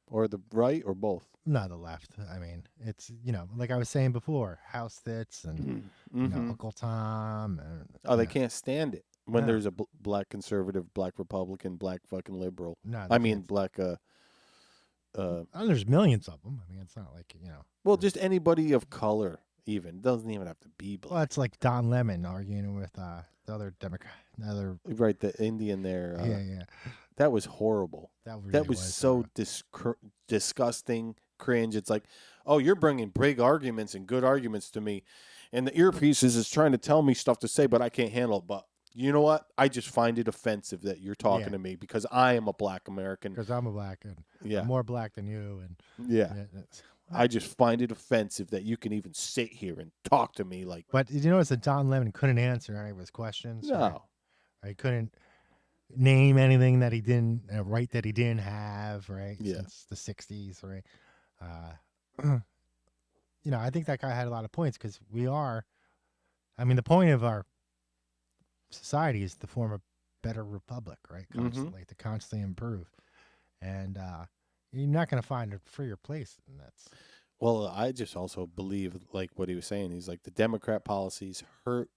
or the right or both? No, the left. I mean, it's, like I was saying before, House Fitz and Uncle Tom. And, they can't stand it when there's a black conservative, black Republican, black fucking liberal. No, I mean, black. There's millions of them. I mean, it's not like, Well, just anybody of color, even. Doesn't even have to be black. Well, it's like Don Lemon arguing with the other Democrat. Right, the Indian there. Yeah. That was horrible. That was so disgusting, cringe. It's like, oh, you're bringing big arguments and good arguments to me, and the earpieces is trying to tell me stuff to say, but I can't handle it. But you know what? I just find it offensive that you're talking to me because I am a black American. Because I'm a black and I'm more black than you. And I just find it offensive that you can even sit here and talk to me like. But did you notice that Don Lemon couldn't answer any of his questions? No. He couldn't name anything that he didn't, right, that he didn't have, right? Yeah. Since the 60s, right? I think that guy had a lot of points because the point of our society is to form a better republic, right? Constantly, to constantly improve. And you're not going to find a freer place than that. Well, I just also believe, like what he was saying, he's like the Democrat policies hurt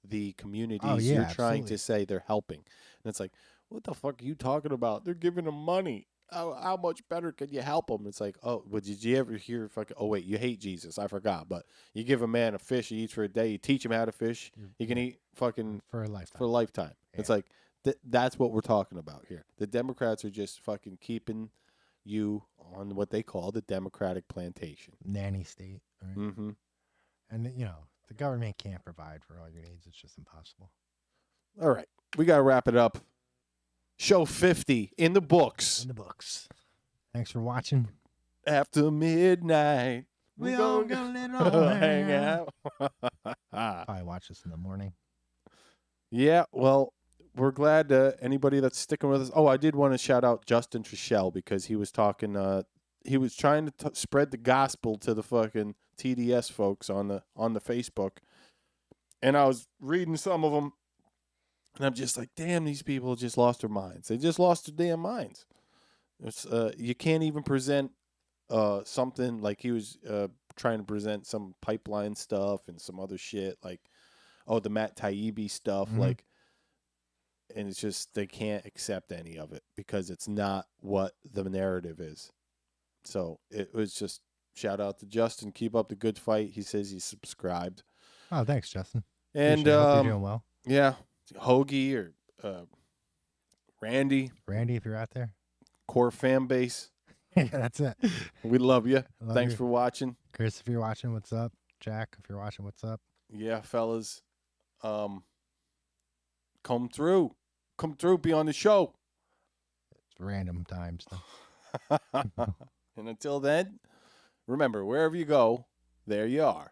the communities you're trying to say they're helping. And it's like, what the fuck are you talking about? They're giving them money. How much better could you help them? It's like, oh, but did you ever hear fucking, oh, wait, you hate Jesus. I forgot. But you give a man a fish he eats for a day. You teach him how to fish. He can eat fucking for a lifetime. For a lifetime. Yeah. It's like, that's what we're talking about here. The Democrats are just fucking keeping you on what they call the Democratic plantation. Nanny state. Right? Mm-hmm. And, The government can't provide for all your needs. It's just impossible. All right. We got to wrap it up. Show 50 in the books. In the books. Thanks for watching. After midnight, We all gonna let it all hang out. Probably watch this in the morning. Yeah, well, we're glad anybody that's sticking with us. Oh, I did want to shout out Justin Trishelle because he was talking. He was trying to spread the gospel to the fucking TDS folks on the Facebook, and I was reading some of them, and I'm just like, damn, these people just lost their minds. They just lost their damn minds. It's, you can't even present something like he was trying to present some pipeline stuff and some other shit like, oh, the Matt Taibbi stuff, like, and it's just they can't accept any of it because it's not what the narrative is. So it was just shout out to Justin. Keep up the good fight. He says he's subscribed. Oh, thanks, Justin. And hope you're doing well. Yeah, Hoagie or Randy. Randy, if you're out there. Core fan base. Yeah, that's it. We love you. Thanks you. for watching. Chris, if you're watching, what's up? Jack, if you're watching, what's up? Yeah, fellas. Come through. Come through. Be on the show. It's random times, though. And until then, remember, wherever you go, there you are.